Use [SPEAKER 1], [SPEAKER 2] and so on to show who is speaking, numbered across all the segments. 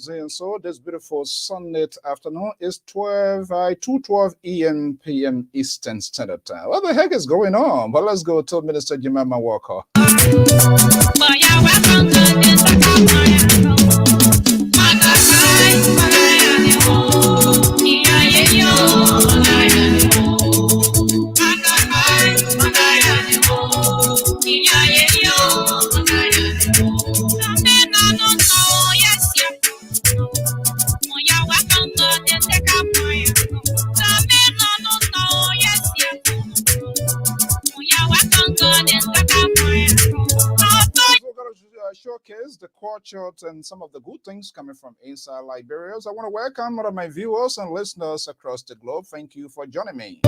[SPEAKER 1] And so this beautiful Sunday afternoon is 2:12 p.m. Eastern Standard Time. What the heck is going on? But let's go to Minister Jemima Walker. Showcase the cultures and some of the good things coming from inside Liberia. So I want to welcome all of my viewers and listeners across the globe. Thank you for joining me.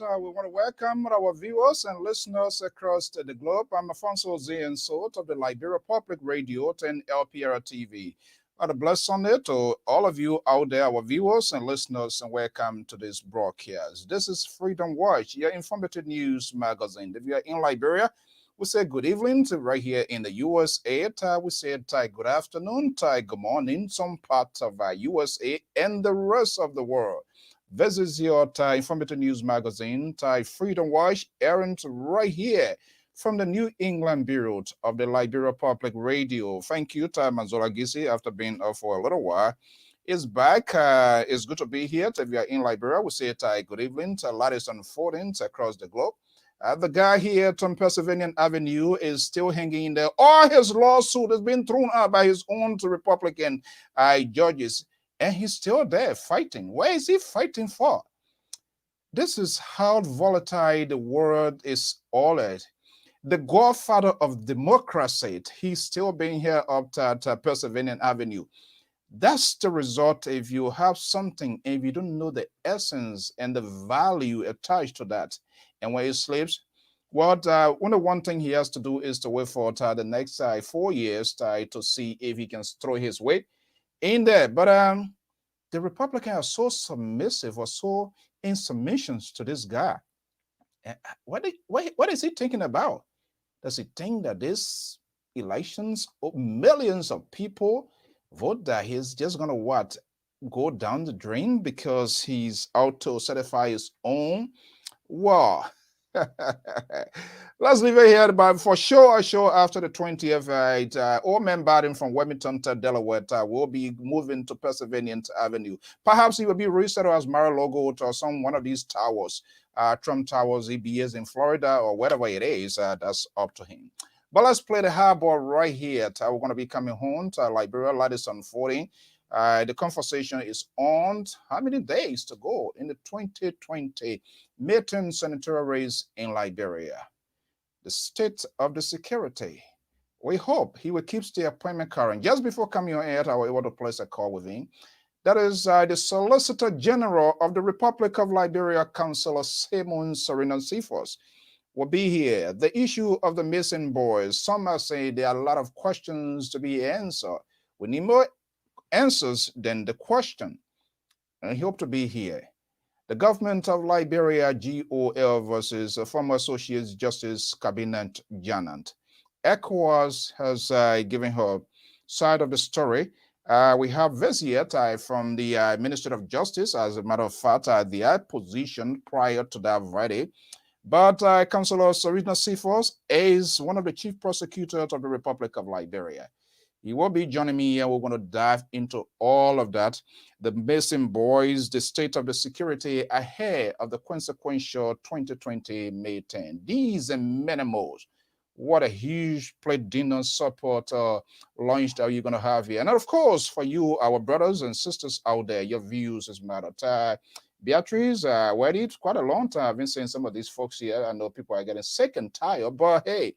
[SPEAKER 1] We want to welcome our viewers and listeners across the globe. I'm Afonso Ziensot of the Liberia Public Radio and Lpr-Tv. What a blessed Sunday to all of you out there, our viewers and listeners, and welcome to this broadcast. This is Freedom Watch, your informative news magazine. If you are in Liberia, We say good evening to right here in the USA. We say good afternoon, good morning, some parts of USA and the rest of the world. This is your informative news magazine, Freedom Watch, airing right here from the New England Bureau of the Liberia Public Radio. Thank you, Manzola Gisi, after being off for a little while. Is back. It's good to be here. If you are in Liberia, we say good evening to ladies and foreigners across the globe. The guy here on Pennsylvania Avenue is still hanging in there. All his lawsuit has been thrown out by his own Republican judges, and he's still there fighting. Where is he fighting for? This is how volatile the world is all at. The godfather of democracy, he's still being here up to Pennsylvania Avenue. That's the result if you have something, if you don't know the essence and the value attached to that. And when he sleeps, well, only one thing he has to do is to wait for the next 4 years to see if he can throw his weight in there. But the Republicans are so submissive or so in submissions to this guy. What is he thinking about? Does he think that these elections, millions of people vote that he's just going to go down the drain because he's out to certify his own? Wow. Let's leave it here, but for sure after the 20th, all men batting from Wilmington to Delaware will be moving to Pennsylvania Avenue. Perhaps he will be resettled as Mar-a-Lago or one of these towers, Trump Towers, EBS in Florida or whatever it is. That's up to him. But let's play the hard ball right here. We're going to be coming home to Liberia, ladies and 14. The conversation is on how many days to go in the 2020 midterm senatorial race in Liberia. The state of the security. We hope he will keep the appointment current. Just before coming on air, I was able to place a call with him. That is the Solicitor General of the Republic of Liberia, Councillor Simon Serena Cephas, will be here. The issue of the missing boys. Some are saying there are a lot of questions to be answered. We need more answers than the question. And he hope to be here. The government of Liberia, GOL versus former Associate Justice Cabinet Janant. ECOWAS has given her side of the story. We have this yet from the Ministry of Justice, as a matter of fact, their position prior to that verdict. But Councillor Serena Cephas is one of the chief prosecutors of the Republic of Liberia. He will be joining me here. We're going to dive into all of that. The missing boys, the state of the security ahead of the consequential 2020 May 10. These and many more. What a huge plate dinner support launch that you're going to have here. And of course, for you, our brothers and sisters out there, your views is matter. Beatrice, waited quite a long time. I've been seeing some of these folks here. I know people are getting sick and tired, but hey,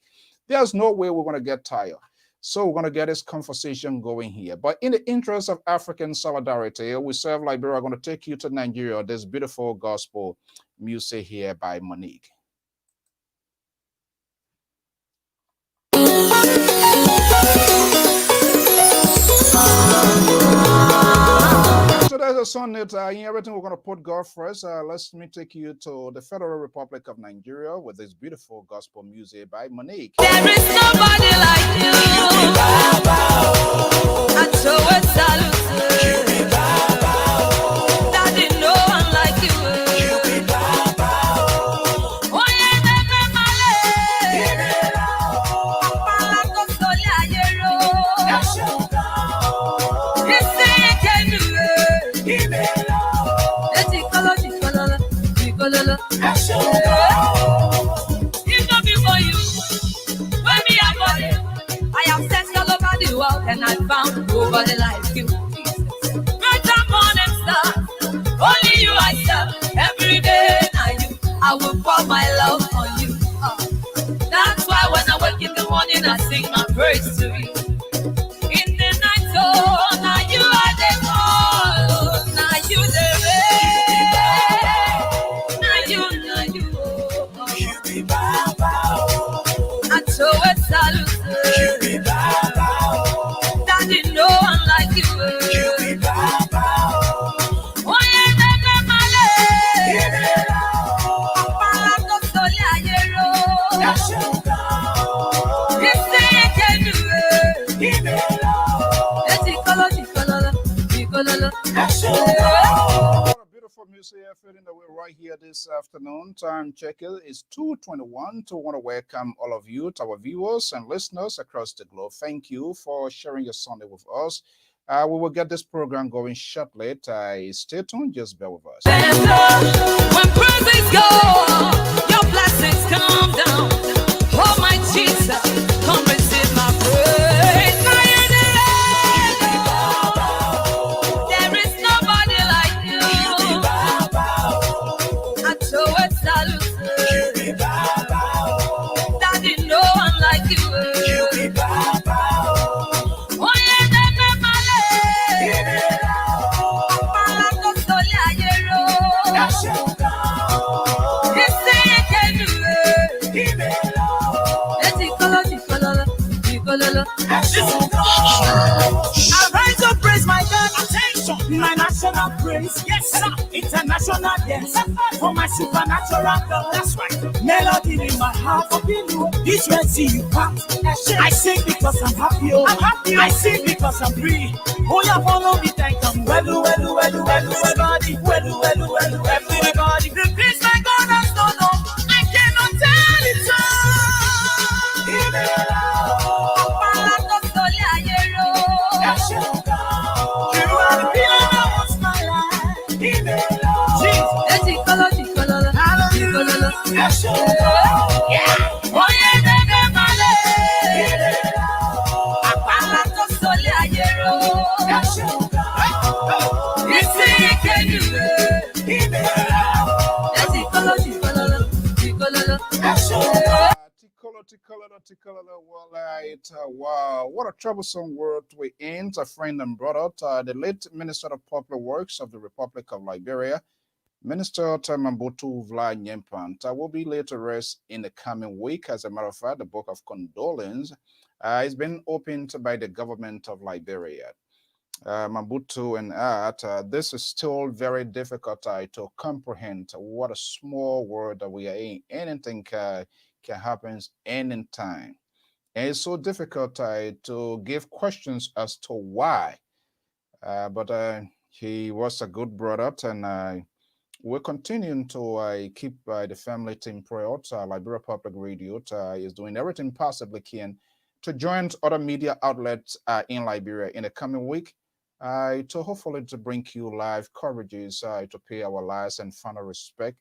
[SPEAKER 1] there's no way we're going to get tired. So we're going to get this conversation going here. But in the interest of African solidarity, we serve Liberia. I'm going to take you to Nigeria. There's beautiful gospel music here by Monique. So there's a song that in everything we're going to put God first. Let me take you to the Federal Republic of Nigeria with this beautiful gospel music by Monique.
[SPEAKER 2] There is nobody like you. And so it's salute. Daddy, no one like you. Oh, yeah, never and I found nobody like you. Greater morning star, only you I serve. Every day now you, I will pour my love on you. That's why when I wake in the morning, I sing my praise to you. In the night, oh, now you are the call, now you the rain, now you, oh. You be Baba, and so it's salute. You be Baba. No one like you. You be Baba. Oh, yeah, never male. Papa, I'm not so liar.
[SPEAKER 1] fading away right here this afternoon. Time checker is 2:21. To want to welcome all of you, to our viewers and listeners across the globe. Thank you for sharing your Sunday with us. We will get this program going shortly. Stay tuned, just bear with us.
[SPEAKER 2] When praises go, your blessings come down. Oh my Jesus, come receive my praise. There is nobody like you. I show it salute. Daddy, no one like you. Oh yeah, never
[SPEAKER 3] I rise to praise my God. Attention, my national praise. Yes, sir. International dance for my supernatural God. That's right. Melody in my heart. This when see you come. I sing because I'm happy. I'm happy. I sing because I'm free. Oh, yeah, follow me, thank them. Everybody. Everybody. The peace my God has done. I cannot tell it all. Give it all. You are the pillar that was my life. Give it all.
[SPEAKER 2] oh yeah,
[SPEAKER 1] Well, wow, what a troublesome world we in. A friend and brother, the late Minister of Public Works of the Republic of Liberia, Minister Tamambutu Vla Nyempant, will be laid to rest in the coming week. As a matter of fact, the book of condolence has been opened by the government of Liberia. Mabutu and Art, this is still very difficult to comprehend what a small world that we are in. Anything can happen anytime. And it's so difficult to give questions as to why. But he was a good brother, and we're continuing to keep the family team prayer. Liberia Public Radio is doing everything possibly can to join other media outlets in Liberia in the coming week to hopefully to bring you live coverages to pay our lives and final respect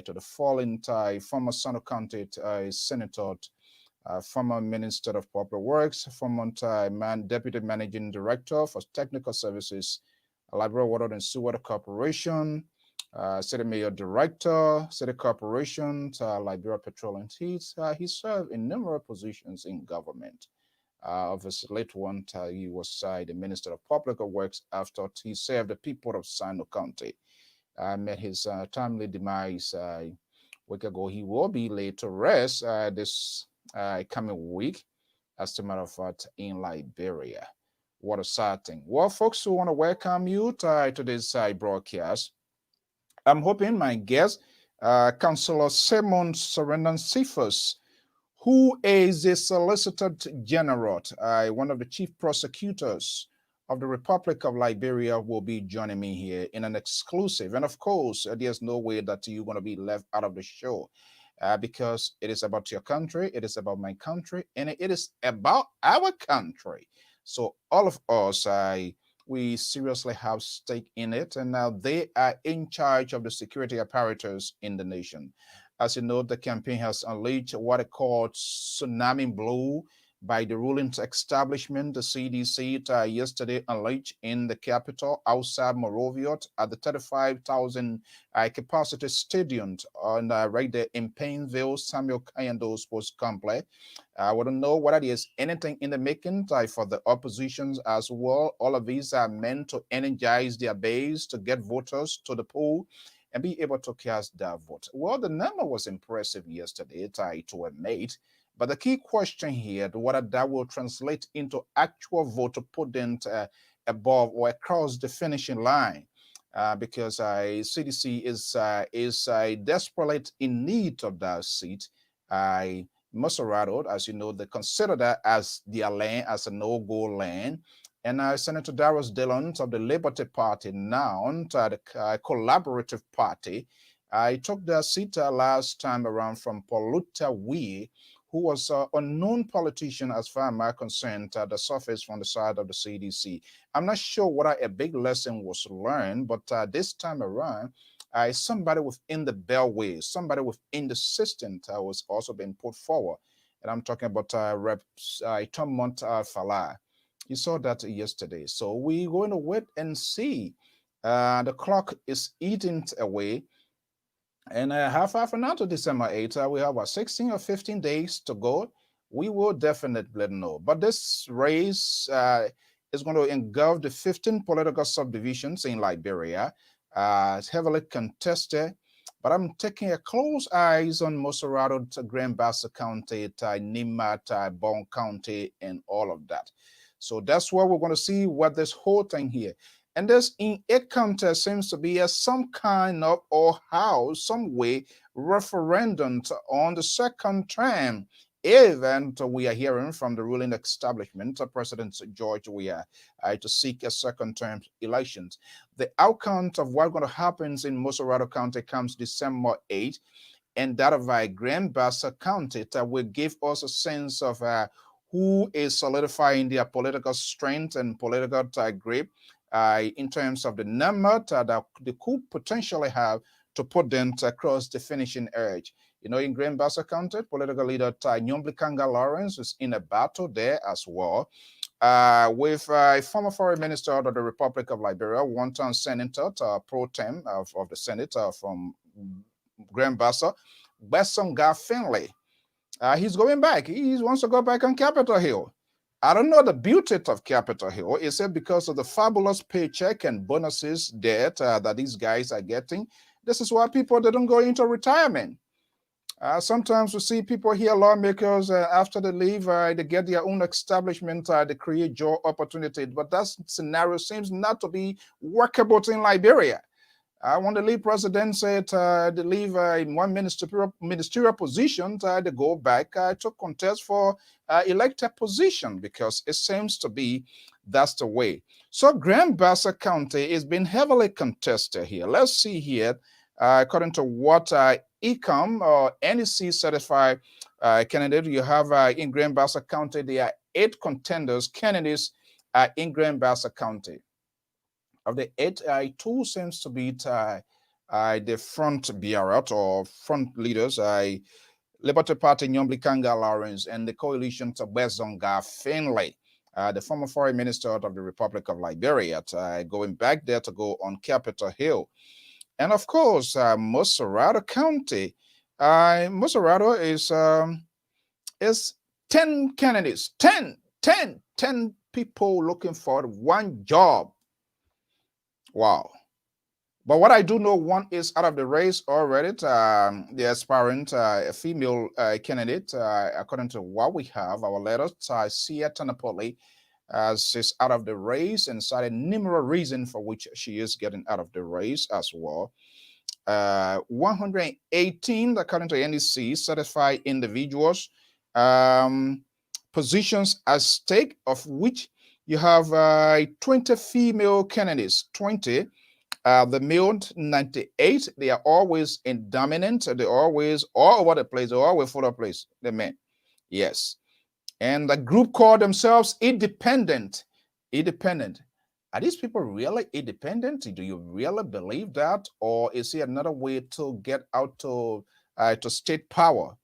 [SPEAKER 1] to the fallen former Sano County Senator, former Minister of Public Works, former Deputy Managing Director for Technical Services, Liberia Water and Sewer Corporation, City Mayor Director, City Corporation, Liberia Petroleum Heat. He served in numerous positions in government. Of his late one, he was the Minister of Public Works after he served the people of Sano County. Met his timely demise a week ago. He will be laid to rest this coming week, as a matter of fact, in Liberia. What a sad thing. Well, folks, we want to welcome you to this broadcast. I'm hoping my guest, Councillor Simon Serendan Cephas, who is the Solicitor General, one of the chief prosecutors of the Republic of Liberia, will be joining me here in an exclusive. And of course, there's no way that you're going to be left out of the show because it is about your country, it is about my country, and it is about our country. So all of us, we seriously have stake in it, and now they are in charge of the security apparatus in the nation. As you know, the campaign has unleashed what it called tsunami blow by the ruling establishment, the CDC, yesterday unleashed in the capital outside Monrovia at the 35,000 capacity stadium right there in Painesville, Samuel Kayando Sports Complex. We don't know whether there's anything in the making for the oppositions as well. All of these are meant to energize their base, to get voters to the poll and be able to cast their vote. Well, the number was impressive yesterday, to a mate. But the key question here, whether that will translate into actual vote put them above or across the finishing line, because CDC is desperately in need of that seat. Monsterrado, as you know, they consider that as their land, as a no-go land. And Senator Darius Dillon of the Liberty Party, now the Collaborative Party, I took their seat last time around from Poluta Wee, who was an unknown politician as far as I'm concerned, the surface from the side of the CDC. I'm not sure what a big lesson was learned, but this time around, somebody within the Bellway, somebody within the system was also being put forward. And I'm talking about Rep. Tom Fala. You saw that yesterday. So we're going to wait and see. The clock is eating away. And half an hour to December 8th, we have about 16 or 15 days to go. We will definitely know. But this race is going to engulf the 15 political subdivisions in Liberia. It's heavily contested. But I'm taking a close eyes on Monsterrado, Grand Bassa County, Nima, Bon County, and all of that. So that's where we're going to see what this whole thing here. And this in it contest seems to be some kind of or how, some way, referendum on the second term. Even we are hearing from the ruling establishment, President George Weah, to seek a second term elections. The outcome of what's going to happen in Monsterrado County comes December 8th, and that of Grand Bassa County that will give us a sense of who is solidifying their political strength and political grip in terms of the number that they could potentially have to put them across the finishing edge. You know, in Grand Bassa County, political leader Nyomblikanga Lawrence is in a battle there as well. With a former foreign minister of the Republic of Liberia, one-time senator pro tem of the Senate from Grand Bassa, Besonga Finley. He's going back. He wants to go back on Capitol Hill. I don't know the beauty of Capitol Hill. Is it because of the fabulous paycheck and bonuses that these guys are getting? This is why people they don't go into retirement. Sometimes we see people here, lawmakers, after they leave, they get their own establishment, they create job opportunities. But that scenario seems not to be workable in Liberia. When the lead president said they leave in one ministerial position, they go back to contest for elected position because it seems to be that's the way. So Grand Bassa County is being heavily contested here. Let's see here, according to what ECOM or NEC certified candidate you have in Grand Bassa County, there are 8 contenders, candidates in Grand Bassa County. Of the 8, 2 seems to be the front bearer or front leaders, Liberty Party, Nyomblikanga Lawrence, and the coalition to Besonga Finley, the former foreign minister of the Republic of Liberia, going back there to go on Capitol Hill. And of course, Monsterrado County. Monsterrado is 10 candidates, 10 people looking for one job. Wow. But what I do know, one is out of the race already. The aspirant, a female candidate, according to what we have, our letters, Sia Tanapoli, she's out of the race and cited numerous reasons for which she is getting out of the race as well. 118, according to NEC, certified individuals, positions at stake, of which you have 20 female candidates, 20. The male, 98. They are always in dominant. They're always all over the place. They're always full of place, the men. Yes. And the group call themselves independent. Independent. Are these people really independent? Do you really believe that? Or is it another way to get out to state power?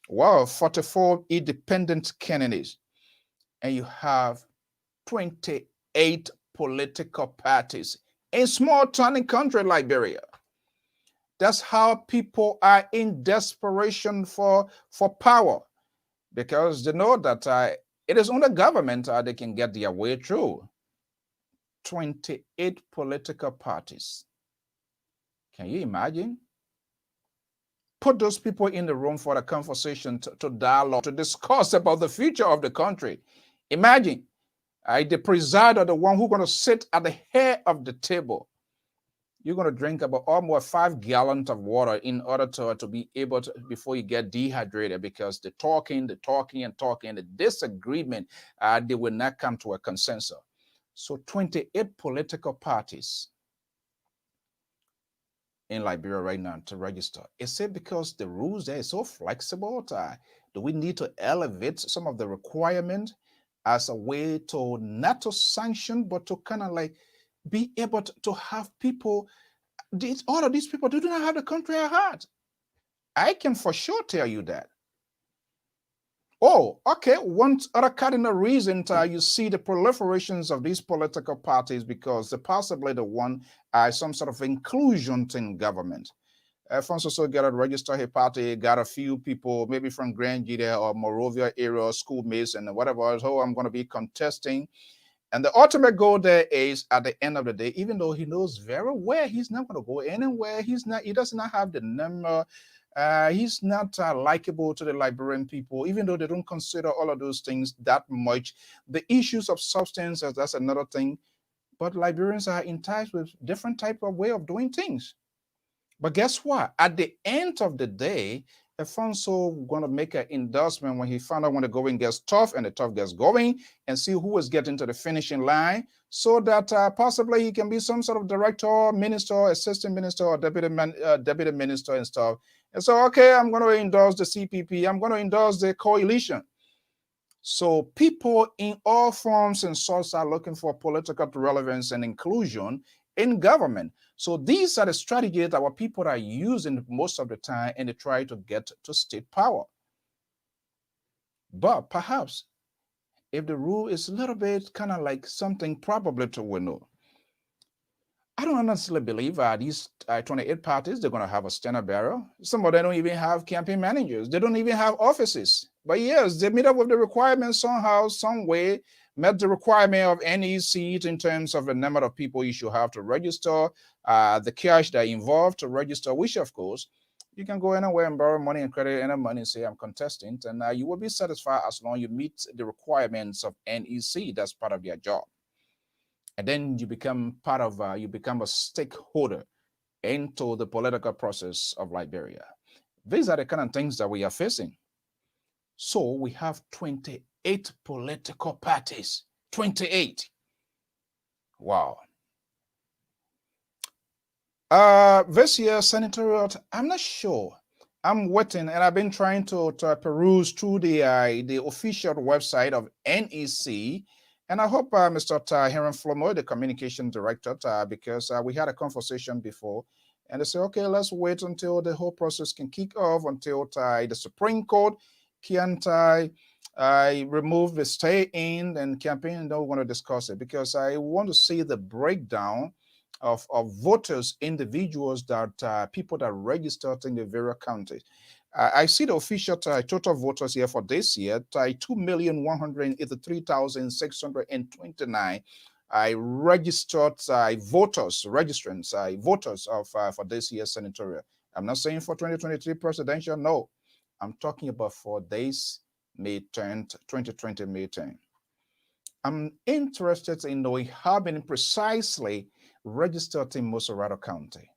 [SPEAKER 1] Well, 44 independent candidates. And you have 28 political parties in small tiny country Liberia. That's how people are in desperation for power, because they know that it is only government they can get their way through. 28 political parties. Can you imagine? Put those people in the room for a conversation, to dialogue, to discuss about the future of the country. Imagine. The presider, the one who's going to sit at the head of the table, you're going to drink about almost 5 gallons of water in order to be able to, before you get dehydrated, because the talking, the disagreement, they will not come to a consensus. So 28 political parties in Liberia right now to register. Is it because the rules there is so flexible? Do we need to elevate some of the requirements as a way to not to sanction, but to kind of like be able to have people, all of these people do not have the country at heart. I can for sure tell you that. Oh, okay. One other cardinal reason you see the proliferations of these political parties because they possibly the one some sort of inclusion in government. Francis got a registered party, got a few people, maybe from Grand Gita or Morovia area, schoolmates and whatever. So I'm going to be contesting. And the ultimate goal there is at the end of the day, even though he knows very well he's not going to go anywhere, he does not have the number. He's not likable to the Liberian people, even though they don't consider all of those things that much. The issues of substance, that's another thing. But Liberians are in touch with different type of way of doing things. But guess what? At the end of the day, Alfonso going to make an endorsement when he found out when the going gets tough and the tough gets going and see who is getting to the finishing line so that possibly he can be some sort of director, minister, assistant minister, or deputy minister and stuff. And so, okay, I'm going to endorse the CPP. I'm going to endorse the coalition. So people in all forms and sorts are looking for political relevance and inclusion in government. So these are the strategies that our people are using most of the time and they try to get to state power. But perhaps if the rule is a little bit kind of like something probably to know. I don't honestly believe these 28 parties, they're going to have a standard bearer. Some of them don't even have campaign managers. They don't even have offices. But yes, they meet up with the requirements somehow, some way, met the requirement of NEC in terms of the number of people you should have to register, the cash that involved to register, which of course, you can go anywhere and borrow money and credit any money and say, I'm contesting, and you will be satisfied as long as you meet the requirements of NEC. That's part of your job. And then you become part of, you become a stakeholder into the political process of Liberia. These are the kind of things that we are facing. So we have 28 political parties. 28. Wow. This year, Senatorial, I'm not sure. I'm waiting, and I've been trying to peruse through the official website of NEC. And I hope Mr. Heron Flomo, the communication director, because we had a conversation before, and they say, okay, let's wait until the whole process can kick off, until the Supreme Court can't remove the stay-in and campaign, and then we want to discuss it, because I want to see the breakdown of voters, individuals that people that registered in the various counties. I see the official total voters here for this year, 2,183,629. I registered voters, registrants, voters of for this year's senatorial. I'm not saying for 2023 presidential, no. I'm talking about for this May 10th, 2020 May 10th. I'm interested in knowing how many precisely registered in Monsterrado County,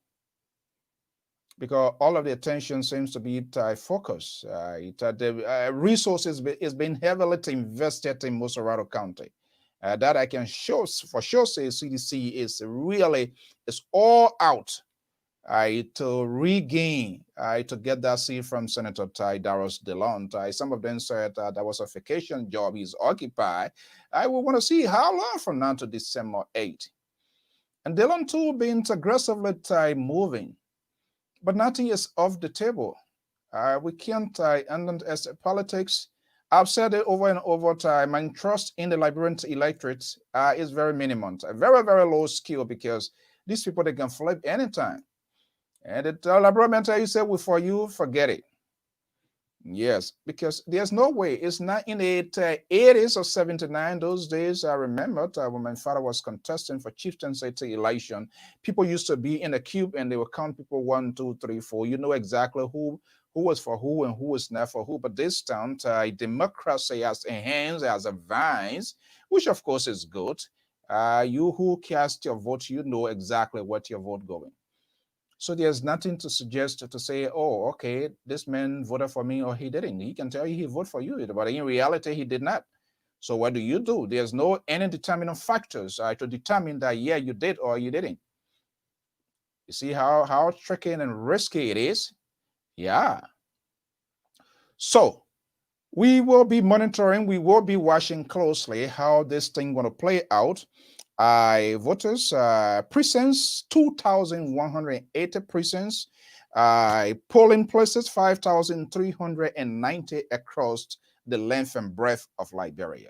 [SPEAKER 1] because all of the attention seems to be focused. The resources is being heavily invested in Monsterrado County. That I can for sure say CDC is really all out to regain, to get that seat from Senator Darius DeLon. Some of them said that was a vacation job he's occupied. I will want to see how long from now to December 8th. And DeLon too being aggressively moving, but nothing is off the table. We can't end as politics. I've said it over and over time. My trust in the Liberian electorate is very minimum, a very, very low skill, because these people, they can flip anytime. And the Liberian you say, well, for you, forget it. Yes, because there's no way. It's not in the 80s or 79. Those days, I remember when my father was contesting for chieftaincy election, people used to be in a cube and they would count people 1, 2, 3, 4. You know exactly who was for who and who was not for who. But this time, democracy has enhanced, has advanced, which of course is good. You who cast your vote, you know exactly what your vote going. So there's nothing to suggest to say, oh, okay, this man voted for me or he didn't. He can tell you he voted for you, but in reality, he did not. So what do? There's no any determining factors to determine that, yeah, you did or you didn't. You see how tricky and risky it is? Yeah. So we will be monitoring, we will be watching closely how this thing going to play out. Voters, precincts, 2,180 precincts, polling places, 5,390 across the length and breadth of Liberia.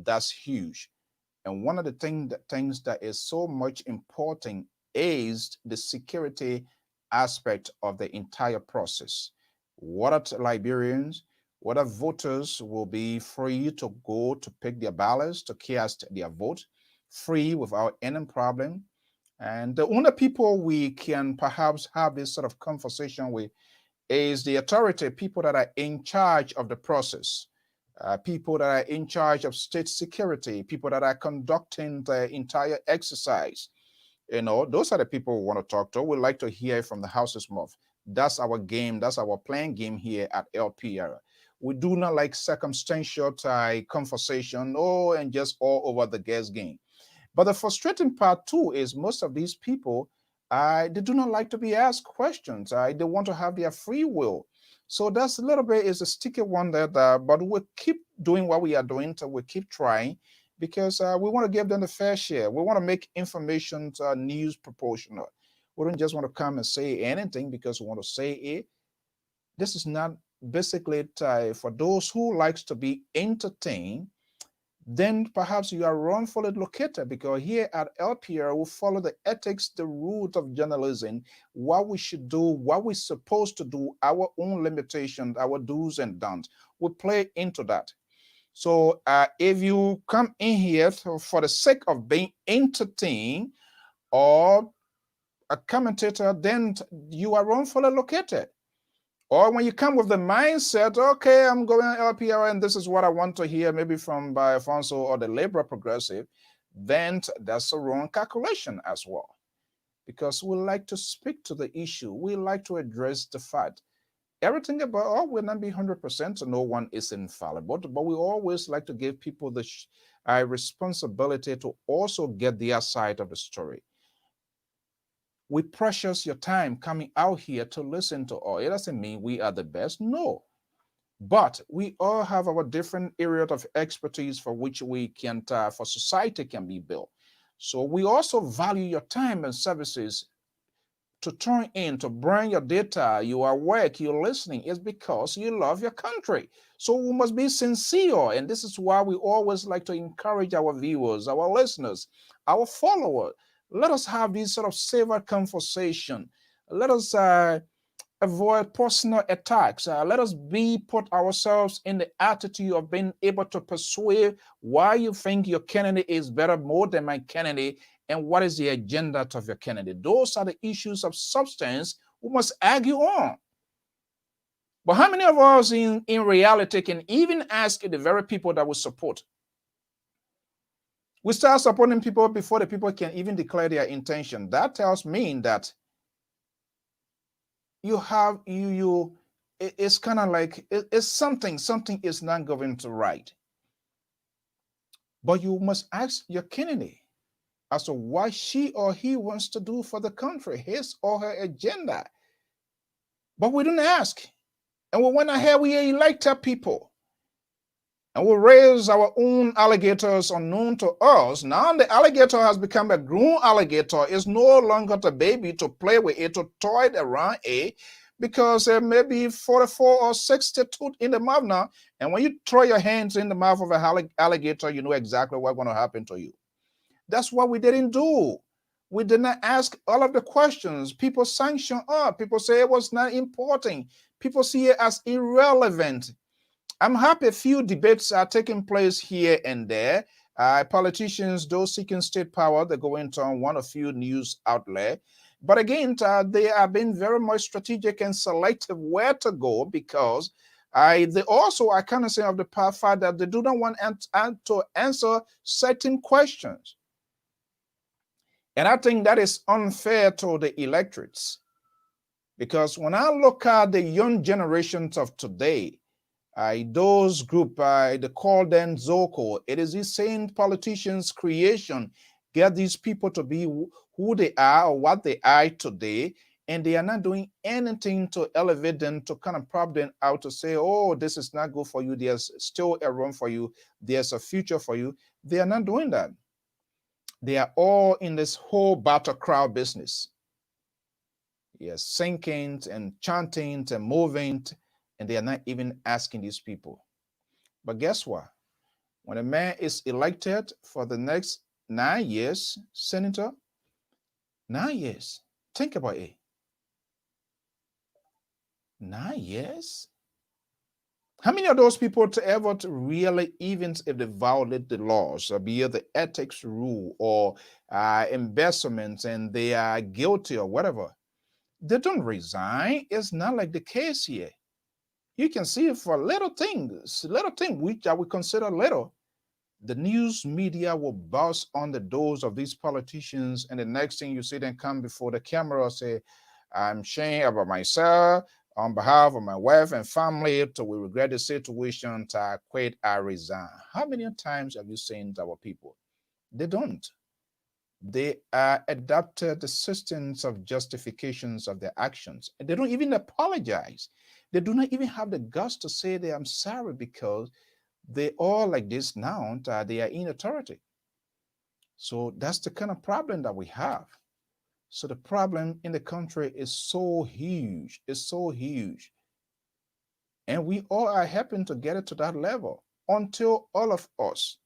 [SPEAKER 1] That's huge. And one of the things that is so much important is the security aspect of the entire process. What are Liberians, what are voters will be free to go to pick their ballots, to cast their vote, free without any problem. And the only people we can perhaps have this sort of conversation with is the authority, people that are in charge of the process, people that are in charge of state security, people that are conducting the entire exercise. You know, those are the people we want to talk to. We like to hear from the house's mouth. That's our game. That's our playing game here at LPR. We do not like circumstantial conversation, and just all over the guest game. But the frustrating part too is most of these people, they do not like to be asked questions. They want to have their free will. So that's a little bit is a sticky one there, but we'll keep doing what we are doing. So we'll keep trying because we want to give them the fair share. We want to make information news proportional. We don't just want to come and say anything because we want to say it. This is not basically for those who likes to be entertained. Then perhaps you are wrongfully located, because here at LPR we follow the ethics, the root of journalism, what we should do, what we're supposed to do, our own limitations, our do's and don'ts. We play into that. So if you come in here for the sake of being entertained or a commentator, then you are wrongfully located. Or when you come with the mindset, okay, I'm going LPR and this is what I want to hear, maybe from by Alfonso or the Liberal Progressive, then that's a wrong calculation as well. Because we like to speak to the issue. We like to address the fact. Everything about, will not be 100%, so no one is infallible, but we always like to give people the responsibility to also get their side of the story. We precious your time coming out here to listen to all. It doesn't mean we are the best, no. But we all have our different areas of expertise for which we can, for society can be built. So we also value your time and services to turn in, to bring your data, your work, your listening, is because you love your country. So we must be sincere. And this is why we always like to encourage our viewers, our listeners, our followers. Let us have this sort of safer conversation. Let us avoid personal attacks. Let us put ourselves in the attitude of being able to persuade why you think your candidate is better more than my candidate, and what is the agenda of your candidate. Those are the issues of substance we must argue on. But how many of us in reality can even ask the very people that we support? We start supporting people before the people can even declare their intention. That tells me that it's kind of like it's something is not going to right. But you must ask your candidate as to what she or he wants to do for the country, his or her agenda. But we don't ask. And we went ahead, we elected people. And we raise our own alligators unknown to us. Now the alligator has become a grown alligator. It's no longer the baby to play with it, to toy around it, because there may be 44 or 60 tooth in the mouth now. And when you throw your hands in the mouth of an alligator, you know exactly what's going to happen to you. That's what we didn't do. We did not ask all of the questions. People sanction us. People say it was not important. People see it as irrelevant. I'm happy a few debates are taking place here and there. Politicians, those seeking state power, they're going on one or few news outlets. But again, they are being very much strategic and selective where to go, because they also are cognizant of the fact that they do not want to answer certain questions. And I think that is unfair to the electorates. Because when I look at the young generations of today, those group, they call them Zoko. It is these same politicians' creation. Get these people to be who they are or what they are today, and they are not doing anything to elevate them, to kind of prop them out, to say, oh, this is not good for you. There's still a room for you. There's a future for you. They are not doing that. They are all in this whole battle crowd business. Yes, singing and chanting and moving, and they are not even asking these people. But guess what? When a man is elected for the next 9 years, Senator, 9 years, think about it. 9 years? How many of those people to ever to really, even if they violate the laws, or be it the ethics rule or embezzlement, and they are guilty or whatever, they don't resign? It's not like the case here. You can see it for little things which I would consider little. The news media will bust on the doors of these politicians, and the next thing you see them come before the camera say, I'm ashamed about myself, on behalf of my wife and family, till we regret the situation, to I quit, I resign. How many times have you seen our people? They don't. They adapted the systems of justifications of their actions. And they don't even apologize. They do not even have the guts to say they I'm sorry, because they all like this now, they are in authority. So that's the kind of problem that we have. So the problem in the country is so huge. It's so huge. And we all are helping to get it to that level, until all of us,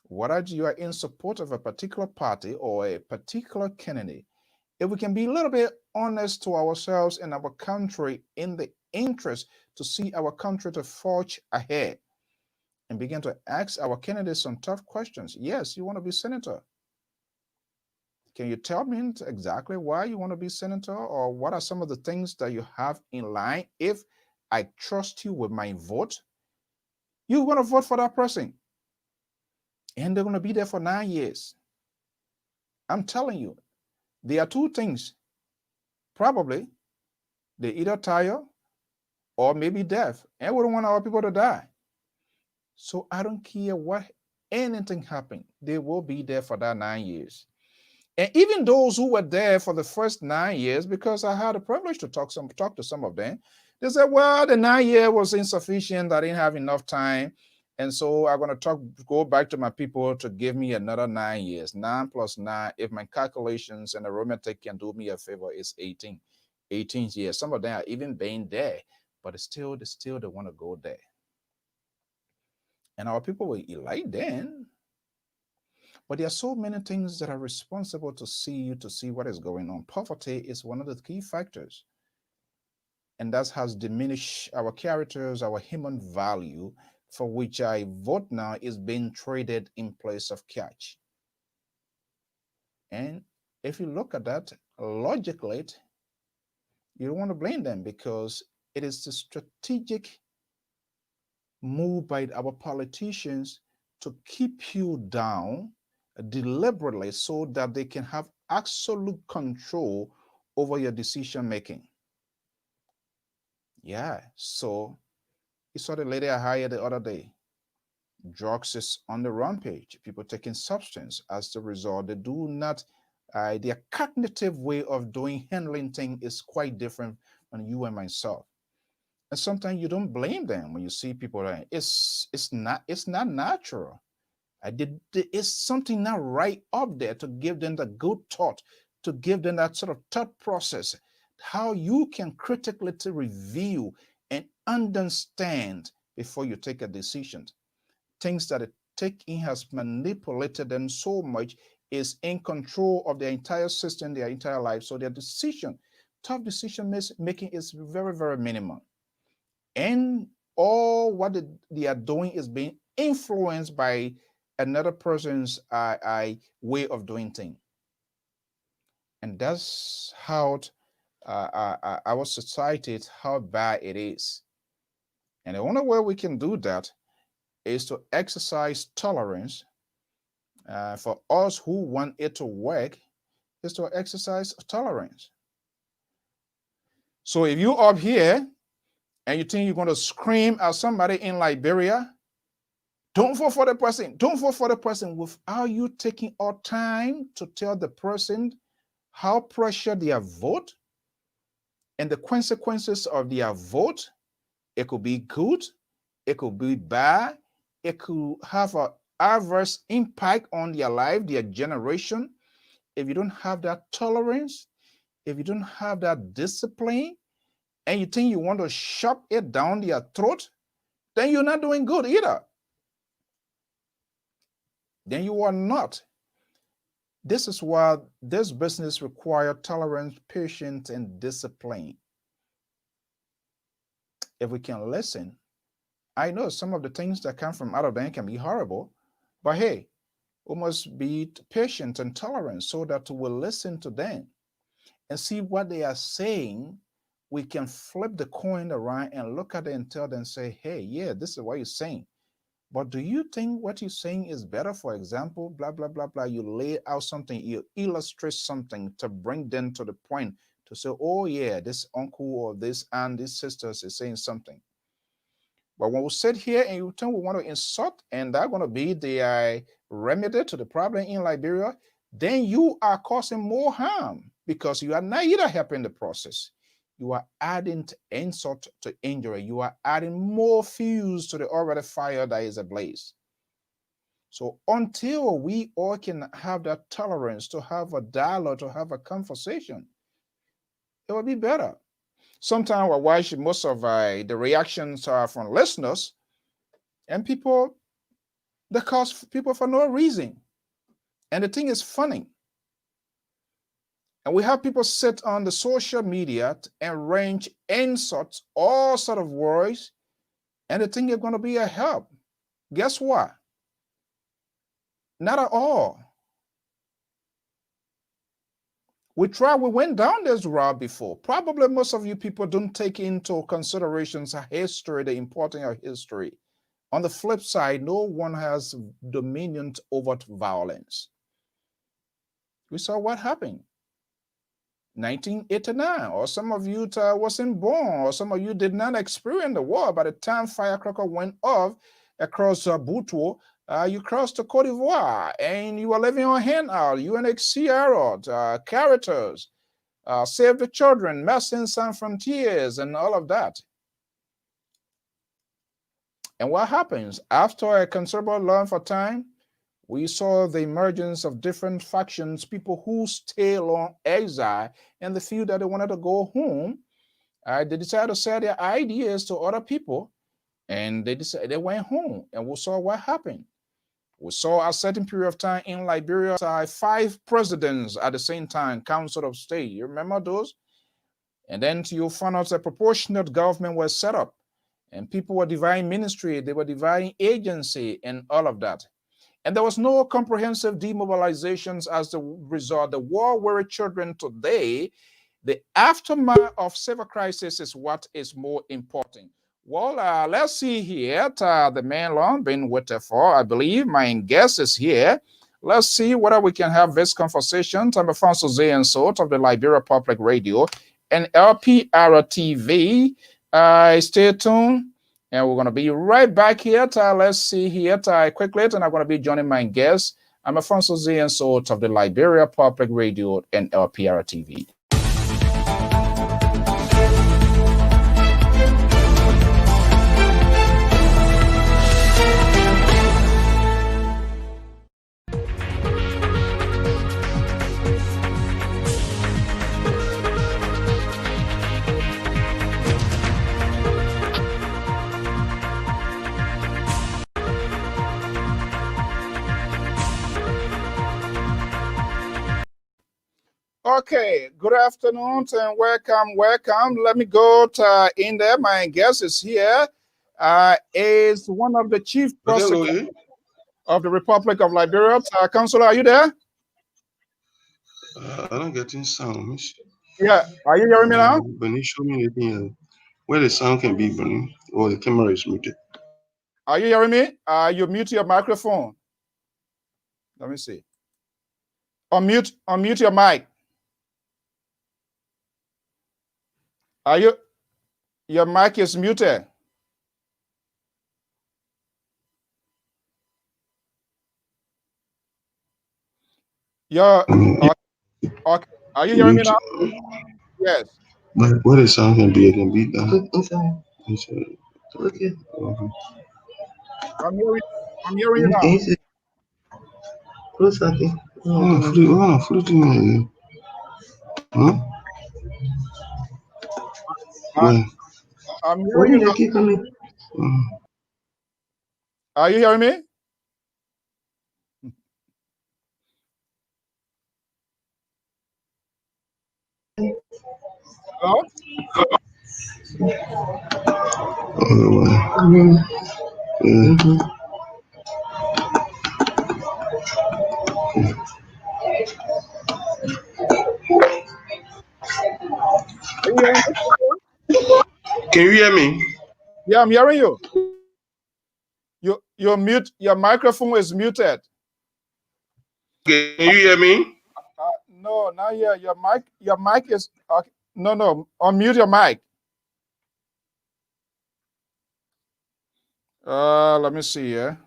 [SPEAKER 1] whether you are in support of a particular party or a particular candidate, if we can be a little bit honest to ourselves and our country, in the interest to see our country to forge ahead, and begin to ask our candidates some tough questions. Yes, you want to be senator. Can you tell me exactly why you want to be senator, or what are some of the things that you have in line? If I trust you with my vote, you're going to vote for that person. And they're going to be there for 9 years. I'm telling you, there are two things. Probably they either tire or maybe death. And we don't want our people to die. So I don't care what anything happened, they will be there for that 9 years. And even those who were there for the first 9 years, because I had the privilege to talk to some of them, they said, well, the 9 year was insufficient. I didn't have enough time. And so I'm going to go back to my people to give me another 9 years. 9 plus 9, if my calculations and arithmetic can do me a favor, is 18. 18 years. Some of them are even been there, but they still they want to go there. And our people will elect then. But there are so many things that are responsible to see what is going on. Poverty is one of the key factors. And that has diminished our characters, our human value, for which I vote now is being traded in place of cash. And if you look at that logically, you don't want to blame them, because it is the strategic move by our politicians to keep you down deliberately, so that they can have absolute control over your decision making. Yeah, so you saw the lady I hired the other day. Drugs is on the rampage. People taking substance. As the result, they do not, their cognitive way of doing handling things is quite different from you and myself. And sometimes you don't blame them when you see people that it's not natural. It's something not right up there to give them the good thought, to give them that sort of thought process, how you can critically to review and understand before you take a decision. Things that the taking has manipulated them so much, is in control of their entire system, their entire life. So their tough decision making is very, very minimal. And all what they are doing is being influenced by another person's way of doing things. And that's how our society, how bad it is. And the only way we can do that is to exercise tolerance. For us who want it to work, is to exercise tolerance. So if you up here and you think you're going to scream at somebody in Liberia, don't vote for the person, don't vote for the person, without you taking our time to tell the person how precious their vote and the consequences of their vote. It could be good, it could be bad, it could have an adverse impact on their life, their generation. If you don't have that tolerance, if you don't have that discipline, and you think you want to shove it down their throat, then you're not doing good either. Then you are not. This is why this business requires tolerance, patience, and discipline. If we can listen, I know some of the things that come from out of them can be horrible, but hey, we must be patient and tolerant so that we'll listen to them and see what they are saying. We can flip the coin around and look at it and tell them, say, hey, yeah, this is what you're saying. But do you think what you're saying is better? For example, blah, blah, blah, blah. You lay out something, you illustrate something to bring them to the point to say, oh, yeah, this uncle or this aunt, this sisters is saying something. But when we sit here and you think we want to insult, and that's going to be the remedy to the problem in Liberia, then you are causing more harm because you are not either helping the process. You are adding insult to injury. You are adding more fuels to the already fire that is ablaze. So until we all can have that tolerance to have a dialogue, to have a conversation, it will be better. Sometimes I watch most of the reactions are from listeners, and people, they cause people for no reason. And the thing is funny. And we have people sit on the social media and range insults, all sort of words, and they think they're going to be a help. Guess what? Not at all. We went down this route before. Probably most of you people don't take into considerations history, the importance of history. On the flip side, no one has dominion over violence. We saw what happened. 1989, or some of you wasn't born, or some of you did not experience the war. By the time firecracker went off across Butuo, you crossed to Cote d'Ivoire, and you were living on handout, UNHCR, Caritas, Save the Children, Médecins Sans Frontières, and all of that. And what happens? After a considerable long for time, we saw the emergence of different factions, people who stay on exile, and the few that they wanted to go home, they decided to sell their ideas to other people, and they went home, and we saw what happened. We saw a certain period of time in Liberia, 5 presidents at the same time, Council of State. You remember those? And then you found out a proportionate government was set up, and people were dividing ministry, they were dividing agency, and all of that. And there was no comprehensive demobilizations as the result. The war-weary children today, the aftermath of civil crisis is what is more important. Well, let's see here. The man long been waiting for, I believe my guest is here. Let's see whether we can have this conversation. I'm Alfonso Zay-and-Sot of the Liberia Public Radio and Lpr-Tv. Stay tuned. And we're going to be right back here. Let's see here quickly. And I'm going to be joining my guest. I'm Alfonso Zay-and-Sot of the Liberia Public Radio and Lpr-Tv. Okay, good afternoon and welcome. Let me go to in there. My guest is here. Is one of the chief prosecutors of the Republic of Liberia. Councilor, are you there?
[SPEAKER 4] I don't get in sound.
[SPEAKER 1] Yeah, are you hearing me now?
[SPEAKER 4] Benny, show me anything where the sound can be, Benny, or the camera is muted.
[SPEAKER 1] Are you hearing me? You mute your microphone. Let me see. Unmute your mic. Are you? Your mic is muted. Your okay. Are you hearing me now? Yes.
[SPEAKER 4] But what the sound can be, it can be done. Okay.
[SPEAKER 1] I'm hearing. I'm hearing you now.
[SPEAKER 4] Huh?
[SPEAKER 1] I,
[SPEAKER 4] When?
[SPEAKER 1] I'm hearing you now. Are you hearing me? Hello? Are you hearing me?
[SPEAKER 4] Can you hear me?
[SPEAKER 1] Yeah, I'm hearing you. You're mute. Your microphone is muted.
[SPEAKER 4] Can you hear me?
[SPEAKER 1] No, not yet. Your mic is okay. No. Unmute your mic. Let me see here.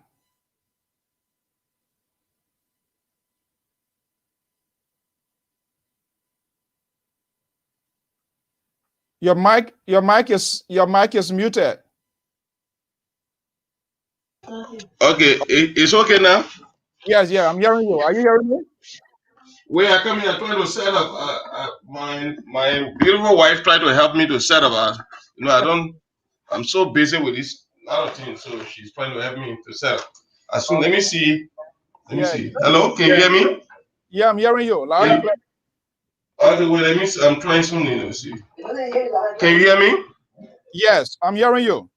[SPEAKER 1] Your mic is muted.
[SPEAKER 4] Okay, it's okay now.
[SPEAKER 1] Yes, yeah, I'm hearing you. Are you hearing me?
[SPEAKER 4] Where I come here, trying to set up. My beautiful wife tried to help me to set up. I don't. I'm so busy with this other thing, so she's trying to help me to set up. As soon, let me see. Let me
[SPEAKER 1] Yeah,
[SPEAKER 4] see. Hello, can you hear me?
[SPEAKER 1] yeah, I'm hearing you loud and clear.
[SPEAKER 4] Okay, wait. Let me. I'm trying something. Let me see. Can you hear me?
[SPEAKER 1] Yes, I'm hearing you.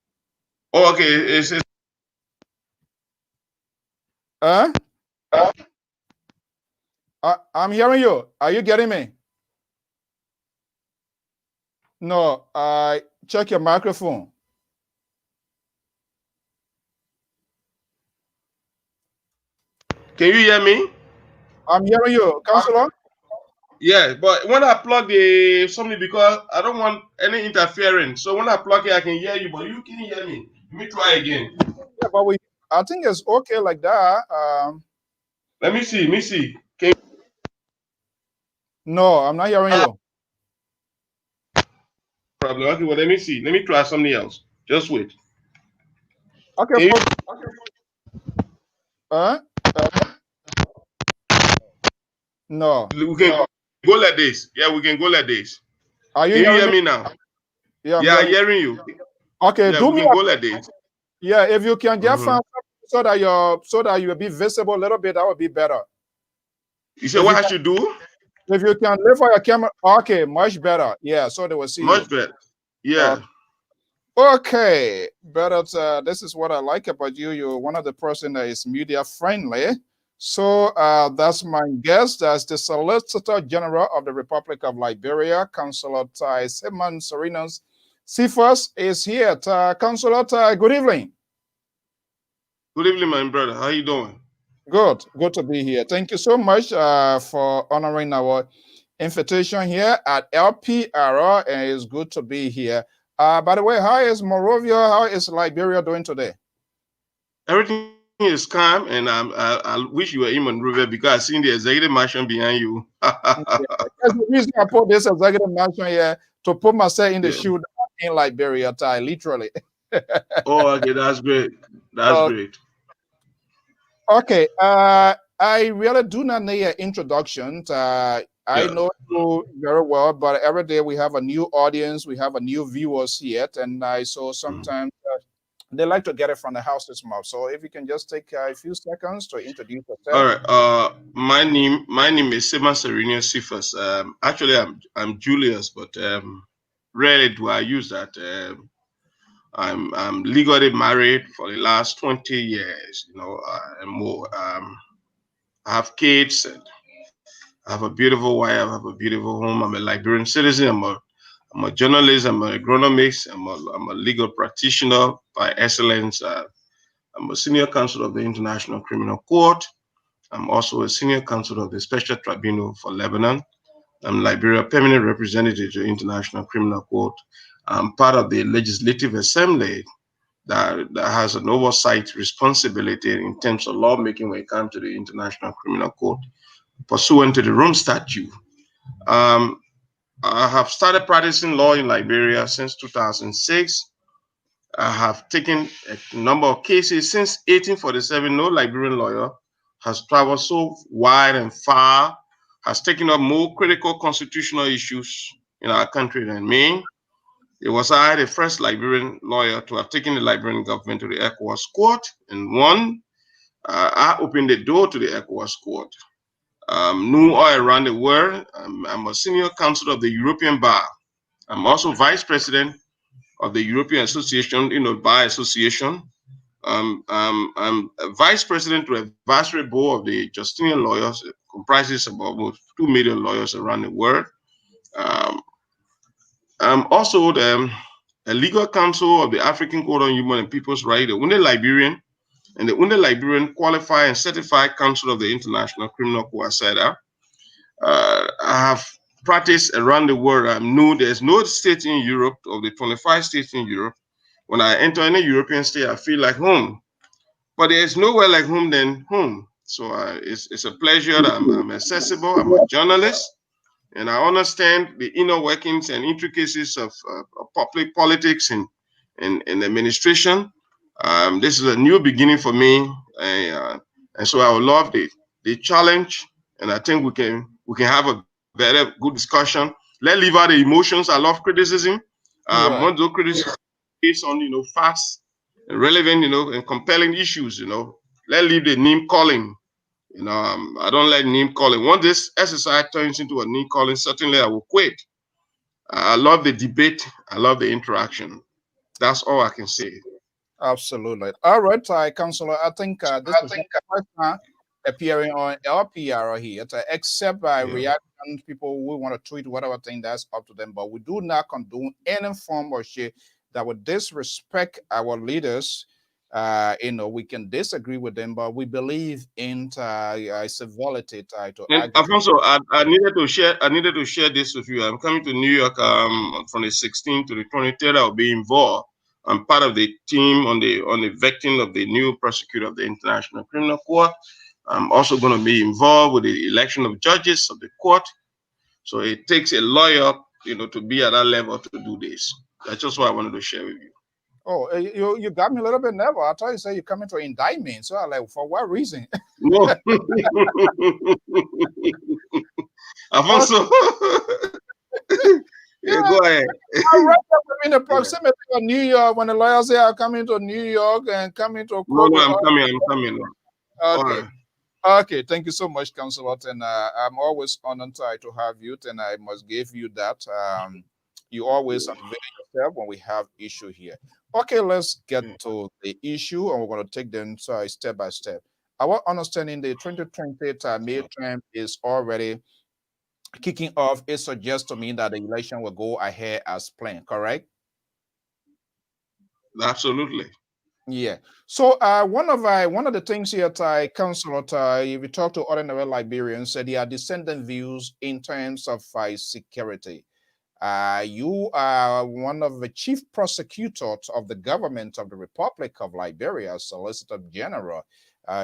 [SPEAKER 4] Oh, okay. It's
[SPEAKER 1] Huh? I'm hearing you. Are you getting me? No, I check your microphone.
[SPEAKER 4] Can you hear me?
[SPEAKER 1] I'm hearing you, Counselor.
[SPEAKER 4] Yeah, but when I plug the something because I don't want any interference. So when I plug it, I can hear you, but you can hear me. Let me try again.
[SPEAKER 1] Yeah, but I think it's okay like that.
[SPEAKER 4] Let me see. Let me see. Can
[SPEAKER 1] No, I'm not hearing you.
[SPEAKER 4] problem? Okay, well let me see. Let me try something else. Just wait.
[SPEAKER 1] Okay,
[SPEAKER 4] Can you?
[SPEAKER 1] uh, no.
[SPEAKER 4] We can go like this. Yeah, we can go like this.
[SPEAKER 1] Are you
[SPEAKER 4] Can you
[SPEAKER 1] hearing
[SPEAKER 4] hear
[SPEAKER 1] me?
[SPEAKER 4] me now?
[SPEAKER 1] Yeah, I'm
[SPEAKER 4] Yeah, I'm
[SPEAKER 1] hearing.
[SPEAKER 4] hearing you.
[SPEAKER 1] Okay,
[SPEAKER 4] Yeah,
[SPEAKER 1] do
[SPEAKER 4] we
[SPEAKER 1] me
[SPEAKER 4] can
[SPEAKER 1] a
[SPEAKER 4] go like this.
[SPEAKER 1] yeah. If you can just
[SPEAKER 4] Mm-hmm.
[SPEAKER 1] find something so that you will be visible a little bit, that would be better.
[SPEAKER 4] You said
[SPEAKER 1] If you
[SPEAKER 4] what I
[SPEAKER 1] can,
[SPEAKER 4] should do?
[SPEAKER 1] if you can lift your camera, okay, much better. Yeah, so they will see you.
[SPEAKER 4] Much better. Yeah.
[SPEAKER 1] Okay, but this is what I like about you. You're one of the person that is media friendly. So that's my guest. That's the Solicitor General of the Republic of Liberia, Councilor Simon Serenos Cephas is here. Councilor, good evening.
[SPEAKER 4] Good evening, my brother. How you doing?
[SPEAKER 1] Good to be here. Thank you so much for honoring our invitation here at LPR, and it's good to be here. By the way, how is Morovia? How is Liberia doing today?
[SPEAKER 4] Everything is calm, and I wish you were in Monrovia because I seen the executive mansion behind you.
[SPEAKER 1] Yeah. That's the reason I put this executive mansion here to put myself in the
[SPEAKER 4] Yeah.
[SPEAKER 1] shoe in Liberia, literally.
[SPEAKER 4] Oh, okay, that's great. That's
[SPEAKER 1] Uh,
[SPEAKER 4] great.
[SPEAKER 1] okay. I really do not need an introduction. I
[SPEAKER 4] Yeah.
[SPEAKER 1] know you very well, but every day we have a new audience, we have a new viewers here, and I so sometimes they like to get it from the house's mouth. So if you can just take a few seconds to introduce
[SPEAKER 4] All
[SPEAKER 1] yourself.
[SPEAKER 4] right. My name is Seman Serenius Cephas. Actually, I'm Julius, but rarely do I use that. I'm legally married for the last 20 years. And more. I have kids, and I have a beautiful wife. I have a beautiful home. I'm a Liberian citizen. I'm a journalist. I'm an agronomist. I'm a legal practitioner by excellence. I'm a senior counsel of the International Criminal Court. I'm also a senior counsel of the Special Tribunal for Lebanon. I'm Liberia permanent representative to the International Criminal Court. I'm part of the Legislative Assembly that has an oversight responsibility in terms of lawmaking when it comes to the International Criminal Court, pursuant to the Rome Statute. Um, I have started practicing law in Liberia since 2006. I have taken a number of cases since 1847. No Liberian lawyer has traveled so wide and far, has taken up more critical constitutional issues in our country than me. It was I, the first Liberian lawyer to have taken the Liberian government to the ECOWAS court and won. I opened the door to the ECOWAS court. Knew all around the world. I'm a senior counsel of the European Bar. I'm also vice president of the European Association, Bar Association. I'm a vice president to advisory board of the Justinian Lawyers. It comprises about 2 million lawyers around the world. Um, I'm also a legal counsel of the African Court on Human and People's Rights, the only Liberian, and the only Liberian qualified and certified counsel of the International Criminal Court. I have practiced around the world. I know there's no state in Europe, of the 25 states in Europe. When I enter any European state, I feel like home. But there's nowhere like home than home. So it's a pleasure that I'm accessible. I'm a journalist, and I understand the inner workings and intricacies of public politics and administration. This is a new beginning for me, and so I would love the challenge, and I think we can have a very good discussion. Let's leave out the emotions. I love criticism.
[SPEAKER 1] Right.
[SPEAKER 4] Want to do criticism based on facts, relevant and compelling issues. Let's leave the name calling. I don't like name calling. Once this exercise turns into a name calling, certainly I will quit. I love the debate. I love the interaction. That's all I can say.
[SPEAKER 1] Absolutely. All right, Councillor. I think this is the first time appearing on LPR here, except by reaction. People who want to tweet whatever thing, that's up to them. But we do not condone any form or shit that would disrespect our leaders. We can disagree with them, but we believe in civility to
[SPEAKER 4] And
[SPEAKER 1] argue.
[SPEAKER 4] Alfonso, I needed to share this with you. I'm coming to New York from the 16th to the 23rd. I'll be involved. I'm part of the team on the vetting of the new prosecutor of the International Criminal Court. I'm also going to be involved with the election of judges of the court. So it takes a lawyer, to be at that level to do this. That's just what I wanted to share with you.
[SPEAKER 1] Oh, you got me a little bit nervous. I thought you said you're coming to indict me. So I'm like, for what reason?
[SPEAKER 4] No. Alfonso. Yeah, go ahead.
[SPEAKER 1] I'm right up in the proximity of New York when the lawyers say I'm coming to New York and coming to court.
[SPEAKER 4] No, I'm coming.
[SPEAKER 1] Okay.
[SPEAKER 4] Right.
[SPEAKER 1] Okay, thank you so much, Councillor. And I'm always honored to have you, and I must give you that. You always unveil yourself when we have issue here. Okay, let's get to the issue, and we're going to take them step by step. Our understanding the 2020 midterm is already kicking off. It suggests to me that the election will go ahead as planned, correct?
[SPEAKER 4] Absolutely.
[SPEAKER 1] Yeah. So one of the things here, Councillor, if you talk to ordinary Liberians, they are dissenting views in terms of security. You are one of the chief prosecutors of the government of the Republic of Liberia, Solicitor General.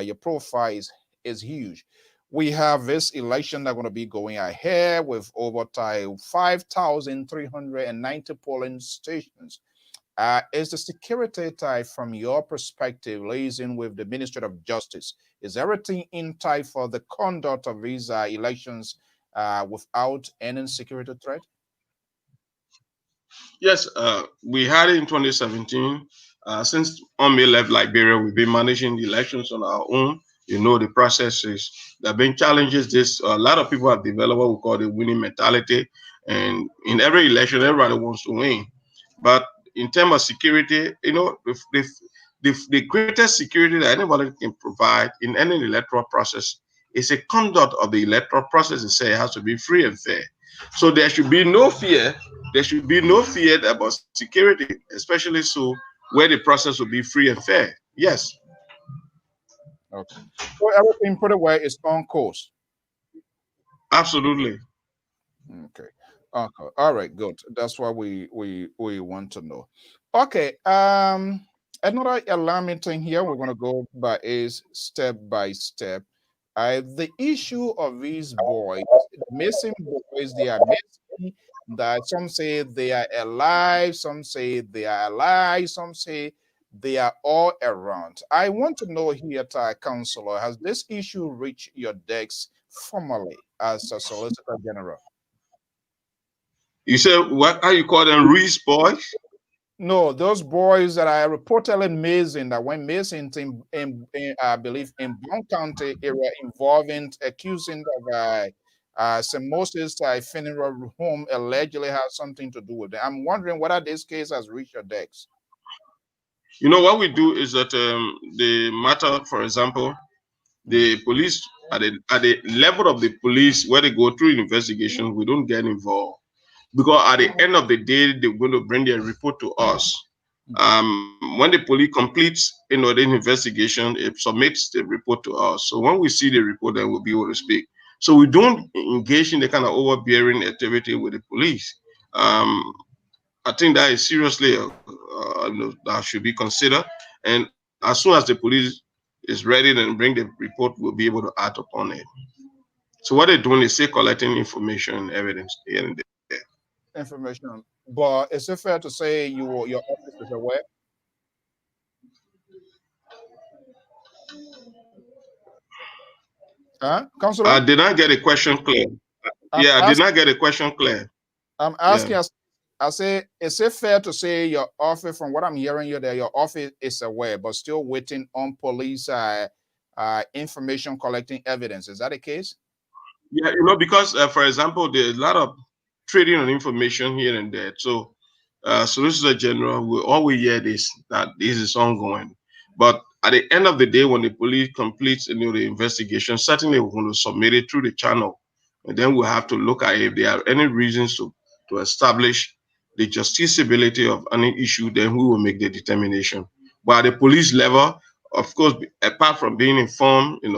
[SPEAKER 1] Your profile is huge. We have this election that's going to be going ahead with over 5,390 polling stations. Is the security type from your perspective liaising with the Ministry of Justice? Is everything in type for the conduct of these elections without any security threat?
[SPEAKER 4] Yes, we had it in 2017. Since Ombi left Liberia, we've been managing the elections on our own. The process is, there have been challenges. A lot of people have developed what we call the winning mentality. And in every election, everybody wants to win. But in terms of security, the greatest security that anybody can provide in any electoral process is a conduct of the electoral process. It says it has to be free and fair. So there should be no fear. There should be no fear about security, especially so where the process will be free and fair. Yes.
[SPEAKER 1] Okay. So everything pretty well is on course.
[SPEAKER 4] Absolutely.
[SPEAKER 1] Okay. Okay. All right. Good. That's what we want to know. Okay. Another alarming thing here. We're gonna go by is step by step. The issue of these boys, missing boys, they are missing. That some say they are alive, some say they are alive, some say they are all around. I want to know here, Counselor, has this issue reached your decks formally as a Solicitor General?
[SPEAKER 4] You said what? How you call them? Reese boys?
[SPEAKER 1] No, those boys that are reportedly missing that went missing in I believe in Brown County area involving accusing of St. Moses funeral home allegedly has something to do with it. I'm wondering whether this case has reached your decks.
[SPEAKER 4] You know what we do is that the matter, for example,
[SPEAKER 1] Mm,
[SPEAKER 4] the police at the level of the police where they go through investigation, we don't get involved because at the end of the day, they're going to bring their report to us.
[SPEAKER 1] mm.
[SPEAKER 4] When the police completes, the investigation, it submits the report to us. So when we see the report, then we'll be able to speak. So we don't engage in the kind of overbearing activity with the police. Um, I think that is seriously that should be considered. And as soon as the police is ready and bring the report, we'll be able to act upon it. So what they're doing is still collecting information and evidence here and there.
[SPEAKER 1] Information. But is it fair to say your office is aware? Huh?
[SPEAKER 4] I
[SPEAKER 1] Counselor?
[SPEAKER 4] did not get a question clear.
[SPEAKER 1] I'm
[SPEAKER 4] Yeah, I did
[SPEAKER 1] asking
[SPEAKER 4] not get a question clear.
[SPEAKER 1] I'm
[SPEAKER 4] Yeah.
[SPEAKER 1] asking us, I say, is it fair to say your office, from what I'm hearing you, that your office is aware, but still waiting on police information collecting evidence? Is that the case?
[SPEAKER 4] Yeah, because for example, there's a lot of trading on information here and there. So, Solicitor General, all we hear is that this is ongoing. But at the end of the day, when the police completes the investigation, certainly we're going to submit it through the channel, and then we'll have to look at if there are any reasons to establish the justiciability of any issue. Then we will make the determination. But at the police level, of course, apart from being informed, we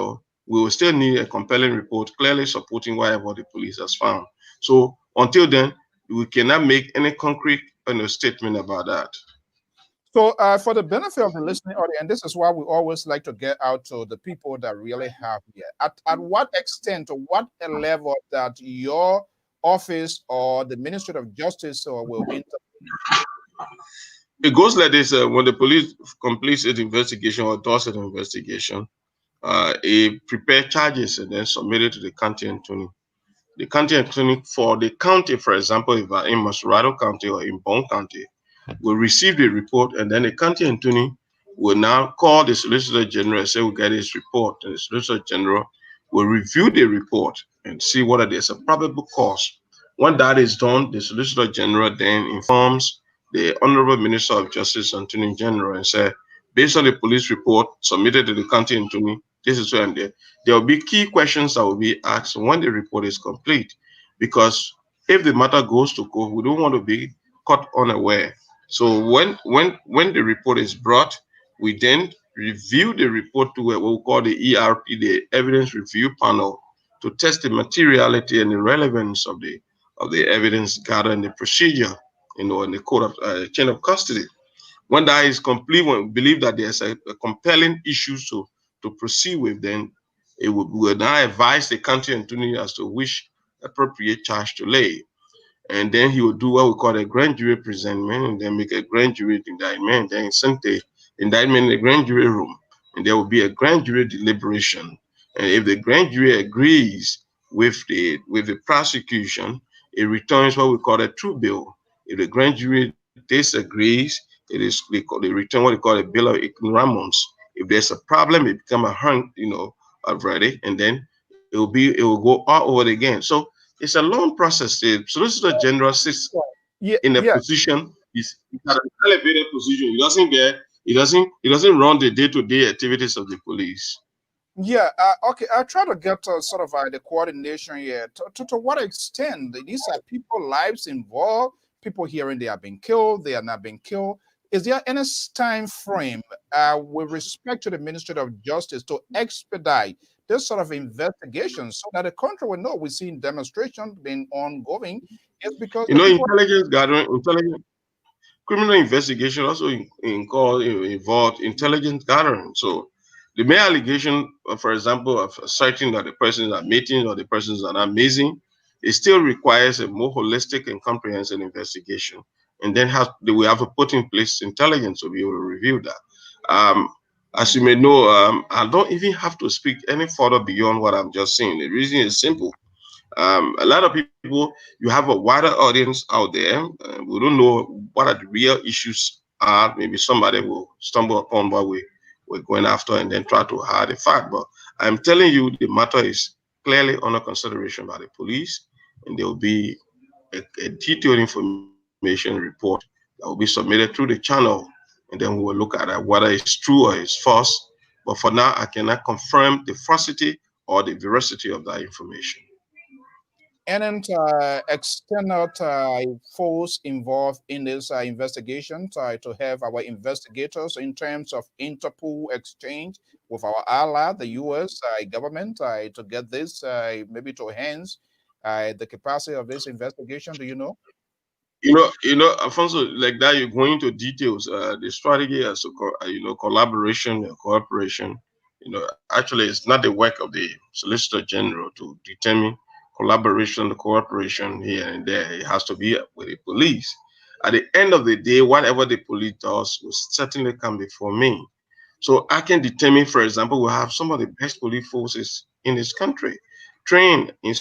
[SPEAKER 4] will still need a compelling report clearly supporting whatever the police has found. So until then, we cannot make any concrete statement about that.
[SPEAKER 1] So, for the benefit of the listening audience, and this is why we always like to get out to the people that really have here. At what extent or what a level that your office or the Ministry of Justice will intervene?
[SPEAKER 4] It goes like this: when the police completes its investigation or does an investigation, it prepare charges and then submit it to the county attorney. The county attorney for the county, for example, if in Monsterrado County or in Bond County, will receive the report, and then the county attorney will now call the Solicitor General and say, we get his report. And the Solicitor General will review the report and see whether there's a probable cause. When that is done, the Solicitor General then informs the Honorable Minister of Justice, Attorney General, and say, based on the police report submitted to the county attorney, this is where I'm there. There will be key questions that will be asked when the report is complete, because if the matter goes to court, we don't want to be caught unaware. So when the report is brought, we then review the report to what we call the ERP, the Evidence Review Panel, to test the materiality and the relevance of the evidence gathered in the procedure, in the code of chain of custody. When that is complete, when we believe that there's a compelling issue to proceed with, then will now advise the county attorney as to which appropriate charge to lay. And then he will do what we call a grand jury presentment, and then make a grand jury indictment, then send the indictment in the grand jury room, and there will be a grand jury deliberation. And if the grand jury agrees with the prosecution, it returns what we call a true bill. If the grand jury disagrees, they return what they call a bill of ignoramus. If there's a problem, it becomes a a verdict, and then it will go all over again. So it's a long process. The Solicitor General sits
[SPEAKER 1] Yeah,
[SPEAKER 4] in a
[SPEAKER 1] yeah,
[SPEAKER 4] position, is at an elevated position. He doesn't run the day-to-day activities of the police.
[SPEAKER 1] yeah. Okay, I try to get to sort of the coordination here. To what extent these are people lives involved? People hearing they have been killed, they are not being killed. Is there any time frame with respect to the Ministry of Justice to expedite this sort of investigation so that the country will know we're seeing demonstrations being ongoing. It's because
[SPEAKER 4] You
[SPEAKER 1] the
[SPEAKER 4] know,
[SPEAKER 1] people.
[SPEAKER 4] intelligence gathering, intelligence criminal investigation also involved intelligence gathering. So the mere allegation, for example, of asserting that the persons are meeting or the persons are not missing, it still requires a more holistic and comprehensive investigation. And then we have to put in place intelligence to be able to review that. As you may know, I don't even have to speak any further beyond what I'm just saying. The reason is simple. A lot of people, you have a wider audience out there. We don't know what are the real issues are. Maybe somebody will stumble upon what we're going after and then try to hide the fact. But I'm telling you, the matter is clearly under consideration by the police, and there will be a detailed information report that will be submitted through the channel, and then we will look at it, whether it's true or it's false. But for now, I cannot confirm the falsity or the veracity of that information.
[SPEAKER 1] And external force involved in this investigation to have our investigators in terms of Interpol exchange with our ally, the U.S. Government, to get this maybe to enhance the capacity of this investigation. Do you know?
[SPEAKER 4] Alfonso, like that, you're going into details. The strategy as to, collaboration and cooperation. Actually, it's not the work of the Solicitor General to determine collaboration, cooperation here and there. It has to be with the police. At the end of the day, whatever the police does will certainly come before me. So I can determine, for example, we have some of the best police forces in this country, trained in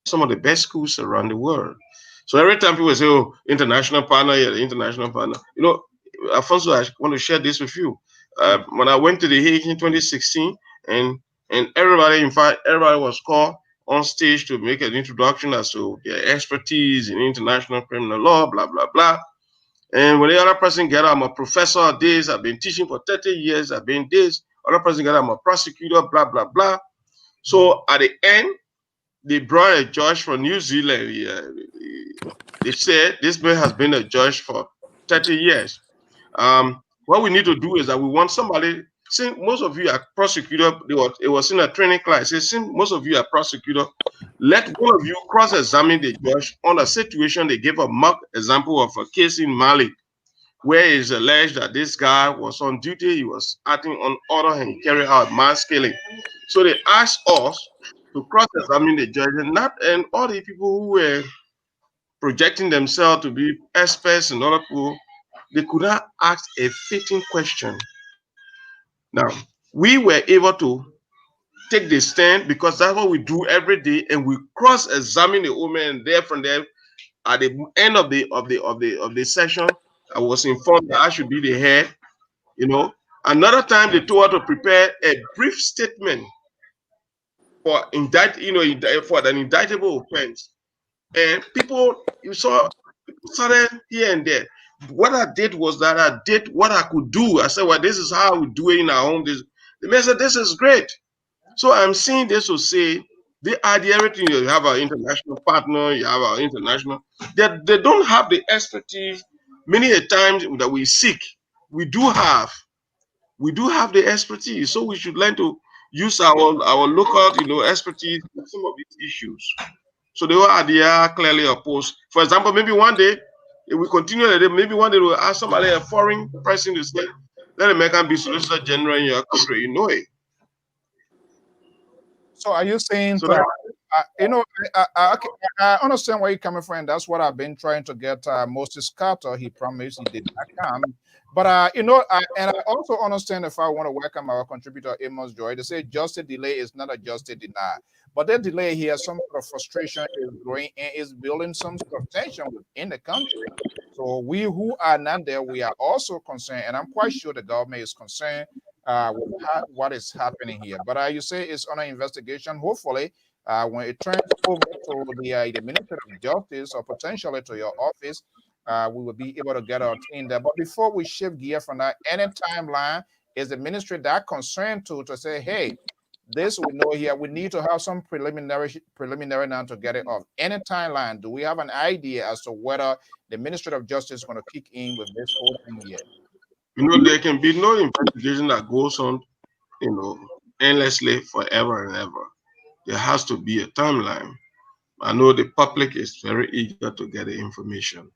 [SPEAKER 4] some of the best schools around the world. So every time people say, "Oh, international partner, yeah, the international partner," Alfonso, I want to share this with you. When I went to the Hague in 2016, and everybody, in fact, everybody was called on stage to make an introduction as to their expertise in international criminal law, blah blah blah. And when the other person get, I'm a professor of this, I've been teaching for 30 years, I've been this. Other person get, I'm a prosecutor, blah blah blah. So at the end, they brought a judge from New Zealand. They said this man has been a judge for 30 years. What we need to do is that we want somebody, since most of you are prosecutor, it was in a training class, since most of you are prosecutor, let one of you cross-examine the judge on a situation. They gave a mock example of a case in Mali, where it's alleged that this guy was on duty, he was acting on order, and he carried out mass killing. So they asked us to cross-examine the judge, and all the people who were projecting themselves to be experts and other people, they could not ask a fitting question. Now, we were able to take the stand because that's what we do every day, and we cross-examine the woman, and there from there, at the end of the session, I was informed that I should be the head. Another time they told her to prepare a brief statement for for an indictable offense, and people started here and there. What I did was that I did what I could do. I said, well, this is how we do it in our home. The man said, this is great. So I'm seeing this to say the idea, everything, you have an international partner, you have an international, they don't have the expertise many a times that we seek. We do have the expertise. So we should learn to use our local, expertise in some of these issues. So the whole idea clearly opposed. For example, maybe one day, if we continue the day, maybe one day we'll ask somebody, a foreign person, to say, let American be Solicitor General in your country. You know it.
[SPEAKER 1] So are you saying
[SPEAKER 4] So
[SPEAKER 1] that, I understand where you're coming from, and that's what I've been trying to get Moses Carter. He promised he did not come. But, and I also understand, if I want to welcome our contributor, Amos Joy, they say just a delay is not a just a deny. But that delay here, some sort of frustration is growing and is building some sort of tension within the country. So we who are not there, we are also concerned, and I'm quite sure the government is concerned with what is happening here. But you say it's under investigation. Hopefully, when it turns over to the Ministry of Justice or potentially to your office, we will be able to get our team there. But before we shift gear from that, any timeline, is the ministry that concerned to say, hey, this we know here, we need to have some preliminary now to get it off. Any timeline, do we have an idea as to whether the Ministry of Justice is going to kick in with this whole thing here?
[SPEAKER 4] There can be no investigation that goes on, endlessly forever and ever. There has to be a timeline. I know the public is very eager to get the information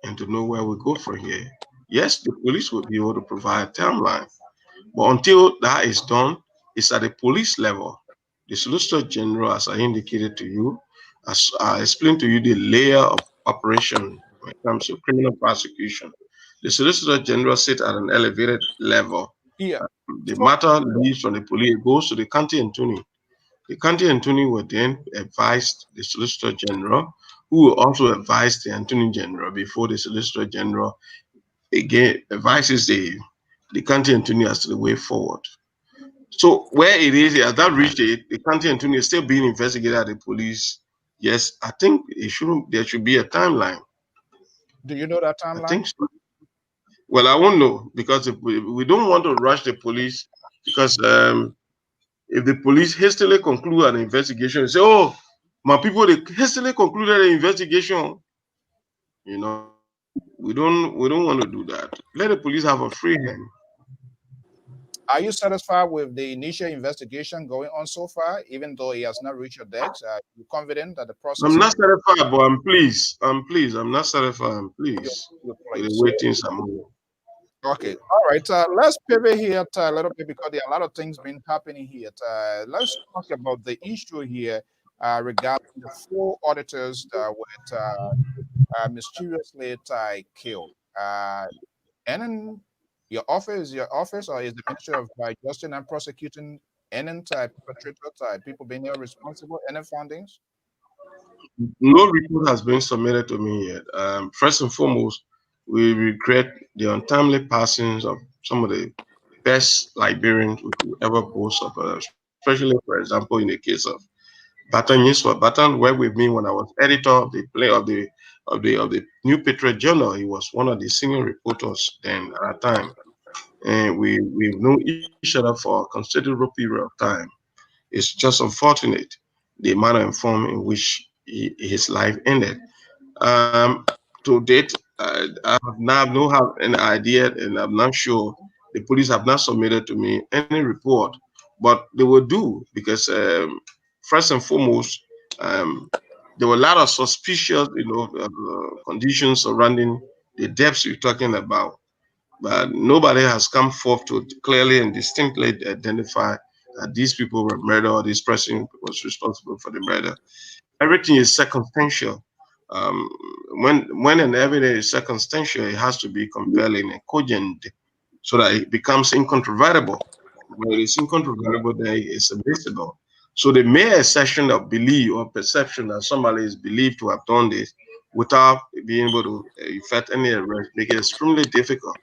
[SPEAKER 4] and to know where we go from here. Yes, the police will be able to provide a timeline, but until that is done, it's at the police level. The Solicitor General, as I indicated to you, as I explained to you the layer of operation when it comes to criminal prosecution. The Solicitor General sits at an elevated level.
[SPEAKER 1] Yeah.
[SPEAKER 4] The
[SPEAKER 1] So
[SPEAKER 4] matter leaves from the police, goes to the county attorney. The county attorney will then advise the Solicitor General, who will also advise the Attorney General before the Solicitor General again advises the county attorney as to the way forward. So where it is, has that reached the county attorney is still being investigated at the police. Yes, I think it shouldn't. There should be a timeline.
[SPEAKER 1] do you know that
[SPEAKER 4] I
[SPEAKER 1] timeline?
[SPEAKER 4] think so. Well, I won't know because if we don't want to rush the police because if the police hastily conclude an investigation, say, "Oh, my people, they hastily concluded an investigation." You know, we don't want to do that. Let the police have a free hand.
[SPEAKER 1] Are you satisfied with the initial investigation going on so far, even though it has not reached your desk? Are you confident that the process
[SPEAKER 4] I'm
[SPEAKER 1] is
[SPEAKER 4] not satisfied, but I'm pleased. I'm pleased. I'm not satisfied. I'm
[SPEAKER 1] your,
[SPEAKER 4] pleased
[SPEAKER 1] your
[SPEAKER 4] with the
[SPEAKER 1] place?
[SPEAKER 4] way things are moving.
[SPEAKER 1] Okay, all right. Let's pivot here a little bit because there are a lot of things been happening here. Let's talk about the issue here regarding the four auditors that were mysteriously killed. And then your office, or is the Ministry of Justice and Prosecuting any perpetrators, people being held responsible, any findings?
[SPEAKER 4] No report has been submitted to me yet. First and foremost, we regret the untimely passings of some of the best Liberians we could ever boast of, especially, for example, in the case of Batan Yusuf. Batan worked with me when I was editor of the play of the New Patriot Journal. He was one of the senior reporters then at that time, and we've known each other for a considerable period of time. It's just unfortunate the manner and form in which his life ended. Um, to date, I have now no have an idea, and I'm not sure. The police have not submitted to me any report, but they will do because first and foremost, um, there were a lot of suspicious, conditions surrounding the deaths you're talking about, but nobody has come forth to clearly and distinctly identify that these people were murdered or this person was responsible for the murder. Everything is circumstantial. Um, when an evidence is circumstantial, it has to be compelling and cogent so that it becomes incontrovertible. When it is incontrovertible, then it's admissible. So the mere assertion of belief or perception that somebody is believed to have done this without being able to effect any arrest make it extremely difficult.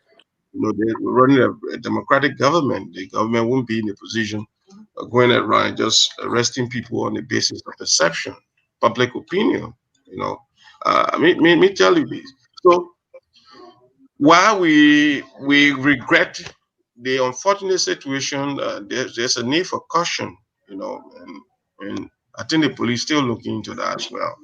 [SPEAKER 4] We're running a democratic government. The government won't be in a position of going around just arresting people on the basis of perception, public opinion. You know, me tell you this. So while we regret the unfortunate situation, there's a need for caution. And I think the police still looking into that as well.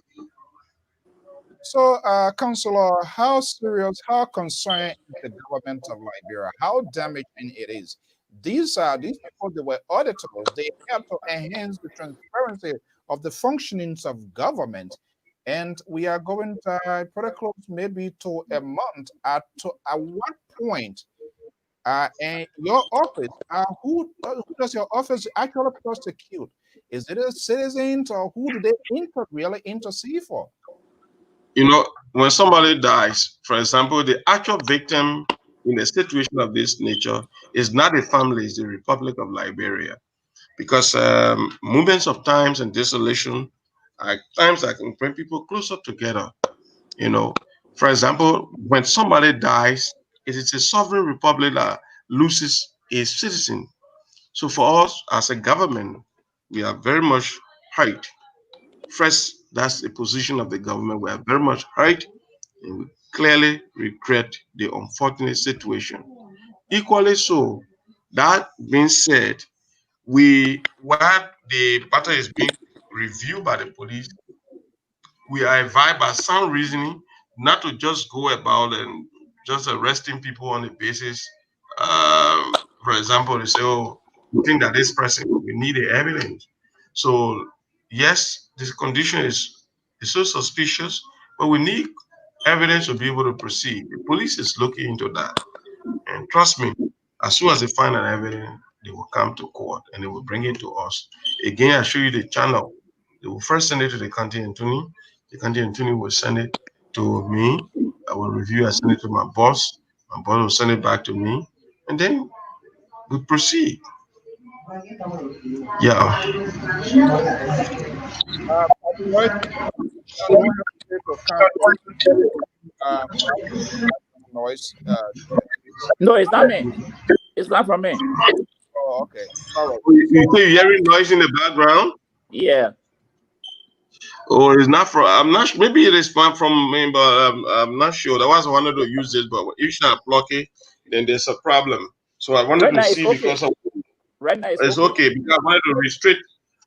[SPEAKER 1] So, Councillor, how serious, how concerned is the government of Liberia? How damaging it is? These people, they were auditors. They help to enhance the transparency of the functionings of government. And we are going to put it close maybe to a month. At what point and your office, who does your office actually prosecute? Is it a citizen, or who do they really intercede for?
[SPEAKER 4] When somebody dies, for example, the actual victim in a situation of this nature is not the family, it's the Republic of Liberia. Because moments of times and desolation are times that can bring people closer together. You know, for example, when somebody dies, it is a sovereign republic that loses a citizen. So for us as a government, we are very much hurt. First, that's the position of the government. We are very much hurt and we clearly regret the unfortunate situation. Equally so, that being said, while the matter is being reviewed by the police, we are advised by sound reasoning not to just go about and just arresting people on the basis, for example, they say, oh, we think that this person, we need the evidence. So yes, this condition is so suspicious, but we need evidence to be able to proceed. The police is looking into that. And trust me, as soon as they find an evidence, they will come to court and they will bring it to us. Again, I show you the channel. They will first send it to the county attorney. The county attorney will send it to me. I will review. I send it to my boss. My boss will send it back to me, and then we proceed. Yeah.
[SPEAKER 1] Otherwise, I'm not able to come noise.
[SPEAKER 5] No, it's not me. It's not from me.
[SPEAKER 1] Oh, okay. All right.
[SPEAKER 4] You say you're hearing noise in the background?
[SPEAKER 5] Yeah.
[SPEAKER 4] Or it's not from, I'm not, maybe it is from me, but I'm not sure. That was I wanted to use this, but if you block it, then there's a problem. So I wanted
[SPEAKER 5] Right
[SPEAKER 4] to
[SPEAKER 5] now it's
[SPEAKER 4] see
[SPEAKER 5] okay.
[SPEAKER 4] because of,
[SPEAKER 5] Right now
[SPEAKER 4] it's okay because I wanted to restrict.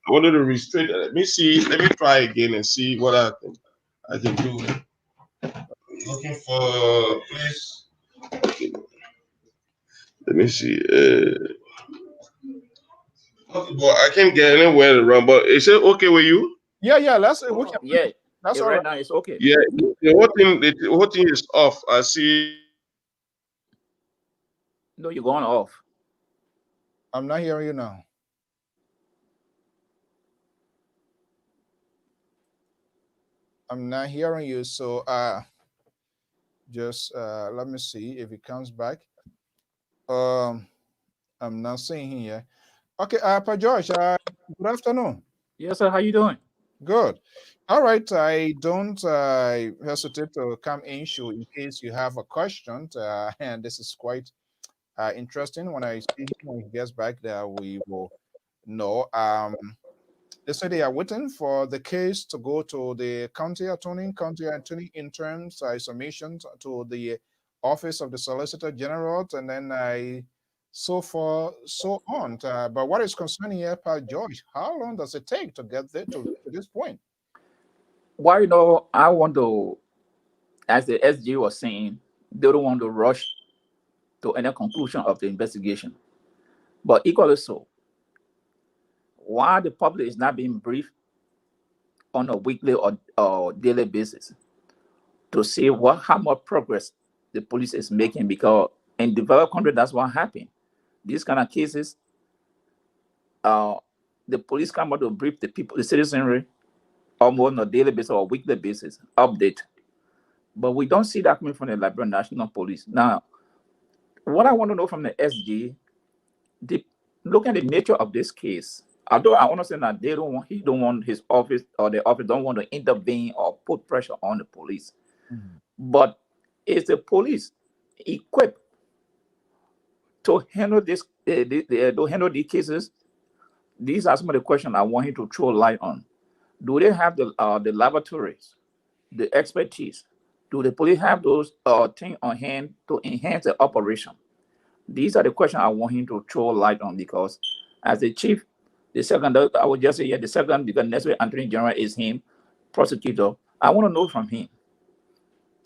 [SPEAKER 4] I wanted to restrict. Let me see. Let me try again and see what I can do. Looking for please. Okay. Let me see. Okay, but I can't get anywhere to run. But is it okay with you?
[SPEAKER 1] Yeah, yeah. Let's we can.
[SPEAKER 5] Yeah.
[SPEAKER 1] That's all
[SPEAKER 5] Right
[SPEAKER 1] right.
[SPEAKER 5] now it's okay.
[SPEAKER 4] Yeah, the whole thing is off. I see.
[SPEAKER 5] No, you're going off.
[SPEAKER 1] I'm not hearing you now. I'm not hearing you. So just let me see if he comes back. I'm not seeing him here. Okay, Pa George, good afternoon.
[SPEAKER 5] Yes, sir. How you doing?
[SPEAKER 1] Good. All right. I don't hesitate to come in show in case you have a question. And this is quite interesting. When I see him when he gets back there, we will know. They say they are waiting for the case to go to the county attorney in terms submissions to the office of the Solicitor General, and then so forth, so on. But what is concerning here, Pa George, how long does it take to get there to this point?
[SPEAKER 5] Well, I want to, as the SG was saying, they don't want to rush to any conclusion of the investigation. But equally so, why the public is not being briefed on a weekly or daily basis to see how much progress the police is making, because in developed countries that's what happened. These kind of cases, the police come out to brief the people, the citizenry, almost on a daily basis or weekly basis, update. But we don't see that coming from the Liberian National Police. Now, what I want to know from the SG, look at the nature of this case. Although I understand that he don't want his office or the office don't want to intervene or put pressure on the police.
[SPEAKER 1] Mm-hmm.
[SPEAKER 5] But is the police equipped to handle this? To handle these cases? These are some of the questions I want him to throw light on. Do they have the laboratories, the expertise? Do the police have those things on hand to enhance the operation? These are the questions I want him to throw light on, because as the chief, the second, I would just say, yeah, the second, because next week Attorney General is him, prosecutor. I want to know from him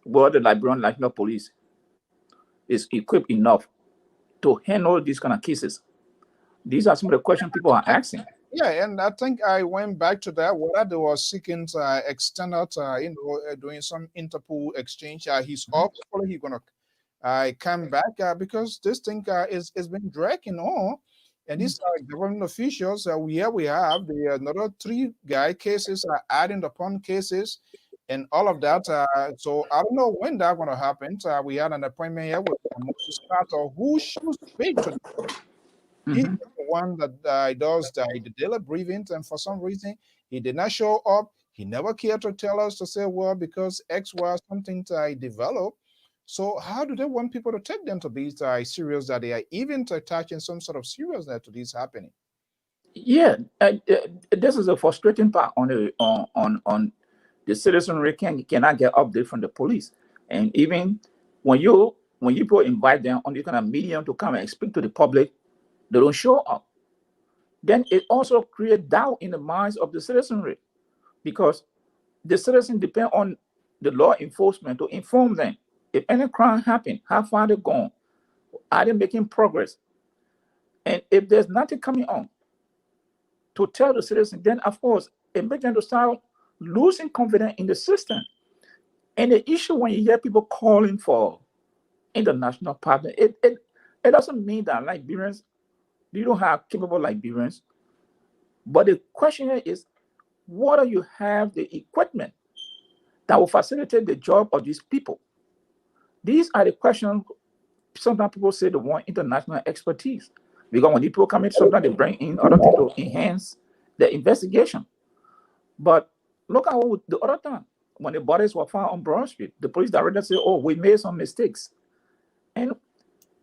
[SPEAKER 5] whether the Liberian National Police is equipped enough to handle these kind of cases. These are some of the questions people are asking.
[SPEAKER 1] Yeah, and I think I went back to that. Whether they were seeking to extend out, doing some Interpol exchange. He's hopefully he's gonna come back because this thing is been dragging on, and these government officials. We have the another 3 guy cases are adding upon cases, and all of that. So I don't know when that's gonna happen. We had an appointment here with Moses Carter, who should speak to. He's the one that does the daily briefings, and for some reason he did not show up. He never cared to tell us to say, well, because X was something to develop. So how do they want people to take them to be serious, that they are even attaching some sort of seriousness to this happening?
[SPEAKER 5] Yeah, this is a frustrating part on the citizenry cannot get update from the police, and even when you people invite them on this kind of medium to come and speak to the public, they don't show up. Then it also creates doubt in the minds of the citizenry, because the citizens depend on the law enforcement to inform them if any crime happened, how far they've gone, are they making progress? And if there's nothing coming on to tell the citizen, then of course it makes them to start losing confidence in the system. And the issue when you hear people calling for international partner, it doesn't mean that Liberians, you don't have capable Liberians. But the question here is, whether you have the equipment that will facilitate the job of these people. These are the questions. Sometimes people say they want international expertise. Because when people come in, sometimes they bring in other people to enhance the investigation. But look at what the other time, when the bodies were found on Broad Street, the police director said, oh, we made some mistakes. And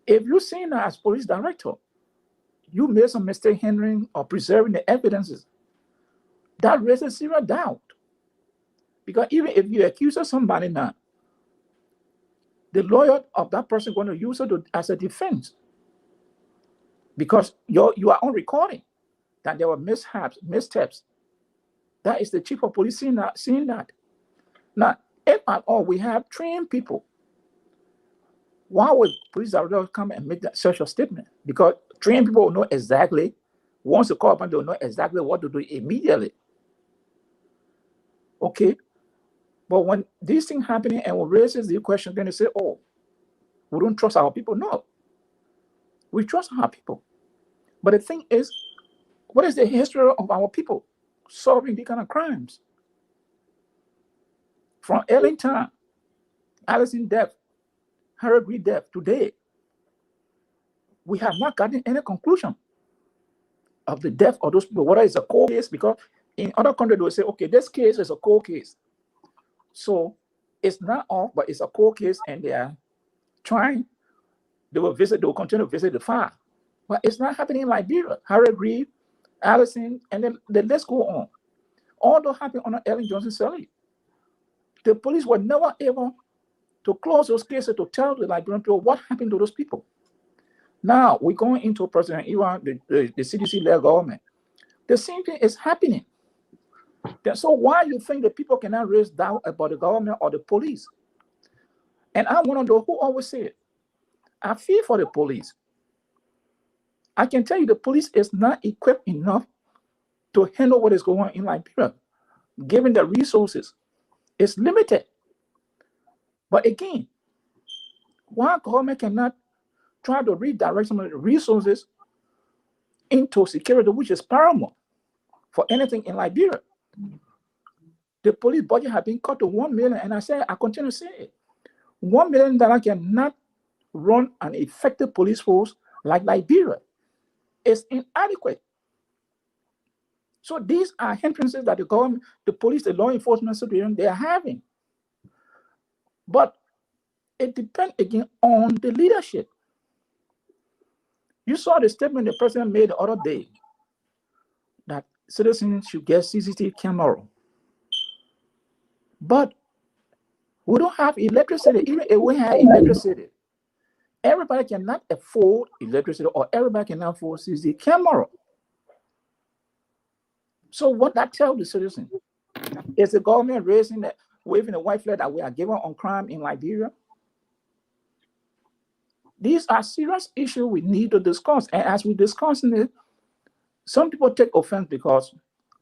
[SPEAKER 5] if you're saying that as police director, you made some mistake handling or preserving the evidences, that raises serious doubt. Because even if you accuse of somebody now, the lawyer of that person is going to use it as a defense. Because you are on recording that there were missteps. That is the chief of police seeing that. Now, if at all we have trained people, why would police director come and make that such a statement? Because trained people will know exactly, once they call upon, they'll know exactly what to do immediately. Okay? But when these things happening and when raises the question, then they say, oh, we don't trust our people. No. We trust our people. But the thing is, what is the history of our people solving these kind of crimes? From early time, Allison death, Harry Reid death, today, we have not gotten any conclusion of the death of those people, whether it's a cold case, because in other countries they will say, okay, this case is a cold case. So it's not off, but it's a cold case, and they are trying, they will continue to visit the file. But it's not happening in Liberia. Harry Reid, Allison, and then the list go on. All that happened under Ellen Johnson Sirleaf. The police were never able to close those cases to tell the Liberian people what happened to those people. Now we're going into President Iran, the CDC-led government. The same thing is happening. So why you think that people cannot raise doubt about the government or the police? And I'm one of those who always say it. I fear for the police. I can tell you the police is not equipped enough to handle what is going on in Liberia. Given the resources, it's limited. But again, why government cannot try to redirect some of the resources into security, which is paramount for anything in Liberia? The police budget has been cut to $1 million, and I continue to say it. $1 million cannot run an effective police force like Liberia. It's inadequate. So these are hindrances that the government, the police, the law enforcement civilian, they are having. But it depends again on the leadership. You saw the statement the president made the other day that citizens should get CCTV camera. But we don't have electricity. Even if we have electricity, everybody cannot afford electricity, or everybody cannot afford CCTV camera. So what that tells the citizen is the government waving the white flag that we are given on crime in Liberia. These are serious issues we need to discuss. And as we discuss it, some people take offense because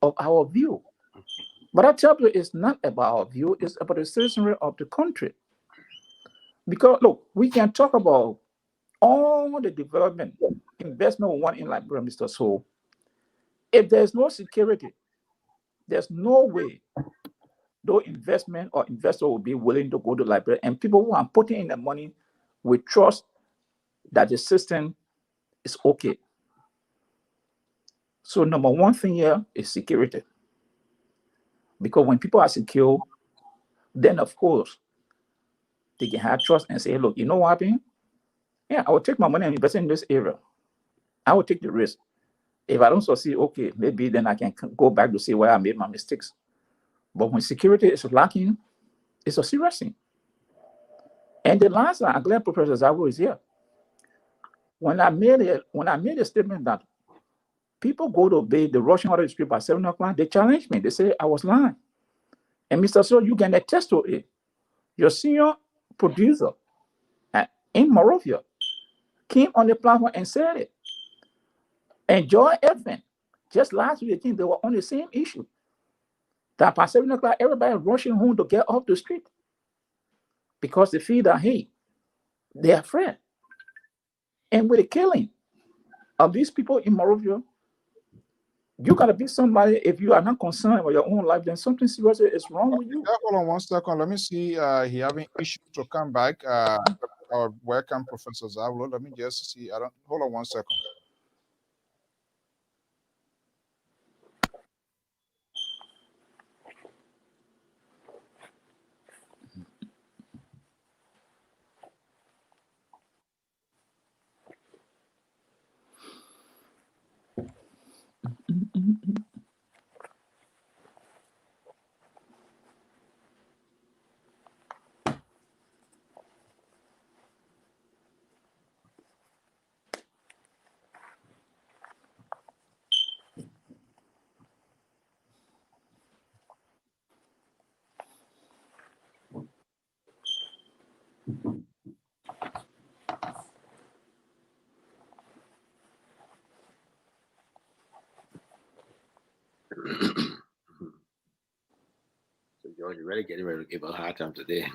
[SPEAKER 5] of our view. But I tell you, it's not about our view, it's about the citizenry of the country. Because look, we can talk about all the development, investment we want in Liberia, Mr. So if there's no security, there's no way no investment or investor will be willing to go to Liberia. And people who are putting in the money will trust that the system is okay. So number one thing here is security. Because when people are secure, then of course, they can have trust and say, look, you know what happened? Yeah, I will take my money and invest in this area. I will take the risk. If I don't succeed, okay, maybe then I can go back to see where I made my mistakes. But when security is lacking, it's a serious thing. And the last I'm glad Professor Zawo is here. When I made a statement that people go to bed, the rushing out of the street by 7 o'clock, they challenged me. They say I was lying. And Mr. So, you can attest to it. Your senior producer in Morovia came on the platform and said it. And Joy Edmond, just last week, I think they were on the same issue. That past 7 o'clock, everybody rushing home to get off the street because they feel that, hey, they're afraid. And with the killing of these people in Morovia, you gotta be somebody. If you are not concerned about your own life, then something serious is wrong with you.
[SPEAKER 1] Hold on 1 second. Let me see. He having issue to come back. Our welcome, Professor Zawlo. Let me just see. I don't. Hold on 1 second.
[SPEAKER 6] So George, you're getting ready to give a hard time today.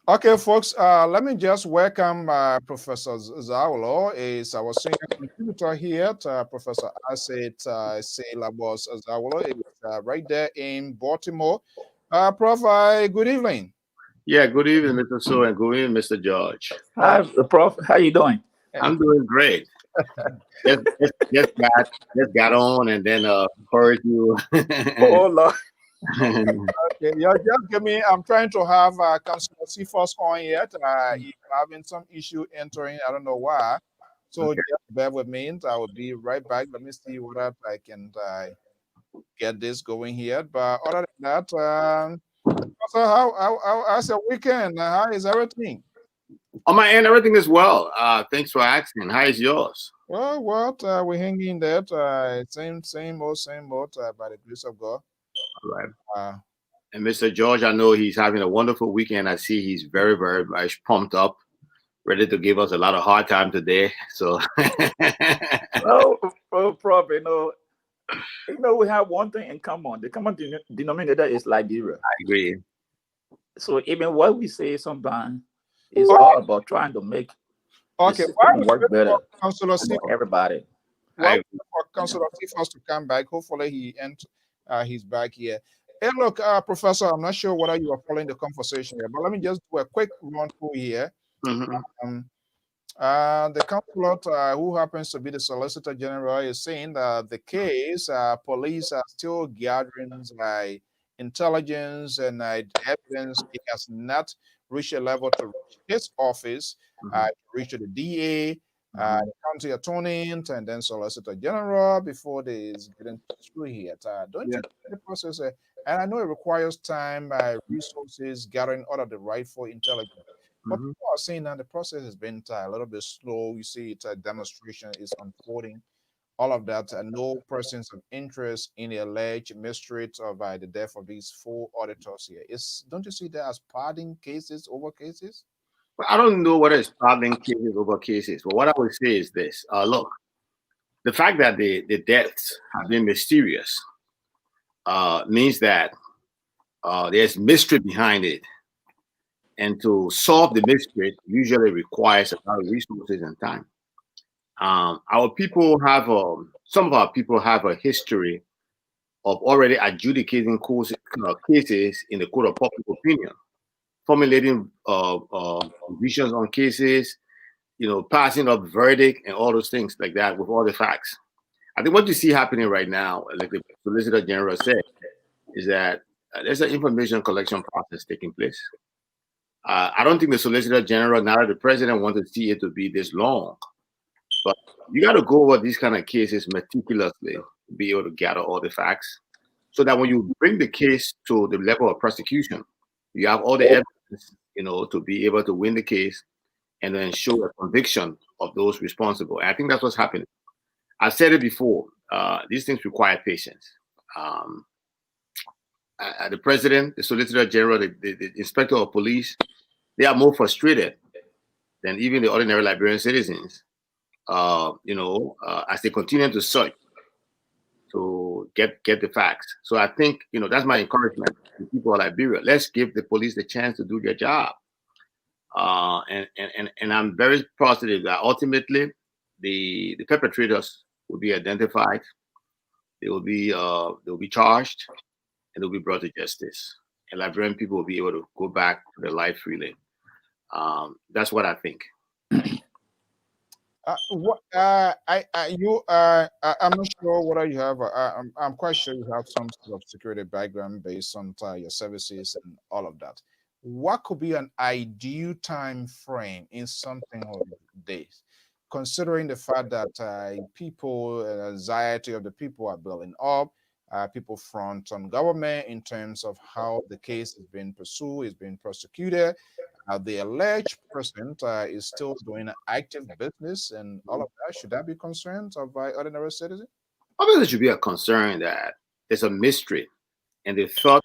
[SPEAKER 1] Okay, folks, let me just welcome Professor Zawlo, is our senior contributor here. Professor Aset Labos Zawlo is right there in Baltimore. Prof, good evening.
[SPEAKER 6] Yeah, good evening, Mr. So, and good evening, Mr. George.
[SPEAKER 5] Hi, Prof. How you doing?
[SPEAKER 6] I'm doing great. just got on and then heard you.
[SPEAKER 5] Oh Lord.
[SPEAKER 1] Okay, yeah, just give me. I'm trying to have Councilor Cephas on yet. He's having some issue entering. I don't know why. So
[SPEAKER 6] Okay.
[SPEAKER 1] just bear with me. I will be right back. Let me see what I can get this going here. But other than that, so how's your weekend? How is everything?
[SPEAKER 6] On my end, everything is well. Thanks for asking. How is yours?
[SPEAKER 1] Well, we're hanging there. Same old, by the grace of God.
[SPEAKER 6] All right. And Mr. George, I know he's having a wonderful weekend. I see he's very, very much pumped up, ready to give us a lot of hard time today. So,
[SPEAKER 5] Oh, Prof, we have one thing in common. The common denominator is Liberia.
[SPEAKER 6] I agree.
[SPEAKER 5] So even what we say sometimes is all about trying to make the system work better for everybody.
[SPEAKER 1] Well, for Councilor Cephas to come back. Hopefully he's back here. Hey, look, Professor, I'm not sure whether you are following the conversation here, but let me just do a quick run through here.
[SPEAKER 6] Mm-hmm.
[SPEAKER 1] The councilor, who happens to be the Solicitor General, is saying that the case, police are still gathering intelligence and evidence. It has not reached a level to reach his office, to reach the DA, the county attorney, and then Solicitor General before they is getting through here. Don't you think the process? And I know it requires time, resources, gathering all of the rightful intelligence. But people are saying that the process has been a little bit slow. You see, it's a demonstration is unfolding. All of that, no persons of interest in the alleged mystery of the death of these 4 auditors here. Don't you see that as pardon cases over cases?
[SPEAKER 6] Well, I don't know whether it's pardon cases over cases, but what I would say is this: look, the fact that the deaths have been mysterious means that there's mystery behind it. And to solve the mystery usually requires a lot of resources and time. Our people have some of our people have a history of already adjudicating cases in the court of public opinion, formulating visions on cases, passing up verdict and all those things like that with all the facts. I think what you see happening right now, like the Solicitor General said, is that there's an information collection process taking place. I don't think the Solicitor General, now that the president wanted to see it to be this long, but you got to go over these kind of cases meticulously to be able to gather all the facts, so that when you bring the case to the level of prosecution, you have all the evidence, to be able to win the case and then ensure a conviction of those responsible. And I think that's what's happening. I've said it before. These things require patience. The president, the solicitor general, the inspector of police, they are more frustrated than even the ordinary Liberian citizens, as they continue to search to get the facts. So I think, that's my encouragement to people of Liberia. Let's give the police the chance to do their job. And I'm very positive that ultimately the perpetrators will be identified. They will be charged, and they'll be brought to justice. And Liberian people will be able to go back to their life freely. That's what I think.
[SPEAKER 1] I'm not sure whether you have. I'm quite sure you have some sort of security background based on your services and all of that. What could be an ideal time frame in something like this, considering the fact that people, anxiety of the people are building up, people front on government in terms of how the case is being pursued, is being prosecuted. The alleged person is still doing active business and all of that. Should that be concerned of ordinary citizens?
[SPEAKER 6] Obviously, there should be a concern that there's a mystery, and the thought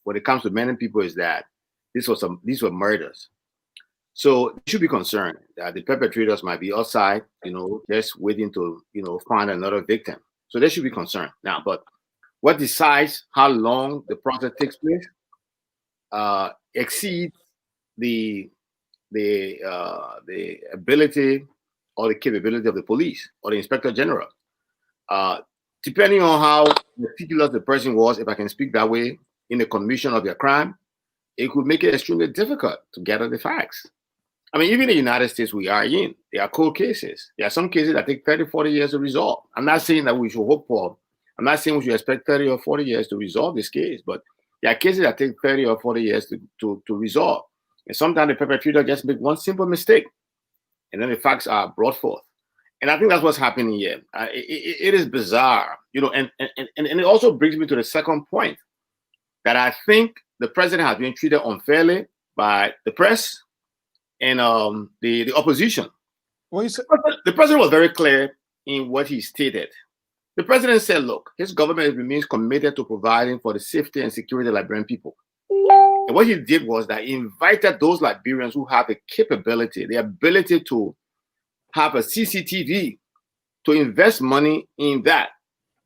[SPEAKER 6] when it comes to many people is that these were murders. So they should be concerned that the perpetrators might be outside, just waiting to, find another victim. So they should be concerned now. But what decides how long the process takes place exceeds the ability or the capability of the police or the inspector general. Depending on how meticulous the person was, if I can speak that way, in the commission of their crime, it could make it extremely difficult to gather the facts. I mean, even in the United States we are in, there are cold cases. There are some cases that take 30, 40 years to resolve. I'm not saying that we should hope for, I'm not saying we should expect 30 or 40 years to resolve this case, but there are cases that take 30 or 40 years to resolve. And sometimes the perpetrator just make one simple mistake, and then the facts are brought forth. And I think that's what's happening here. It is bizarre, and it also brings me to the second point, that I think the president has been treated unfairly by the press and the opposition. The president was very clear in what he stated. The president said, look, his government remains committed to providing for the safety and security of Liberian people. And what he did was that he invited those Liberians who have the capability, the ability to have a CCTV, to invest money in that,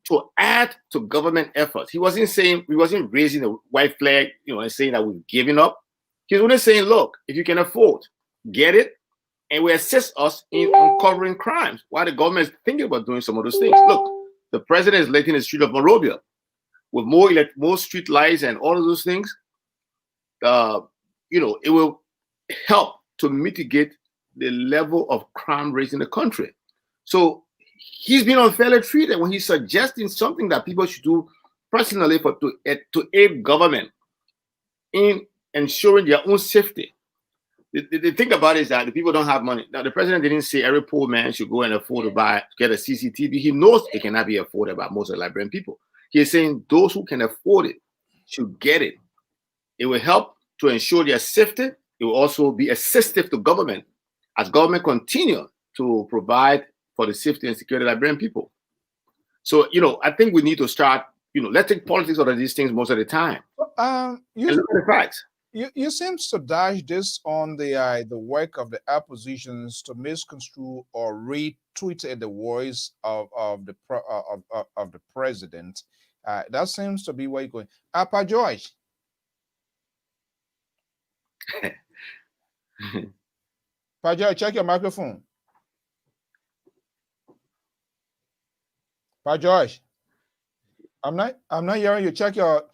[SPEAKER 6] to add to government efforts. He wasn't raising the white flag, and saying that we've given up. He was only saying, look, if you can afford, get it, and will assist us in uncovering crimes while the government is thinking about doing some of those things. Look, the president is lighting the street of Monrovia with more street lights and all of those things. It will help to mitigate the level of crime rate in the country. So he's been unfairly treated when he's suggesting something that people should do personally to aid government in ensuring their own safety. The thing about it is that the people don't have money. Now, the president didn't say every poor man should go and afford to get a CCTV. He knows it cannot be afforded by most of the Liberian people. He's saying those who can afford it should get it. It will help to ensure their safety. It will also be assistive to government as government continue to provide for the safety and security of Liberian people. So, I think we need to start, let's take politics out of these things most of the time.
[SPEAKER 1] You
[SPEAKER 6] look at the facts.
[SPEAKER 1] You seem to dash this on the work of the oppositions to misconstrue or retweet the voice of the president. That seems to be where you're going. Pa George. Pa George, check your microphone. Pa George. I'm not hearing you. Check your.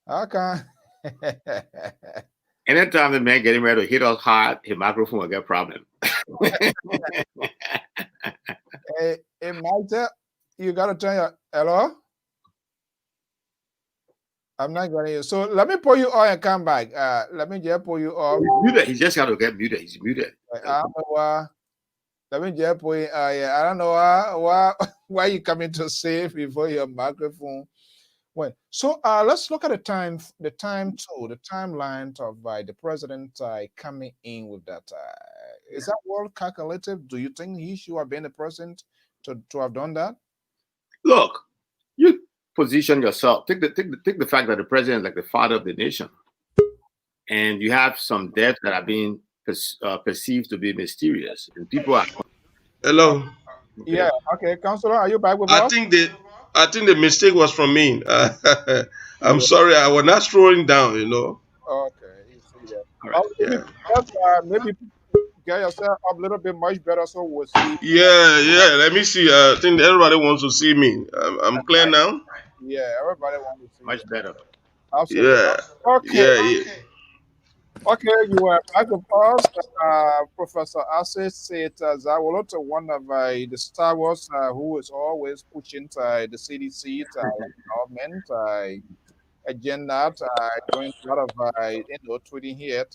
[SPEAKER 1] Okay.
[SPEAKER 6] Anytime the man getting ready to hit us hard, his microphone will get a problem.
[SPEAKER 1] Hey, Mike, you gotta turn your hello. I'm not gonna hear. So let me pull you off and come back. Let me just pull you off.
[SPEAKER 6] Muted. He just got to get muted. He's muted.
[SPEAKER 1] I don't know why. Let me just pull you. I don't know why you coming to save before your microphone. Well, so let's look at the timeline of the president coming in with that. Is that well calculated? Do you think he should have been the president to have done that?
[SPEAKER 6] Look, you position yourself. Take the fact that the president is like the father of the nation, and you have some deaths that are being perceived to be mysterious, and people are
[SPEAKER 4] Hello.
[SPEAKER 6] okay.
[SPEAKER 1] Yeah. Okay, Councillor, are you back with
[SPEAKER 4] I
[SPEAKER 1] us?
[SPEAKER 4] think the I think the mistake was from me. I'm
[SPEAKER 1] Yeah.
[SPEAKER 4] sorry, I was not scrolling down.
[SPEAKER 1] Okay. You see that.
[SPEAKER 6] All right.
[SPEAKER 1] Maybe
[SPEAKER 4] Yeah.
[SPEAKER 1] maybe get yourself up a little bit much better so we'll see.
[SPEAKER 4] Yeah, yeah. Let me see. I think everybody wants to see me. I'm clear now.
[SPEAKER 1] Yeah, everybody wants to see
[SPEAKER 6] Much
[SPEAKER 1] that.
[SPEAKER 6] better.
[SPEAKER 1] Absolutely.
[SPEAKER 4] Yeah,
[SPEAKER 1] Okay.
[SPEAKER 4] yeah, yeah.
[SPEAKER 1] Okay, you were back with us. Professor Asset said Zawoloto, one of the Star Wars who is always pushing the CDC, government agenda, doing a lot of tweeting here.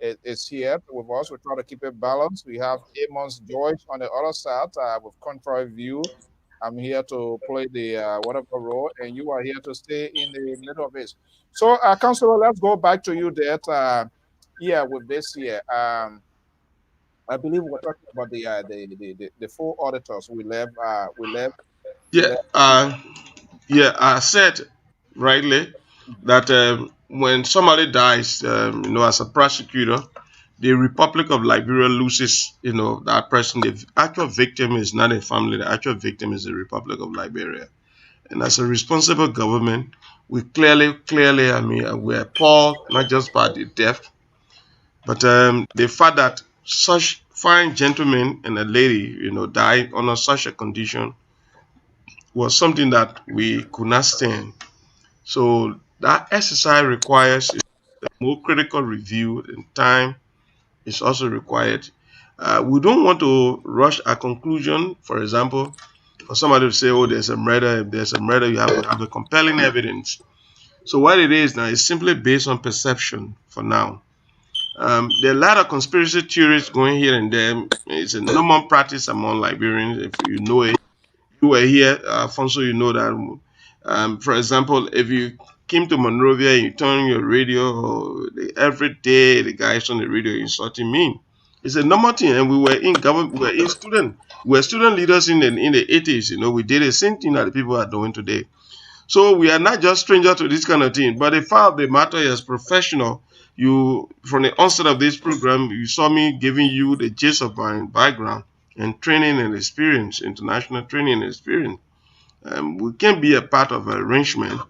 [SPEAKER 1] Is here with us. We try to keep it balanced. We have Amos George on the other side with contrary view. I'm here to play the whatever role, and you are here to stay in the middle of it. So, Councilor, let's go back to you there. Yeah, with this here, I believe we're talking about the four auditors we
[SPEAKER 4] Yeah,
[SPEAKER 1] left.
[SPEAKER 4] yeah. I said rightly that when somebody dies, as a prosecutor, the Republic of Liberia loses, that person. The actual victim is not a family. The actual victim is the Republic of Liberia. And as a responsible government, we clearly, we are appalled not just by the death, but the fact that such fine gentlemen and a lady, died under such a condition was something that we could not stand. So that exercise requires a more critical review, and time is also required. We don't want to rush a conclusion. For example, for somebody to say, "Oh, there's a murder." If there's a murder, you have to have a compelling evidence. So what it is now is simply based on perception for now. There are a lot of conspiracy theories going here and there. It's a normal practice among Liberians. If you know it, you were here, Alfonso, you know that. For example, if you came to Monrovia and you turn your radio, every day the guys on the radio insulting me. It's a normal thing, and we were in government, we were student leaders in the 80s. We did the same thing that the people are doing today. So we are not just strangers to this kind of thing. But the fact of the matter is, professional, you from the onset of this program, you saw me giving you the gist of my background and training and experience, international training and experience. We can be a part of an arrangement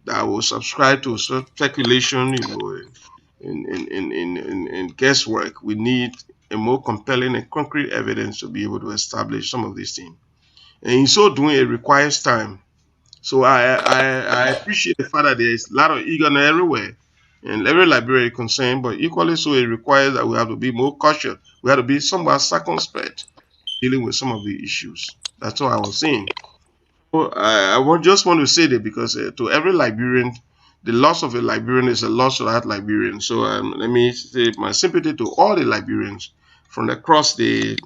[SPEAKER 4] that will subscribe to speculation, in guesswork. We need a more compelling and concrete evidence to be able to establish some of these things. And in so doing, it requires time. So I appreciate the fact that there is a lot of eagerness everywhere, and every library is concerned, but equally so it requires that we have to be more cautious. We have to be somewhat circumspect dealing with some of the issues. That's all I was saying. So just want to say that because to every Liberian, the loss of a Liberian is a loss to that Liberian. So let me say my sympathy to all the Liberians from across the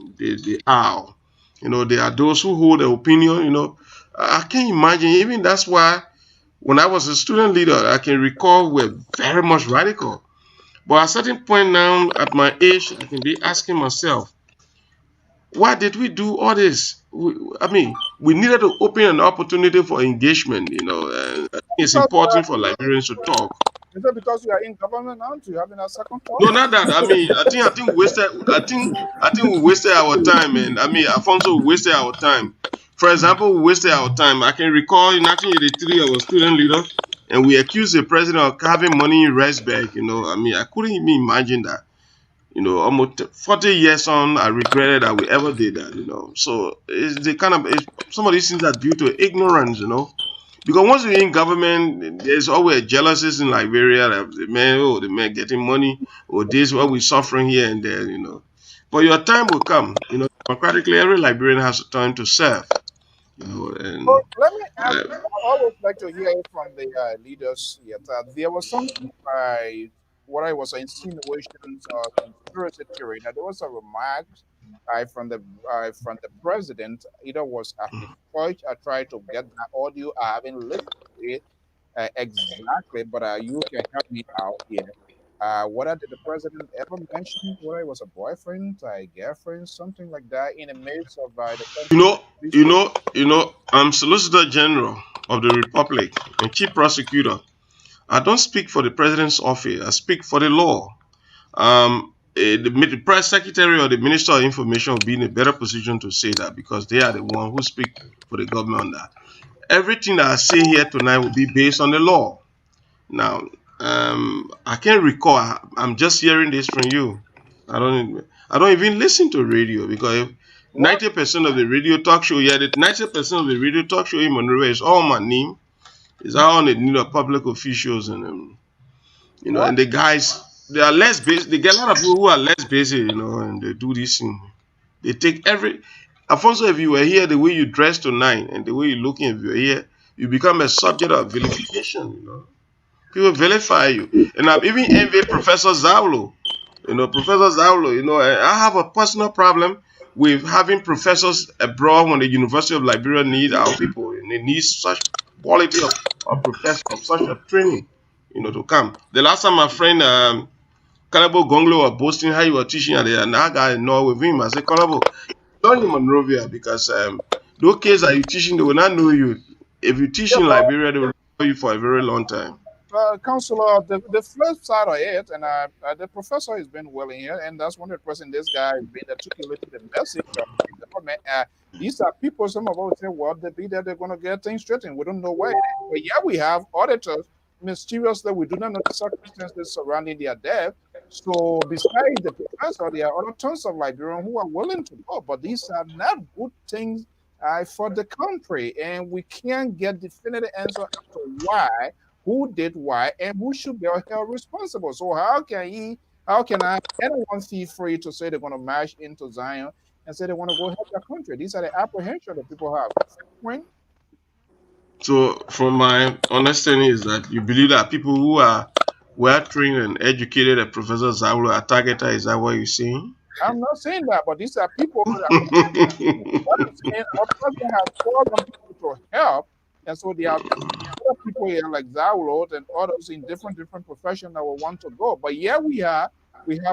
[SPEAKER 4] aisle. There are those who hold the opinion. I can't imagine. Even that's why when I was a student leader, I can recall we're very much radical. But at a certain point now, at my age, I can be asking myself, why did we do all this? We needed to open an opportunity for engagement. I think it's
[SPEAKER 1] Because,
[SPEAKER 4] important for Liberians to talk.
[SPEAKER 1] is it because you are in government now? Do you having a second thought?
[SPEAKER 4] No, not that. I think we wasted. I think we wasted our time, and Alfonso, we wasted our time. For example, we wasted our time. I can recall in 1983, I was student leader, and we accused the president of having money in Restberg. I couldn't even imagine that. Almost 40 years on, I regretted that we ever did that. So it's the kind of some of these things are due to ignorance. Because once you're in government, there's always jealousies in Liberia. That the man getting money, or this, what we're suffering here and there. But your time will come. Democratically, every Liberian has a time to serve.
[SPEAKER 1] So
[SPEAKER 4] And
[SPEAKER 1] let me ask
[SPEAKER 4] uh,
[SPEAKER 1] you, I always like to hear it from the leaders here. There was something what I was insinuations or conspiracy theory. That there was a remark from the president. Either was at the church. I tried to get that audio. I haven't listened to it exactly, but you can help me out here. Whether did the president ever mention whether it was a boyfriend, a girlfriend, something like that in the midst of the
[SPEAKER 4] You
[SPEAKER 1] country?
[SPEAKER 4] know, I'm Solicitor General of the Republic and Chief Prosecutor. I don't speak for the President's office. I speak for the law. The press secretary or the minister of information will be in a better position to say that because they are the one who speak for the government on that. Everything that I say here tonight will be based on the law. Now, I can't recall. I'm just hearing this from you. I don't even listen to radio because
[SPEAKER 1] What?
[SPEAKER 4] 90% of the radio talk show, yeah, 90% of the radio talk show in Monroe is all my name. It's all on the need of public officials and
[SPEAKER 1] What?
[SPEAKER 4] and the guys they are less basic. They get a lot of people who are less basic, and they do this thing. They take every Alfonso, if you were here, the way you dress tonight and the way you're looking, if you're here, you become a subject of vilification. People vilify you. And I've even envied Professor Zawlo. Professor Zawlo, I have a personal problem with having professors abroad when the University of Liberia need our people. And they need such quality of professor, of such a training, to come. The last time my friend Kalabo Gonglo was boasting how he was teaching at the and that guy know with him. I said, Kalabo, join in Monrovia because those kids that you teaching, they will not know you. If you teach
[SPEAKER 1] Yeah,
[SPEAKER 4] in
[SPEAKER 1] but
[SPEAKER 4] Liberia, they will know you for a very long time.
[SPEAKER 1] Counselor, the flip side of it, and the professor has been willing here, and that's 100% this guy has been articulated the message of the government. These are people, some of us say, well, they be there, they're going to get things straightened. We don't know why. But yeah, we have auditors, mysteriously, we do not know the circumstances surrounding their death. So, besides the professor, there are other tons of Liberians who are willing to go, but these are not good things for the country, and we can't get definitive answer as to why, who did why, and who should be held responsible. So how can anyone feel free to say they're going to march into Zion and say they want to go help their country? These are the apprehension that people have. When
[SPEAKER 4] So, from my understanding, is that you believe that people who are well trained and educated, at Professor Zawlo are targeted. Is that what you're saying?
[SPEAKER 1] I'm not saying that, but these are people that what I'm saying, our president has called on people to help, and so there are other people here like Zawlot and others in different professions that will want to go. But yeah, we have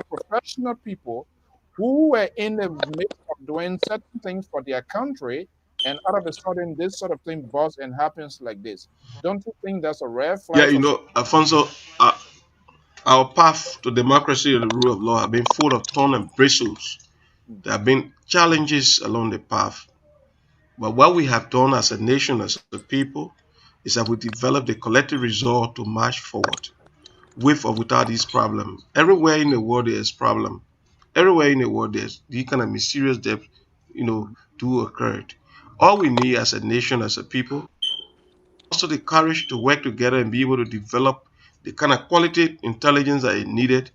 [SPEAKER 1] professional people who were in the midst of doing certain things for their country, and out of a sudden this sort of thing busts and happens like this. Don't you think that's a red
[SPEAKER 4] Yeah,
[SPEAKER 1] flag for
[SPEAKER 4] Alfonso, our path to democracy and the rule of law have been full of thorns and bristles. There have been challenges along the path. But what we have done as a nation, as a people, is that we developed a collective resolve to march forward, with or without this problem. Everywhere in the world there's problem. Everywhere in the world there's these kind of mysterious deaths, do occur. All we need as a nation, as a people, also the courage to work together and be able to develop the kind of quality intelligence that is needed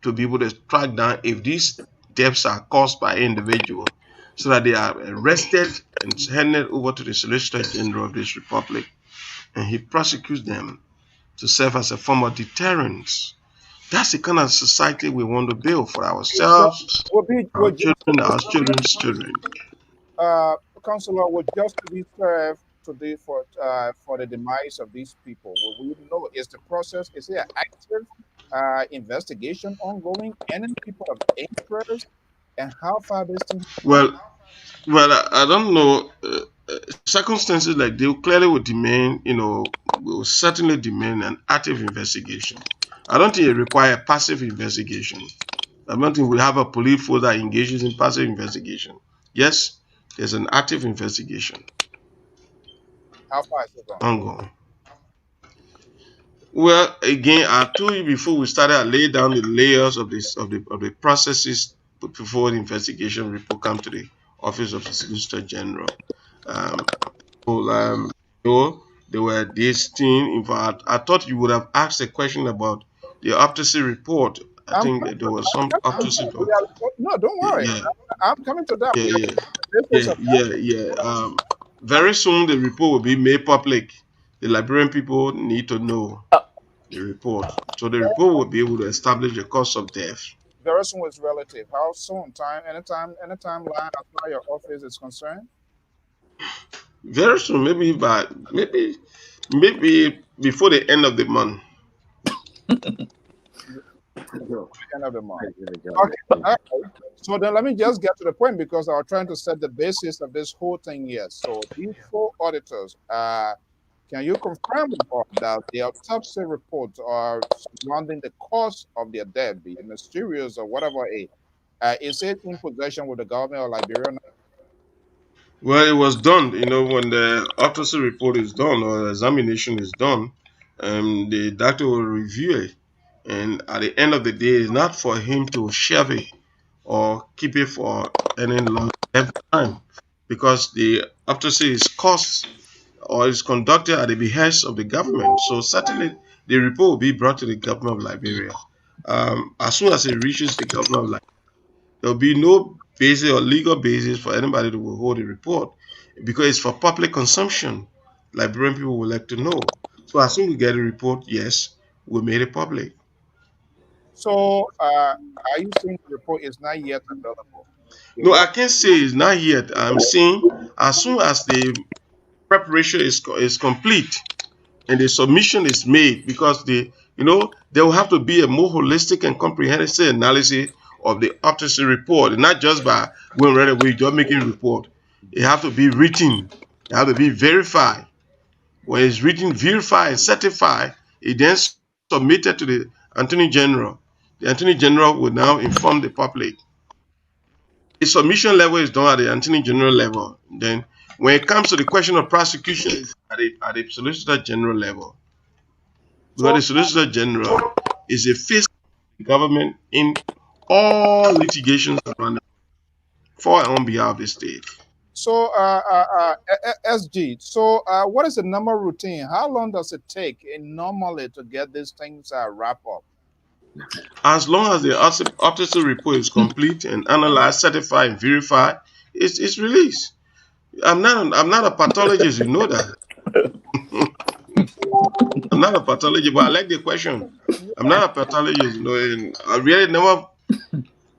[SPEAKER 4] to be able to track down if these deaths are caused by individual, so that they are arrested and handed over to the Solicitor General of this republic, and he prosecutes them to serve as a form of deterrence. That's the kind of society we want to build for
[SPEAKER 1] so
[SPEAKER 4] ourselves, our
[SPEAKER 1] would just
[SPEAKER 4] children, our children's children.
[SPEAKER 1] Counselor would just to be served today for the demise of these people. What we know is the process is there active investigation ongoing, and then people of interest, and how far this thing has gone.
[SPEAKER 4] Well, I don't know. Circumstances like they clearly would demand, will certainly demand an active investigation. I don't think it requires passive investigation. I don't think we have a police force that engages in passive investigation. Yes, there's an active investigation
[SPEAKER 1] How far has it gone?
[SPEAKER 4] ongoing. Well, again, I told you before we started, I laid down the layers of this of the processes before the investigation report come to the office of the Solicitor General. Um, so, there were this thing. In fact, I thought you would have asked a question about the autopsy report. I
[SPEAKER 1] I'm
[SPEAKER 4] think
[SPEAKER 1] coming
[SPEAKER 4] that there
[SPEAKER 1] to,
[SPEAKER 4] was some
[SPEAKER 1] I'm
[SPEAKER 4] autopsy
[SPEAKER 1] coming to
[SPEAKER 4] report.
[SPEAKER 1] that. No, don't worry.
[SPEAKER 4] Yeah,
[SPEAKER 1] I'm coming to that.
[SPEAKER 4] yeah,
[SPEAKER 1] We are
[SPEAKER 4] yeah,
[SPEAKER 1] this was
[SPEAKER 4] yeah,
[SPEAKER 1] a
[SPEAKER 4] yeah, yeah. Very soon the report will be made public. The Liberian people need to know the report, so the report will be able to establish the cause of death.
[SPEAKER 1] very soon is relative. How soon? Time, anytime line as far as your office is concerned.
[SPEAKER 4] Very soon, maybe before the end of the month.
[SPEAKER 1] End of the month. Okay. All right. So then let me just get to the point because I was trying to set the basis of this whole thing here. So these four auditors, can you confirm with us that the autopsy reports are surrounding the cause of their death, be it mysterious or whatever, is it in possession with the government of Liberia now?
[SPEAKER 4] Well, it was done. When the autopsy report is done or examination is done, the doctor will review it, and at the end of the day, it's not for him to shelve it or keep it for any long time, because the autopsy is cost or is conducted at the behest of the government. So certainly, the report will be brought to the government of Liberia. As soon as it reaches the government of Liberia, there will be no basis or legal basis for anybody to withhold a report because it's for public consumption. Liberian people would like to know. So as soon as we get a report, yes, we made it public.
[SPEAKER 1] So are you saying the report is not yet available?
[SPEAKER 4] No, I can't say it's not yet. I'm saying as soon as the preparation is complete and the submission is made, because there will have to be a more holistic and comprehensive analysis of the autopsy report, and not just by going right away just making a report. It have to be written, it have to be verified. When it's written, verified, and certified, it then submitted to the Attorney General. The Attorney General will now inform the public. The submission level is done at the Attorney General level. Then, when it comes to the question of prosecution, it's at the Solicitor General level. Because the Solicitor General is a face of the government in all litigations around for and on behalf of the state.
[SPEAKER 1] So, SG, so what is the normal routine? How long does it take normally to get these things wrapped up?
[SPEAKER 4] As long as the autopsy report is complete and analyzed, certified, and verified, it's released. I'm not a pathologist, you know that. I'm not a pathologist, but I like the question. I'm not a pathologist, and I really never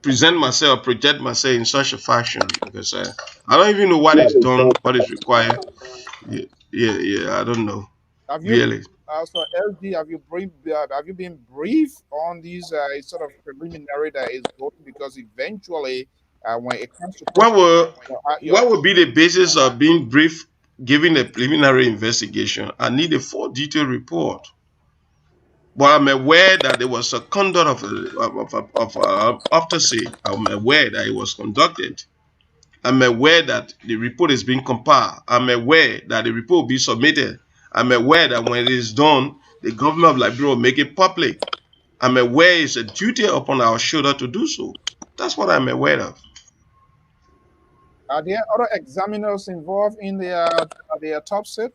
[SPEAKER 4] present myself, project myself in such a fashion because I don't even know what is done, what is required. Yeah, I don't know.
[SPEAKER 1] Have you
[SPEAKER 4] really?
[SPEAKER 1] So LD, have you been briefed on these sort of preliminary that is going, because eventually when it comes to
[SPEAKER 4] what would be the basis of being briefed, giving a preliminary investigation? I need a full detailed report. But I'm aware that there was a conduct of autopsy. I'm aware that it was conducted. I'm aware that the report is being compiled. I'm aware that the report will be submitted. I'm aware that when it is done, the government of Liberia will make it public. I'm aware it's a duty upon our shoulder to do so. That's what I'm aware of.
[SPEAKER 1] Are there other examiners involved in the autopsy?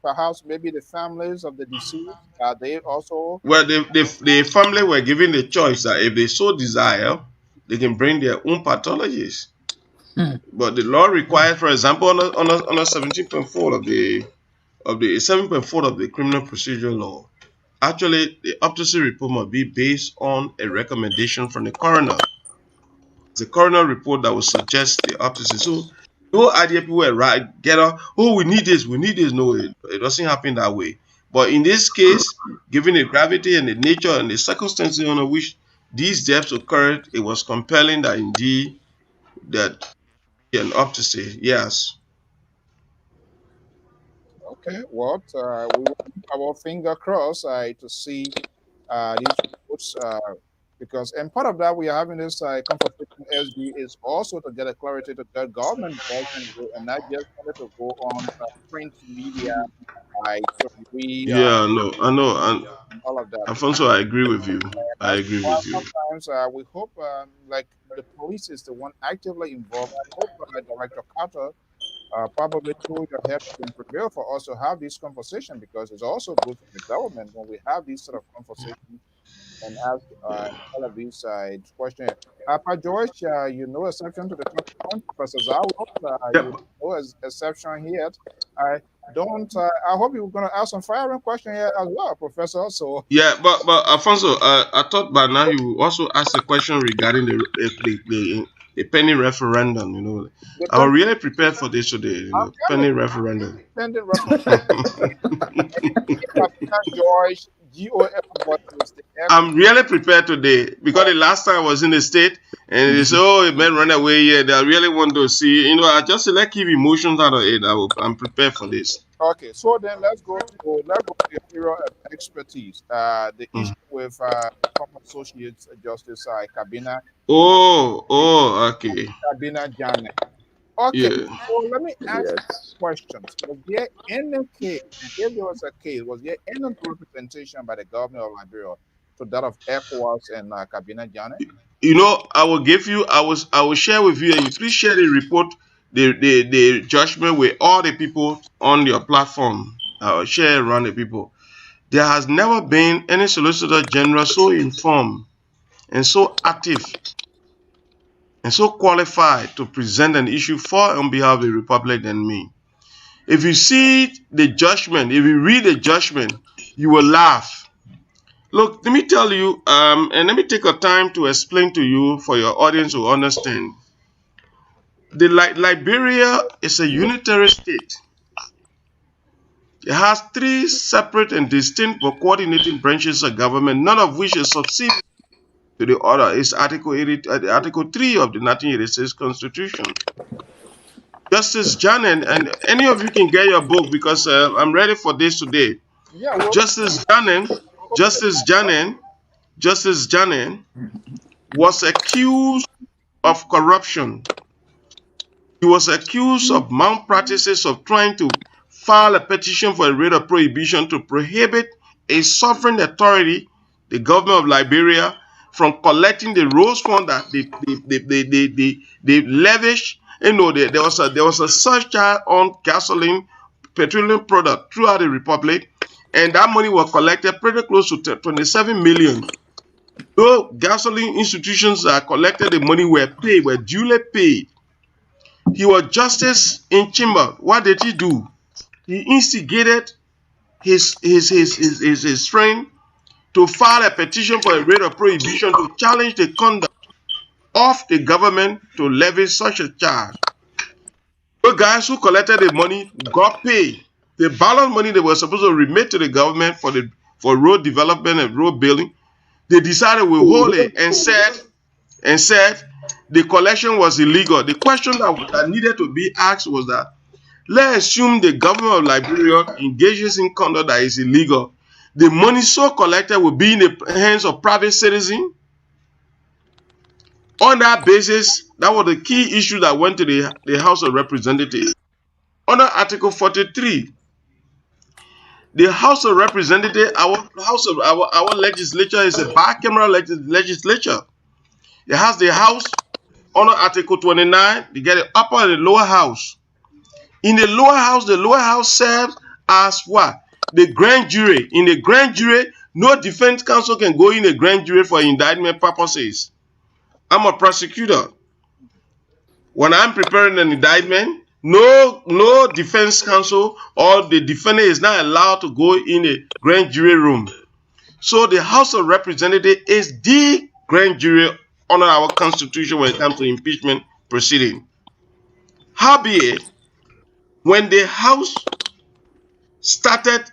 [SPEAKER 1] Perhaps maybe the families of the deceased. Are they also?
[SPEAKER 4] Well, the family were given the choice that if they so desire, they can bring their own pathologist. But the law requires, for example, on a 17.4 of the 7.4 of the criminal procedure law, actually the autopsy report must be based on a recommendation from the coroner. It's a coroner report that will suggest the autopsy. So no idea people were right, get up, oh, we need this. No, it doesn't happen that way. But in this case, given the gravity and the nature and the circumstances under which these deaths occurred, it was compelling that indeed that an autopsy, yes.
[SPEAKER 1] Okay, well, we will keep our finger crossed to see these reports, because, and part of that we are having this conversation, SD, is also to get a clarity to get government involvement and not just wanted to go on print media. I
[SPEAKER 4] No, I know, and
[SPEAKER 1] all of that.
[SPEAKER 4] Alfonso, I agree with you. I agree with you.
[SPEAKER 1] Sometimes we hope, like the police is the one actively involved. I hope Director Carter probably through your head can prevail for us to have this conversation, because it's also good for the government when we have these sort of conversations and ask all of these questions. Pa George, you know exception to the question, Professor Zawo, you know exception here. I don't. I hope you're going to ask some firing question here as well, Professor. So
[SPEAKER 4] yeah, but Alfonso, I thought by now you also asked a question regarding a penny referendum. You know,
[SPEAKER 1] The
[SPEAKER 4] I was
[SPEAKER 1] pen,
[SPEAKER 4] really prepared for this today. You
[SPEAKER 1] I'm
[SPEAKER 4] know,
[SPEAKER 1] telling
[SPEAKER 4] penny
[SPEAKER 1] you,
[SPEAKER 4] referendum.
[SPEAKER 1] pending George, GOF was the
[SPEAKER 4] I'm really prepared today because the last time I was in the state and they say, oh, a man ran away here. They really want to see. You know, I just let keep emotions out of it. I'm prepared for this.
[SPEAKER 1] Okay, so then let's go to your area of expertise. The issue with former Associate Justice Kabina
[SPEAKER 4] Okay.
[SPEAKER 1] Kabina Jane. Okay,
[SPEAKER 4] Yeah.
[SPEAKER 1] so let me ask
[SPEAKER 5] Yes.
[SPEAKER 1] questions. Was there any case, and if there was a case, was there any representation by the government of Liberia to that of ECOWAS and Kabina Jane?
[SPEAKER 4] You know, I will share with you, and you please share the report, the judgment with all the people on your platform. I will share around the people. There has never been any Solicitor General so informed and so active and so qualified to present an issue for on behalf of the Republic than me. If you see the judgment, if you read the judgment, you will laugh. Look, let me tell you, and let me take a time to explain to you for your audience to understand. The Liberia is a unitary state. It has three separate and distinct but coordinating branches of government, none of which is subsidiary to the other. It's Article 3 of the 1986 Constitution. Justice Janen, and any of you can get your book because I'm ready for this today.
[SPEAKER 1] Yeah, well,
[SPEAKER 4] Justice Janen, Justice Janen, Justice Janen was accused of corruption. He was accused of malpractices of trying to file a petition for a writ of prohibition to prohibit a sovereign authority, the government of Liberia, from collecting the rose fund that they lavish. You know, there was a surcharge on gasoline, petroleum product throughout the republic, and that money was collected pretty close to 27 million. Though gasoline institutions that collected the money were duly paid. He was justice in chamber. What did he do? He instigated his friend to file a petition for a writ of prohibition to challenge the conduct of the government to levy such a charge. The guys who collected the money got paid. The balance money they were supposed to remit to the government for road development and road building, they decided we hold it and said the collection was illegal. The question that needed to be asked was that, let's assume the government of Liberia engages in conduct that is illegal. The money so collected will be in the hands of private citizens. On that basis, that was the key issue that went to the House of Representatives. Under Article 43, the House of Representatives, our legislature is a bicameral legislature. It has the House under Article 29, you get the upper and the lower house. In the lower house serves as what? The grand jury. In the grand jury, no defense counsel can go in the grand jury for indictment purposes. I'm a prosecutor. When I'm preparing an indictment, no defense counsel or the defendant is not allowed to go in the grand jury room. So the House of Representatives is the grand jury under our Constitution when it comes to impeachment proceeding. Howbeit, when the House started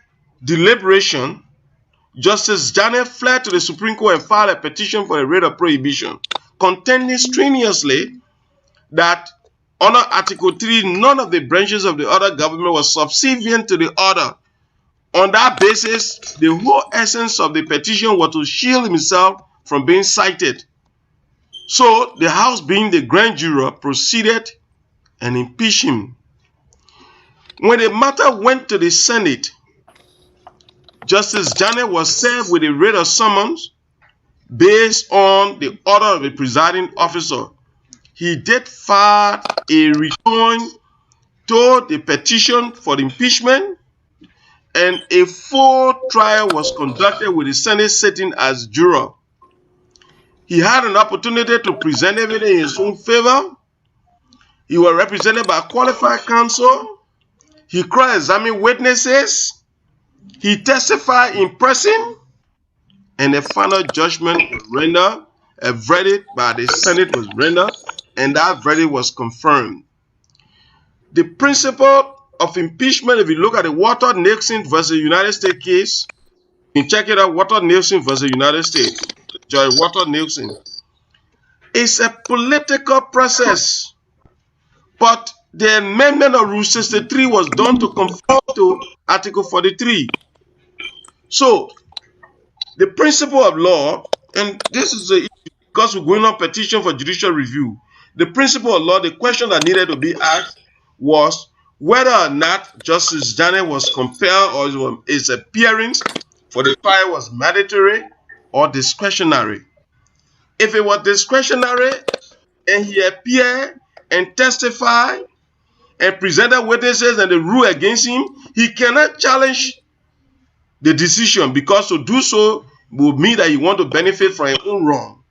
[SPEAKER 4] deliberation, Justice Janet fled to the Supreme Court and filed a petition for a writ of prohibition, contending strenuously that under Article 3, none of the branches of the other government was subservient to the other. On that basis, the whole essence of the petition was to shield himself from being cited. So the House, being the grand juror, proceeded and impeached him. When the matter went to the Senate, Justice Janet was served with a writ of summons based on the order of the presiding officer. He did file a return to the petition for the impeachment, and a full trial was conducted with the Senate sitting as juror. He had an opportunity to present evidence in his own favor. He was represented by qualified counsel. He cross-examined witnesses. He testified in person. And a final judgment was rendered. A verdict by the Senate was rendered. and that verdict was confirmed. The principle of impeachment, if you look at the Walter-Nixon versus United States case, you can check it out, Walter-Nixon versus United States, Judge Walter-Nixon. It's a political process, but the amendment of Rule 63 was done to conform to Article 43. So, the principle of law, and this is the issue because we're going on petition for judicial review. The principle of law, the question that needed to be asked was whether or not Justice Janet was compelled or his appearance for the trial was mandatory or discretionary. If it was discretionary and he appeared and testified and presented witnesses and they rule against him, he cannot challenge the decision because to do so would mean that he want to benefit from his own wrong.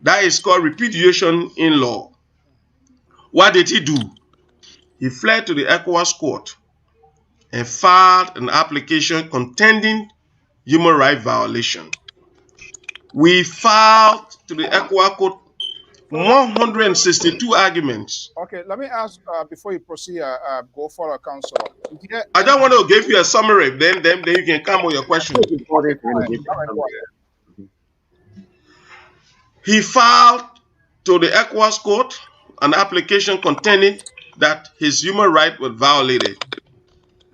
[SPEAKER 4] That is called repudiation in law. What did he do? He fled to the ECOWAS court and filed an application contending human rights violation. We filed to the ECOWAS court 162 arguments.
[SPEAKER 1] Okay, let me ask before you proceed, go for a counsel.
[SPEAKER 4] I just want to give you a summary, then you can come with your question. He filed to the ECOWAS court an application contending that his human rights were violated.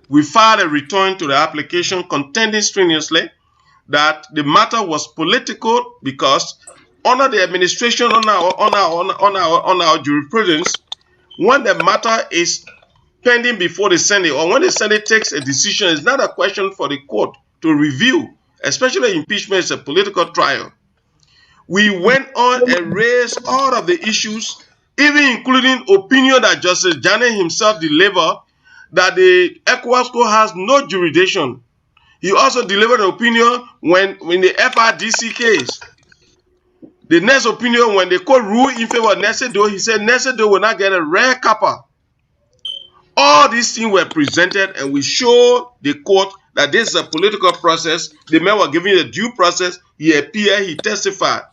[SPEAKER 4] We filed a return to the application contending strenuously that the matter was political because under the administration on our jurisprudence, when the matter is pending before the Senate or when the Senate takes a decision, it's not a question for the court to review, especially impeachment is a political trial. We went on and raised all of the issues, even including opinion that Justice Janet himself delivered that the ECOWAS court has no jurisdiction. He also delivered an opinion when in the FRDC case. The next opinion, when the court ruled in favor of Nesedo, he said Nesedo will not get a rare kappa. All these things were presented and we showed the court that this is a political process. The men were given a due process. He appeared, he testified.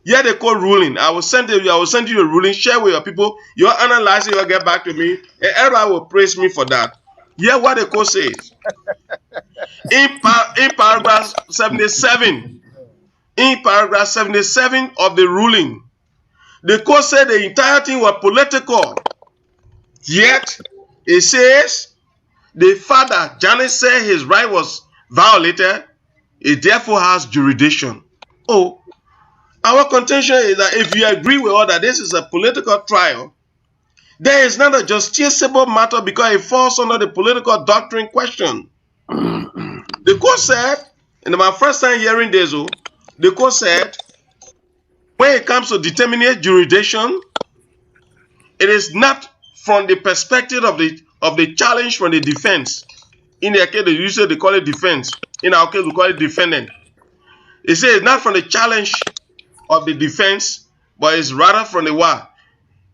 [SPEAKER 4] Here the court ruling. I will send you a ruling, share with your people. You'll analyze it, you'll get back to me. And everybody will praise me for that. Hear what the court says. In paragraph 77, of the ruling, the court said the entire thing was political. Yet, it says the father, Janet, said his right was violated. It therefore has jurisdiction. Oh, our contention is that if you agree with all that this is a political trial, there is not a justiciable matter because it falls under the political doctrine question. The court said, and my first time hearing this, the court said, when it comes to determining jurisdiction, it is not from the perspective of the challenge from the defense. In their case, usually they call it defense. In our case, we call it defendant. It says it's not from the challenge of the defense, but it's rather from the what?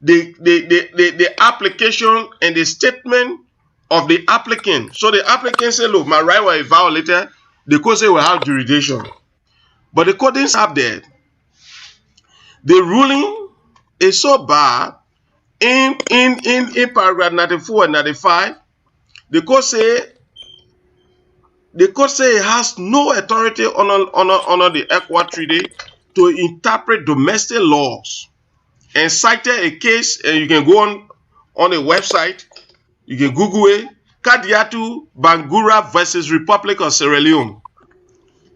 [SPEAKER 4] The application and the statement of the applicant. So the applicant said, look, my right was violated. The court said we have jurisdiction. But the court didn't stop there. The ruling is so bad in paragraph 94 and 95, the court said it has no authority under the ECOWAS Treaty to interpret domestic laws, and cited a case, and you can go on a website, you can Google it, Kadiatu Bangura versus Republic of Sierra Leone.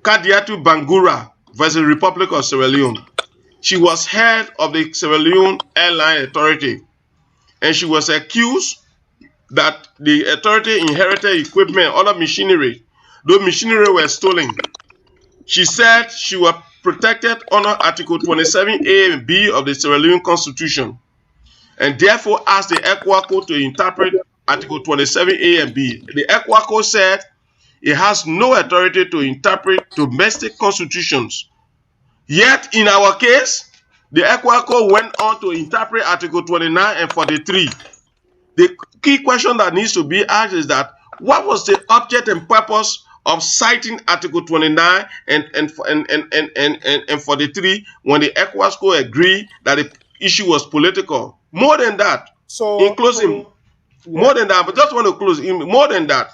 [SPEAKER 4] Kadiatu Bangura versus Republic of Sierra Leone. She was head of the Sierra Leone Airline Authority, and she was accused that the authority inherited equipment, other machinery. Those machinery were stolen. She said she was protected under Article 27A and B of the Sierra Leone Constitution, and therefore asked the ECOWAS Court to interpret Article 27A and B. The ECOWAS Court said it has no authority to interpret domestic constitutions. Yet, in our case, the ECOWAS Court went on to interpret Article 29 and 43. The key question that needs to be asked is that what was the object and purpose of citing Article 29 and 43 when the ECOWAS Court agreed that issue was political. More than that,
[SPEAKER 1] So
[SPEAKER 4] in closing, more than that, but just want to close. More than that,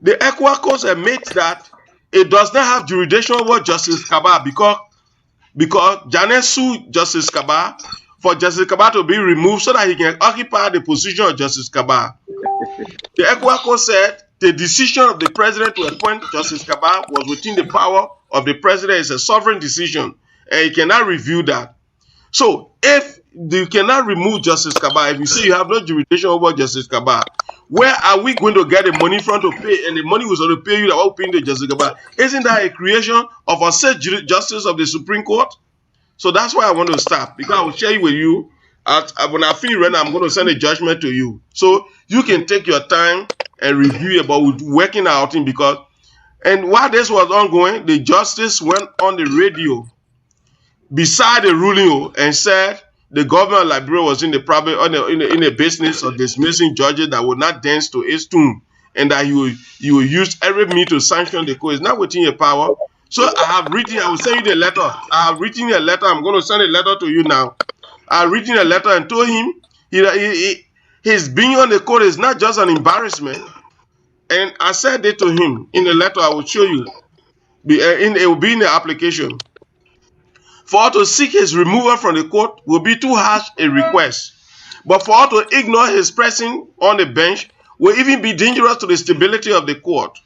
[SPEAKER 4] the ECOWAS court admits that it does not have jurisdiction over Justice Kabah because Janet sued Justice Kabah for Justice Kabah to be removed so that he can occupy the position of Justice Kabah. The ECOWAS court said the decision of the president to appoint Justice Kabah was within the power of the president. It's a sovereign decision, and he cannot review that. So if you cannot remove Justice Kabah, if you say you have no jurisdiction over Justice Kabah, where are we going to get the money from to pay? And the money was going to pay you that will pay the Justice Kabah. Isn't that a creation of a said justice of the Supreme Court? So that's why I want to stop, because I will share it with you. When I finish right now, I'm going to send a judgment to you. So you can take your time and review about working out in, because, and while this was ongoing, the justice went on the radio beside the ruling and said the government of Liberia was in the business of dismissing judges that would not dance to its tune, and that you will use every means to sanction the court. It's not within your power. So I will send you the letter. I have written a letter. I'm going to send a letter to you now. I have written a letter and told him his being on the court is not just an embarrassment. And I said it to him in the letter. I will show you. It will be in the application. For her to seek his removal from the court will be too harsh a request. But for her to ignore his presence on the bench will even be dangerous to the stability of the court.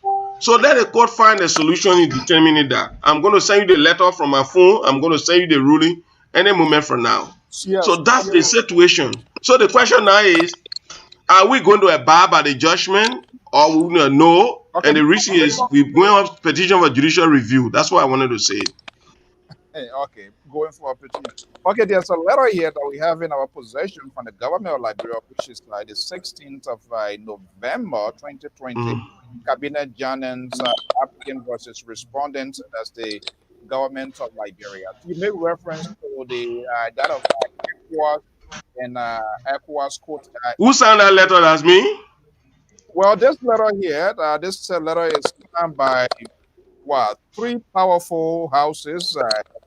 [SPEAKER 4] So let the court find a solution in determining that. I'm going to send you the letter from my phone. I'm going to send you the ruling any moment from now. Yes. So that's the situation. So the question now is, are we going to abide by the judgment or no? Okay. And the reason is we're going on petition for judicial review. That's what I wanted to say.
[SPEAKER 1] Hey, okay, going for a petition. Okay, there's a letter here that we have in our possession from the government of Liberia, which is like the 16th of November 2020. Cabinet Janen's applicant versus respondent. That's the government of Liberia. You make reference to the that of ECOWAS and ECOWAS court.
[SPEAKER 4] Who signed that letter? That's me.
[SPEAKER 1] Well, this letter here, this letter is signed by three powerful houses,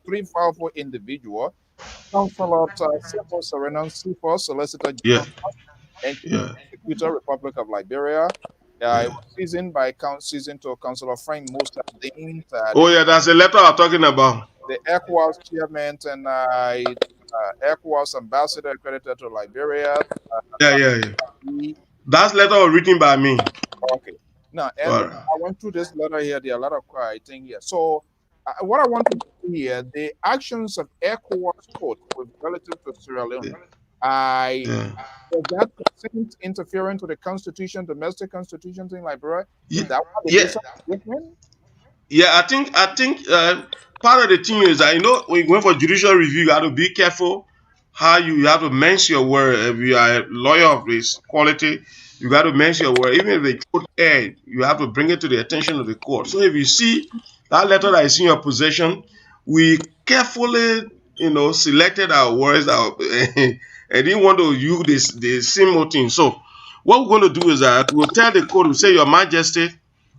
[SPEAKER 1] three powerful individuals: Councilor Sefo Sereno Sifo, Solicitor General, and Prosecutor, Republic of Liberia. It was seasoned to Councilor Frank Musa Dean.
[SPEAKER 4] That's the letter I'm talking about.
[SPEAKER 1] The ECOWAS chairman and ECOWAS ambassador accredited to Liberia.
[SPEAKER 4] That letter was written by me.
[SPEAKER 1] Okay. Now, I went through this letter here. There are a lot of things here. So, what I want to do here, the actions of ECOWAS court with relative to Sierra Leone, is that interfering to the constitution, domestic constitution thing, Liberia?
[SPEAKER 4] I think part of the thing is that, when you go for judicial review, you have to be careful how you have to mention your word. If you are a lawyer of this quality, you got to mention your word. Even if they court err, you have to bring it to the attention of the court. So if you see that letter that is in your possession, we carefully, selected our words and didn't want to use the same thing. So what we're going to do is that we'll tell the court, we'll say, Your Majesty,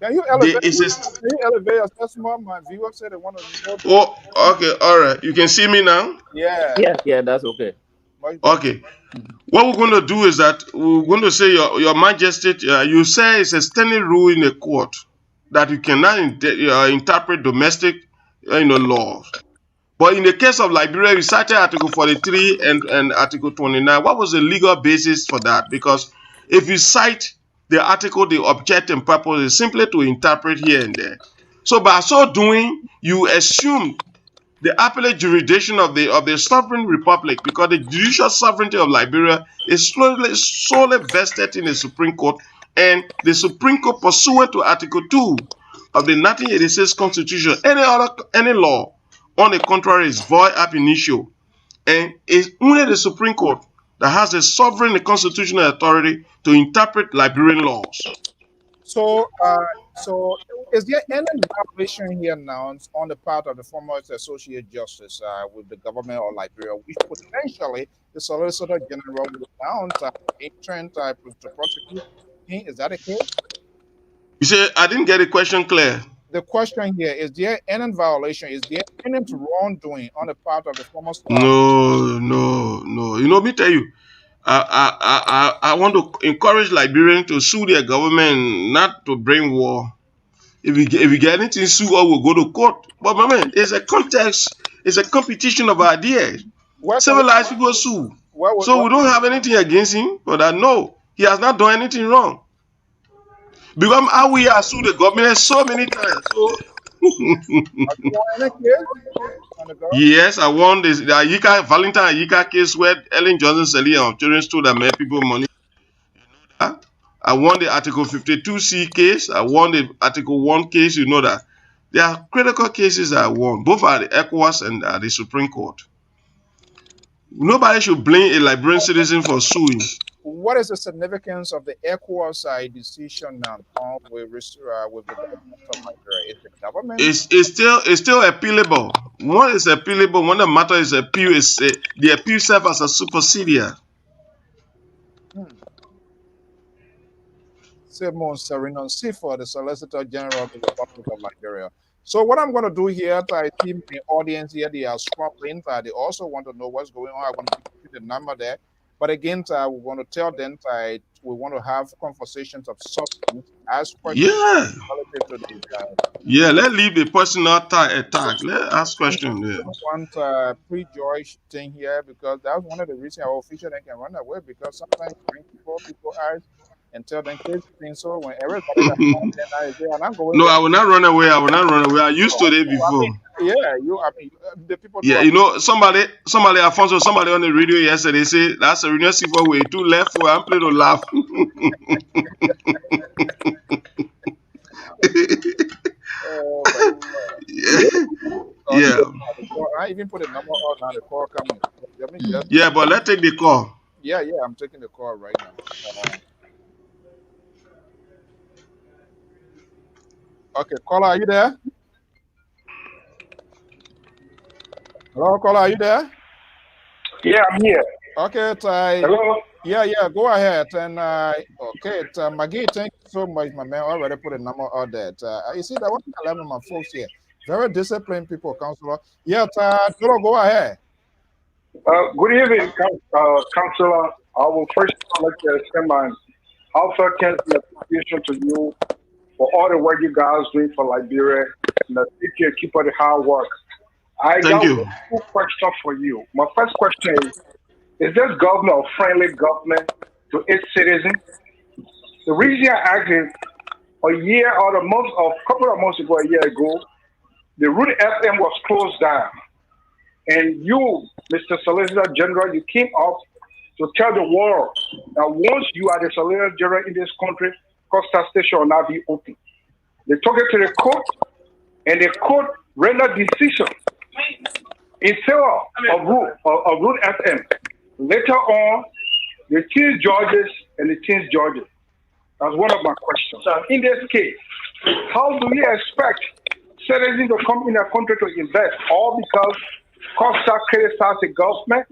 [SPEAKER 1] can you elevate your testimony? My viewer said they want to know.
[SPEAKER 4] Oh, okay, all right. You can see me now?
[SPEAKER 5] Yeah, that's okay.
[SPEAKER 4] Okay. What we're going to do is that we're going to say, Your Majesty, you say it's a standing rule in the court that you cannot interpret domestic laws. But in the case of Liberia, we cited Article 43 and Article 29. What was the legal basis for that? Because if you cite the article, the object and purpose is simply to interpret here and there. So by so doing, you assume the appellate jurisdiction of the sovereign republic, because the judicial sovereignty of Liberia is solely vested in the Supreme Court, and the Supreme Court, pursuant to Article 2 of the 1986 Constitution, any law on the contrary is void ab initio, and it's only the Supreme Court that has the sovereign and constitutional authority to interpret Liberian laws.
[SPEAKER 1] So is there any violation here now on the part of the former Associate Justice with the government of Liberia, which potentially the Solicitor General will mount intent to prosecute? Is that a case?
[SPEAKER 4] You say, I didn't get the question clear.
[SPEAKER 1] the question here is: there any violation? Is there any wrongdoing on the part of the former
[SPEAKER 4] No, no, no. Me tell you, I want to encourage Liberians to sue their government, not to bring war. If we get anything sue, or we'll go to court. But my man, it's a context. It's a competition of ideas. Civilized people sue. So we don't have anything against him, but I know he has not done anything wrong. Because how we have sued the government so many times. So yes, I won this the Valentine Ayika case where Ellen Johnson Sirleaf on children stood and made people money. I won the Article 52C case. I won the Article 1 case. You know that. There are critical cases I won, both at the ECOWAS and at the Supreme Court. Nobody should blame a Liberian citizen for suing.
[SPEAKER 1] What is the significance of the ECOWAS decision now with the government of Nigeria? Is the government?
[SPEAKER 4] It's still appealable. One is appealable. When the matter is appeal, the appeal serves as a supersedious.
[SPEAKER 1] Monsterrado for the Solicitor General of the Republic of Nigeria. So what I'm going to do here, I see the audience here, they are scrambling. They also want to know what's going on. I'm going to give you the number there. But again, we want to tell them that we want to have conversations of substance, ask questions.
[SPEAKER 4] Yeah, let's leave the personal attack. Let's ask questions.
[SPEAKER 1] I don't want pre-George thing here, because that's one of the reasons our officials can run away, because sometimes people eyes and tell them crazy things. So when everybody
[SPEAKER 4] no, I will not run away. I used to it before.
[SPEAKER 1] The people.
[SPEAKER 4] Yeah, somebody, Alfonso, somebody on the radio yesterday say that's a real for way too left for I'm playing to laugh. Yeah.
[SPEAKER 1] I even put a number on now. The call coming.
[SPEAKER 4] Yeah, but let's take the call.
[SPEAKER 1] Yeah, I'm taking the call right now. Okay, caller, are you there? Hello, caller, are you there?
[SPEAKER 7] Yeah, I'm here.
[SPEAKER 1] Okay,
[SPEAKER 7] hello.
[SPEAKER 1] Yeah, go ahead. And okay, Maggie, thank you so much, my man. I already put a number out there. You see that one I love my folks here. Very disciplined people, Counselor. Yeah, go ahead.
[SPEAKER 7] Good evening, Counselor. I will first like to extend my heartfelt appreciation to you for all the work you guys doing for Liberia. And keep up the hard work. I got two questions for you. My first question is this government a friendly government to its citizens? The reason I ask is a couple of months ago, a year ago, the Root FM was closed down. And you, Mr. Solicitor General, you came up to tell the world that once you are the Solicitor General in this country, Costa Station will not be open. They took it to the court, and the court rendered decision in favor of Root FM. Later on, they changed judges and they changed judges. That's one of my questions. So in this case, how do we expect citizens to come in a country to invest, all because Costa criticized the government,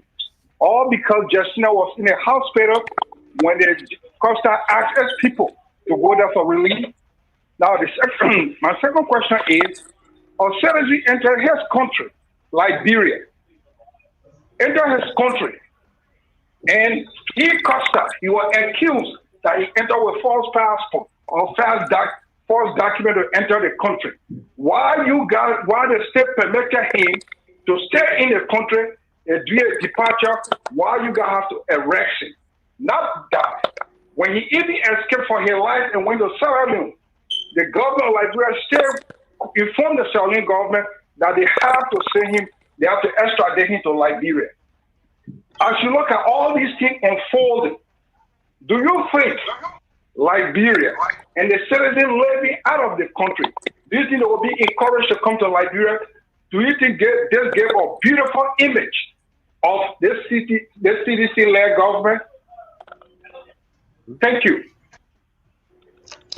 [SPEAKER 7] all because Justina was in a hospital when the Costa asked us people to go there for relief? Now, my second question is, a citizen entered his country, Liberia, entered his country, and he was accused that he entered with false passport or false document to enter the country. Why the state permitted him to stay in the country and do a departure? Why you guys have to arrest him? Not that. When he even escaped for his life and went to Sierra Leone, the government of Liberia still informed the Sierra Leone government that they have to send him, they have to extradite him to Liberia. As you look at all these things unfolding, do you think Liberia and the citizens living out of the country, do you think they will be encouraged to come to Liberia? Do you think this gave a beautiful image of this CDC-led government? Thank you.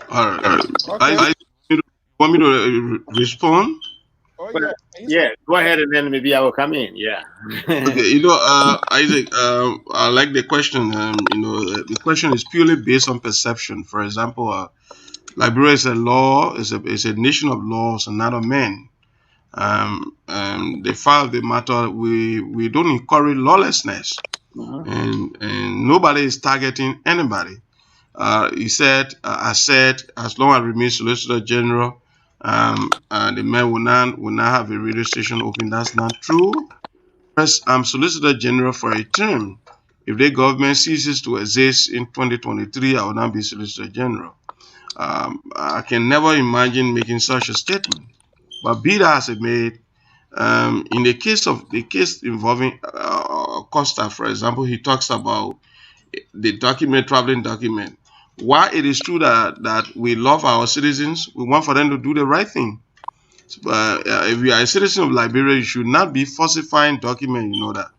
[SPEAKER 4] All right. Okay. You want me to respond?
[SPEAKER 6] Yeah, go ahead and then maybe I will come in. Yeah.
[SPEAKER 4] Okay, Isaac, I like the question. The question is purely based on perception. For example, Liberia is a law, is a nation of laws and not of men. The file of the matter, we don't encourage lawlessness, and nobody is targeting anybody. He said, I said, as long as I remain Solicitor General, the man will not have a radio station open. That's not true. First, I'm Solicitor General for a term. If the government ceases to exist in 2023, I will not be Solicitor General. I can never imagine making such a statement. But be that as it may, in the case involving Costa, for example, he talks about the traveling document. While it is true that we love our citizens, we want for them to do the right thing. But if you are a citizen of Liberia, you should not be falsifying documents. You know that.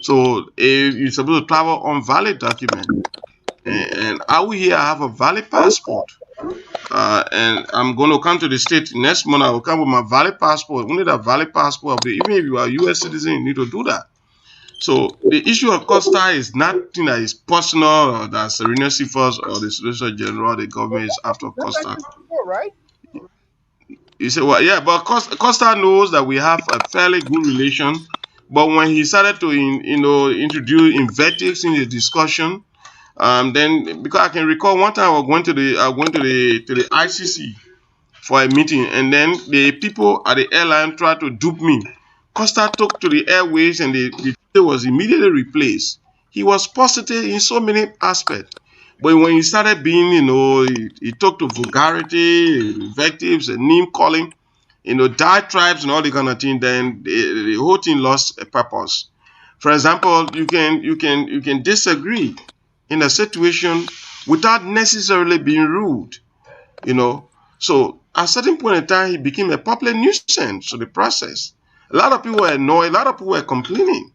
[SPEAKER 4] So if you're supposed to travel on valid document, and I will here have a valid passport. And I'm going to come to the state next month. I will come with my valid passport. Only that valid passport. Even if you are a U.S. citizen, you need to do that. So the issue of Costa is nothing that is personal, or that Serena Sifos or the Solicitor General, the government is after Costa.
[SPEAKER 1] Right?
[SPEAKER 4] You say, well, yeah, but Costa knows that we have a fairly good relation. But when he started to, introduce invectives in the discussion, then because I can recall one time I went to the ICC for a meeting, and then the people at the airline tried to dupe me. Costa took to the airways, and the ticket was immediately replaced. He was positive in so many aspects, but when he started being, he took to vulgarity, invectives, and name calling, diatribes and all the kind of thing. Then the whole thing lost a purpose. For example, you can disagree in a situation without necessarily being rude, So at a certain point in time, he became a public nuisance to the process. A lot of people were annoyed. A lot of people were complaining.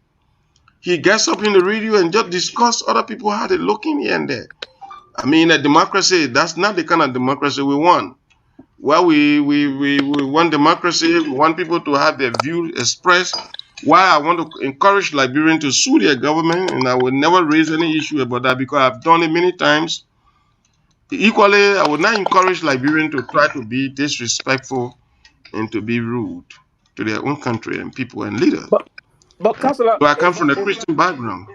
[SPEAKER 4] He gets up in the radio and just discuss other people how they looking here and there. I mean, a democracy, that's not the kind of democracy we want. Well, we want democracy. We want people to have their views expressed. Why I want to encourage Liberians to sue their government, and I will never raise any issue about that because I've done it many times. Equally, I would not encourage Liberians to try to be disrespectful and to be rude to their own country and people and leaders.
[SPEAKER 5] But Councillor,
[SPEAKER 4] so I come from a Christian background.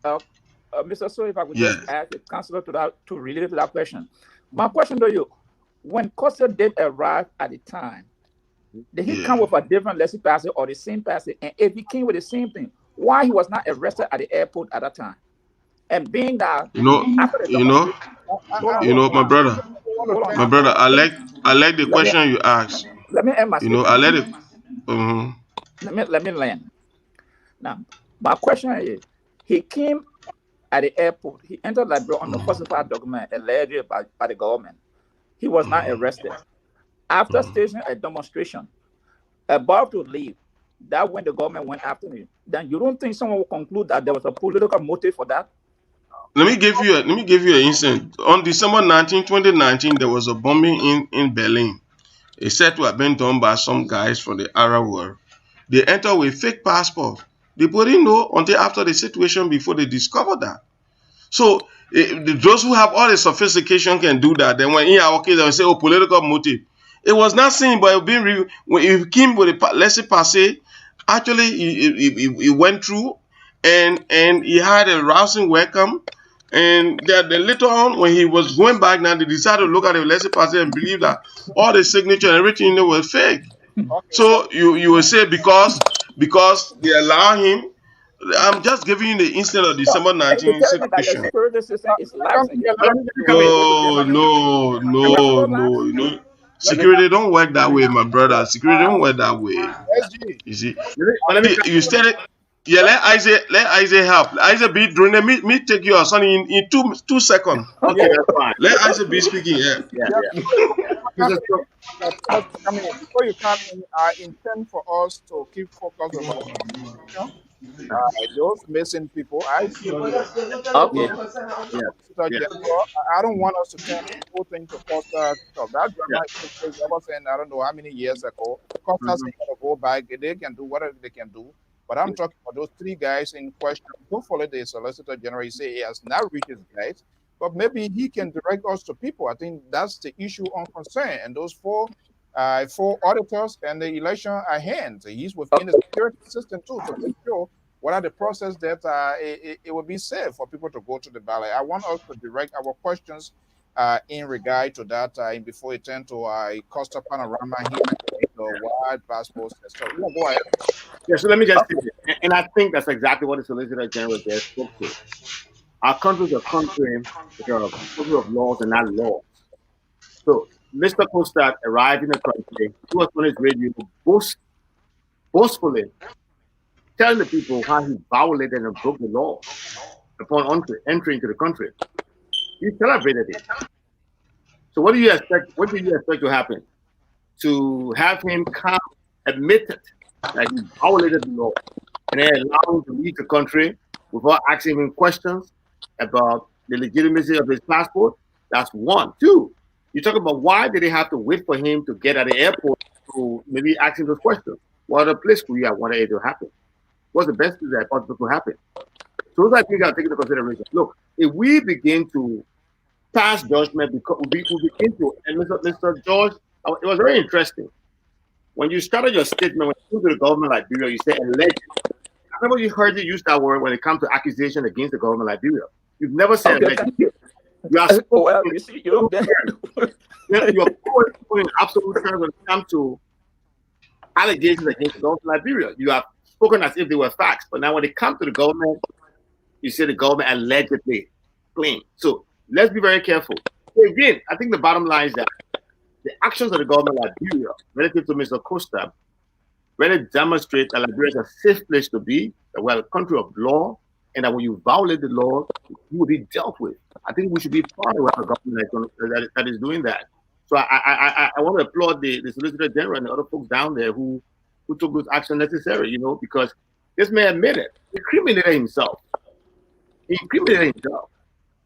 [SPEAKER 5] Mr. So, if I could just ask the Councillor to relate to that question. My question to you, when Costa did arrive at the time, did he come with a different laissez-passer or the same passer? And if he came with the same thing, why he was not arrested at the airport at that time? And being that,
[SPEAKER 4] my brother, I like the question you asked.
[SPEAKER 5] Let me end my
[SPEAKER 4] statement.
[SPEAKER 5] Let me land. Now, my question is, he came at the airport. He entered Liberia on the falsified document alleged by the government. He was not arrested. After staging a demonstration, about to leave, that when the government went after him, then you don't think someone will conclude that there was a political motive for that?
[SPEAKER 4] Let me give you an instance. On December 19, 2019, there was a bombing in Berlin. It's said to have been done by some guys from the Arab world. They entered with fake passport. They didn't know until after the situation before they discovered that. So those who have all the sophistication can do that. Then when they will say, political motive. It was not seen, but when he came with a laissez-passer, actually he went through and he had a rousing welcome. And then later on, when he was going back, now they decided to look at the laissez-passer and believe that all the signature and everything was fake. Okay. So you will say because they allow him. I'm just giving you the instance of December 19 situation. No. Security don't work that way, my brother. Security don't work that way. You see, you said it. Yeah, let Isaac help. Isaac be during the me take your son in 2 seconds.
[SPEAKER 6] Okay, that's fine.
[SPEAKER 4] Let Isaac be speaking.
[SPEAKER 1] Before you come in, I intend for us to keep focus on those missing people. I don't want us to turn the whole thing to Costa. So that drama is ever saying, I don't know how many years ago. Costa's going to go back. They can do whatever they can do. But I'm talking about those 3 guys in question. Hopefully, the Solicitor General say he has now reached his guys. but maybe he can direct us to people. I think that's the issue on concern. And those four auditors and the election at hand. He's within the security system too to make sure what are the process that it will be safe for people to go to the ballot. I want us to direct our questions in regard to that before we turn to Costa Panorama here, the wide passports. So go ahead.
[SPEAKER 6] Yeah, so let me just say this. And I think that's exactly what the Solicitor General just spoke to. Our country is a country of laws and not laws. So Mr. Costa arrived in the country, he was on his radio boastfully telling the people how he violated and broke the law upon entering into the country. He celebrated it. So what do you expect? What do you expect to happen? To have him come admit it that he violated the law and then allow him to leave the country without asking him questions about the legitimacy of his passport? That's one. Two, you talk about why did they have to wait for him to get at the airport to maybe ask him those questions? What other place could you have wanted it to happen? What's the best thing that possible could happen? So those are things I'll take into consideration. Look, if we begin to pass judgment, because we begin to, and Mr. George, it was very interesting. When you started your statement, when you came to the government of Liberia, you said alleged. I've never heard you use that word when it comes to accusation against the government of Liberia. You've never said
[SPEAKER 5] Okay,
[SPEAKER 6] alleged.
[SPEAKER 5] thank you.
[SPEAKER 6] You are
[SPEAKER 5] Well, you see, you're
[SPEAKER 6] always putting absolute terms when it comes to allegations against the government of Liberia. You have spoken as if they were facts, but now when it comes to the government, you say the government allegedly claimed. So let's be very careful. So again, I think the bottom line is that the actions of the government of Liberia relative to Mr. Costa really demonstrate that Liberia is a safe place to be, that we're a country of law, and that when you violate the law, you will be dealt with. I think we should be proud of a government that is doing that. So I want to applaud the Solicitor General and the other folks down there who took those actions necessary, because this man admitted it. He incriminated himself.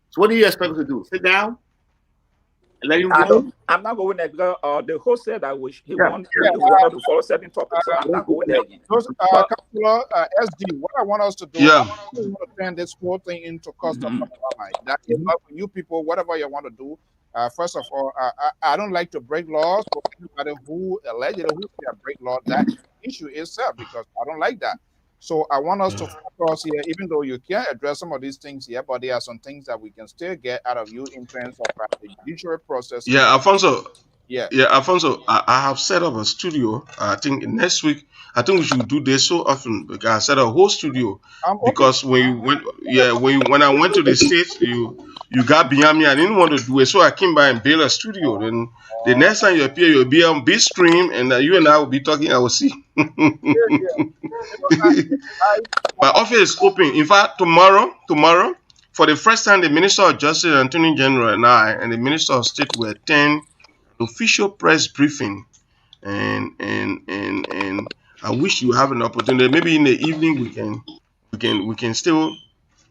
[SPEAKER 6] So what do you expect us to do? Sit down and let him go?
[SPEAKER 5] I'm not going there because the host said that he wanted to follow certain topics. So I'm not going there again.
[SPEAKER 1] Councilor SD, what I want us to do, I want to turn this whole thing into custom. That is not for you people, whatever you want to do. First of all, I don't like to break laws for anybody who allegedly break law. That issue itself, because I don't like that. So I want us to focus here, even though you can address some of these things here, but there are some things that we can still get out of you in terms of the judicial process.
[SPEAKER 4] Yeah, Alfonso.
[SPEAKER 1] Yeah,
[SPEAKER 4] Alfonso, I have set up a studio. I think next week, I think we should do this so often because I set up a whole studio. Because when I went to the States, you got behind me. I didn't want to do it, so I came by and built a studio. Then the next time you appear, you'll be on big stream, and you and I will be talking. I will see. My office is open. In fact, tomorrow, for the first time, the Minister of Justice, Attorney General, and I, and the Minister of State will attend official press briefing, and I wish you have an opportunity. Maybe in the evening we can still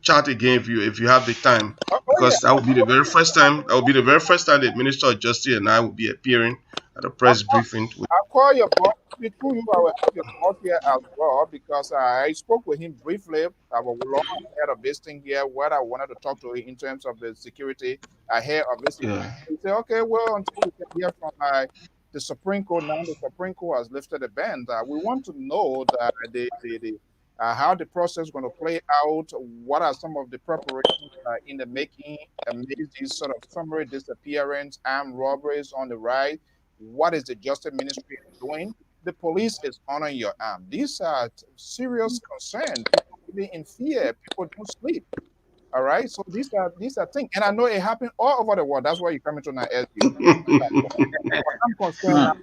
[SPEAKER 4] chat again if you have the time, because that will be the very first time. That will be the very first time the Minister of Justice and I will be appearing at a press briefing.
[SPEAKER 1] I'll call your boss. Before you, I will have your boss here as well, because I spoke with him briefly. I was long ahead of this thing here, what I wanted to talk to him in terms of the security ahead of this.
[SPEAKER 4] Yeah.
[SPEAKER 1] He said, okay, well, until we can hear from the Supreme Court, now the Supreme Court has lifted the ban. We want to know that how the process is going to play out. What are some of the preparations in the making amidst these sort of summary disappearance, armed robberies on the rise? What is the Justice Ministry doing? The police is honoring your arm. These are serious concerns. People living in fear. People don't sleep. All right. So these are things, and I know it happened all over the world. That's why you're coming to now. I'm concerned.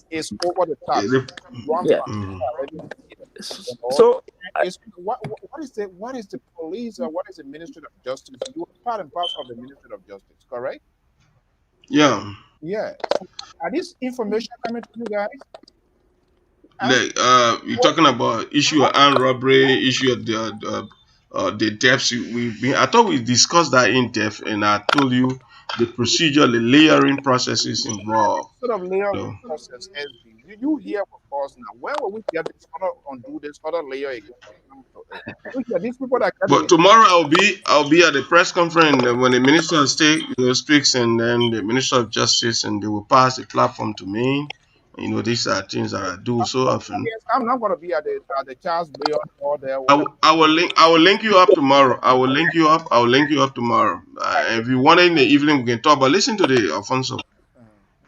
[SPEAKER 1] It's over the top.
[SPEAKER 5] So
[SPEAKER 1] what is the police or what is the Ministry of Justice? You are part and parcel of the Ministry of Justice, correct?
[SPEAKER 4] Yeah.
[SPEAKER 1] Yeah. Are this information coming to you guys?
[SPEAKER 4] You're talking about issue of armed robbery, issue of the depths we've been. I thought we discussed that in depth, and I told you the procedure, the layering processes involved.
[SPEAKER 1] Sort of layer
[SPEAKER 4] You know.
[SPEAKER 1] process, SB. You hear of us now? Where will we get this other undo this other layer again? We hear these people that
[SPEAKER 4] But tomorrow I'll be at the press conference when the Minister of State speaks, and then the Minister of Justice, and they will pass the platform to me. You know, these are things that I do so often.
[SPEAKER 1] Yes, I'm not going to be at the Charles Bay or there.
[SPEAKER 4] I will link you up tomorrow. I will link you up tomorrow. If you want it in the evening, we can talk. But listen to the Alfonso.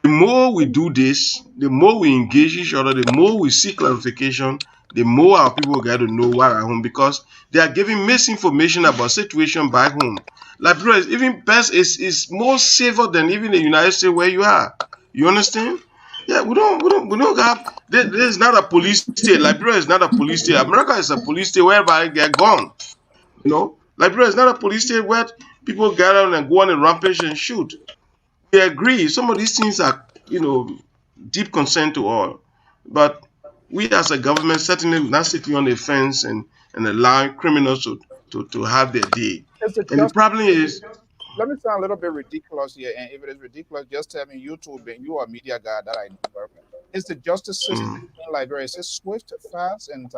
[SPEAKER 4] The more we do this, the more we engage each other, the more we see clarification, the more our people get to know why at home, because they are giving misinformation about situation back home. Like, brothers, even best is more safer than even the United States where you are. You understand? Yeah, we don't have. There's not a police state. Liberia is not a police state. America is a police state whereby they're gone. You know, Liberia is not a police state where people gather and go on a rampage and shoot. We agree. Some of these things are, deep concern to all, but we as a government certainly not sitting on the fence and allowing criminals to have their day. And the problem is,
[SPEAKER 1] let me sound a little bit ridiculous here, and if it is ridiculous, just tell me. You are a media guy that I know very well. Is the justice system in Liberia, is it swift, fast, and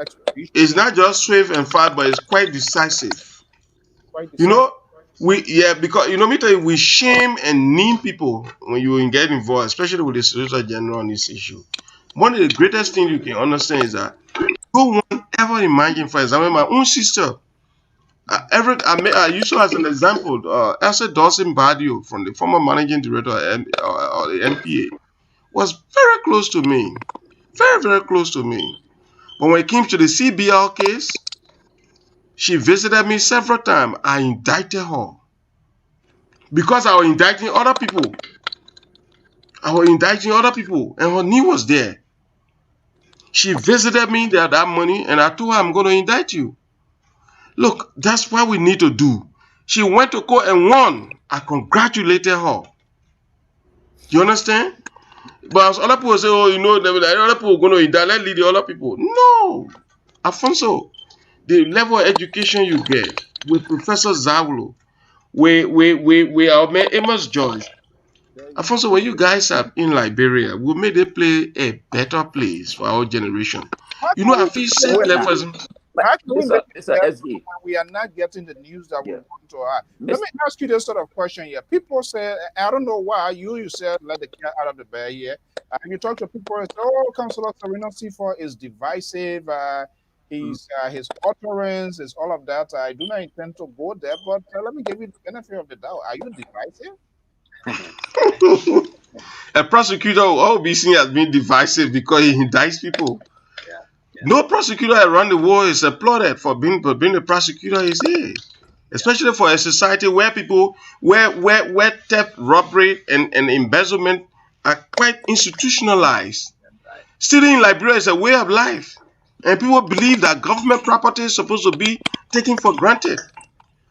[SPEAKER 1] expeditious?
[SPEAKER 4] It's not just swift and fast, but it's quite decisive. Because me tell you, we shame and name people when you get involved, especially with the Solicitor General on this issue. One of the greatest things you can understand is that no one ever imagine, for example, my own sister. I use her as an example. Elsa Dawson Badio, from the former managing director of the NPA, was very close to me, very, very close to me. But when it came to the CBL case, she visited me several times. I indicted her because I was indicting other people. And her knee was there. She visited me that morning, and I told her, I'm going to indict you. Look, that's what we need to do. She went to court and won. I congratulated her. You understand? But as other people say, the other people are going to indict, let's lead the other people. No. Alfonso, the level of education you get with Professor Zawulo, we our man Amos George. Alfonso, when you guys are in Liberia, we made it play a better place for our generation. I feel safe level.
[SPEAKER 1] We are not getting the news that we want to have. Let me ask you this sort of question here. People say, I don't know why you said let the cat out of the bag here. You talk to people and say, Councillor Serena C4 is divisive. His utterance is all of that. I do not intend to go there, but let me give you the benefit of the doubt. Are you divisive?
[SPEAKER 4] A prosecutor will always be seen as being divisive because he indicts people. No prosecutor around the world is applauded for being a prosecutor is here. Especially for a society where people, where theft, robbery, and embezzlement are quite institutionalized. Stealing in Liberia is a way of life. And people believe that government property is supposed to be taken for granted.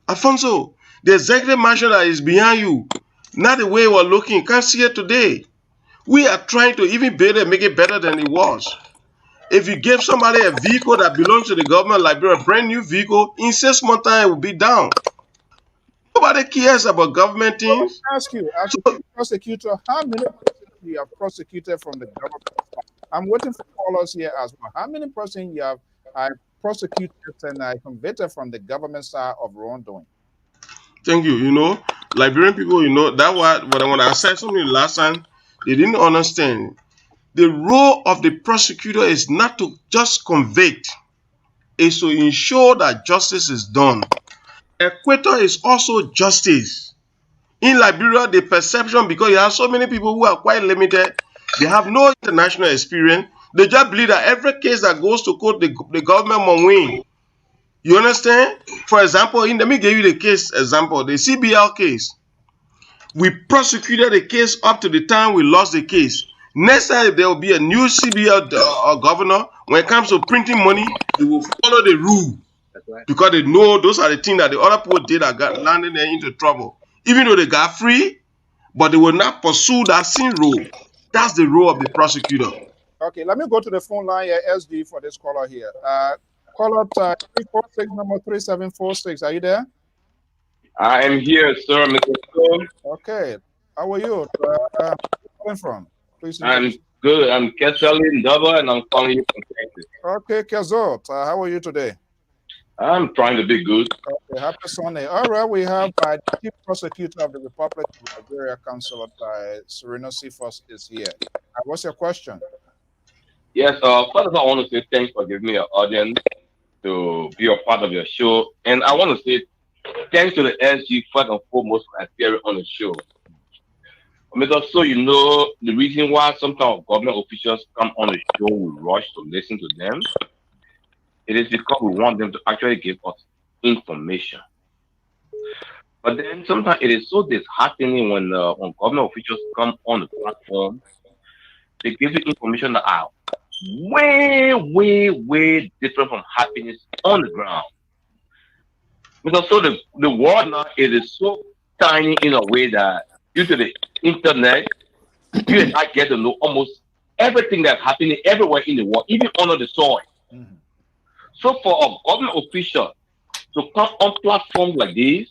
[SPEAKER 4] Alfonso, the executive mansion that is behind you, not the way we're looking, can't see it today. We are trying to even build it, make it better than it was. If you give somebody a vehicle that belongs to the government, Liberia, a brand new vehicle, in 6 months' time it will be down. Nobody cares about government things.
[SPEAKER 1] Let me ask you, as a prosecutor, how many persons you have prosecuted from the government? I'm waiting for callers here as well. How many persons you have prosecuted and convicted from the government side of wrongdoing?
[SPEAKER 4] Thank you. Liberian people, that when I said something last time, they didn't understand. The role of the prosecutor is not to just convict, it's to ensure that justice is done. Equator is also justice. In Liberia, the perception, because you have so many people who are quite limited, they have no international experience, they just believe that every case that goes to court, the government will win. You understand? For example, let me give you the case example, the CBL case. We prosecuted the case up to the time we lost the case. Next time, if there will be a new CBL governor, when it comes to printing money, they will follow the rule. That's right. Because they know those are the things that the other people did that got landed there into trouble. Even though they got free, but they will not pursue that same role. That's the role of the prosecutor.
[SPEAKER 1] Okay, let me go to the phone line here, SD, for this caller here. Caller 346, number 3746. Are you there?
[SPEAKER 8] I am here, sir, Mr. Hello.
[SPEAKER 1] Okay. How are you? Calling from? Please
[SPEAKER 8] I'm
[SPEAKER 1] introduce.
[SPEAKER 8] good. I'm Keselin Double, and I'm calling you from Texas.
[SPEAKER 1] Okay, Kazot. How are you today?
[SPEAKER 8] I'm trying to be good.
[SPEAKER 1] Okay, happy Sunday. All right, we have the Chief Prosecutor of the Republic of Liberia, Councilor Sereno Cephas is here. What's your question?
[SPEAKER 8] Yes, first of all, I want to say thanks for giving me an audience to be a part of your show. And I want to say thanks to the SG first and foremost for appearing on the show. Because so you know, the reason why sometimes government officials come on the show, we rush to listen to them. It is because we want them to actually give us information. But then sometimes it is so disheartening when government officials come on the platform. They give you information that are way, way, way different from happiness on the ground. Because so the world now it is so tiny in a way that due to the internet, you and I get to know almost everything that's happening everywhere in the world, even under the soil.
[SPEAKER 1] Mhm.
[SPEAKER 8] So for a government official to come on platforms like this,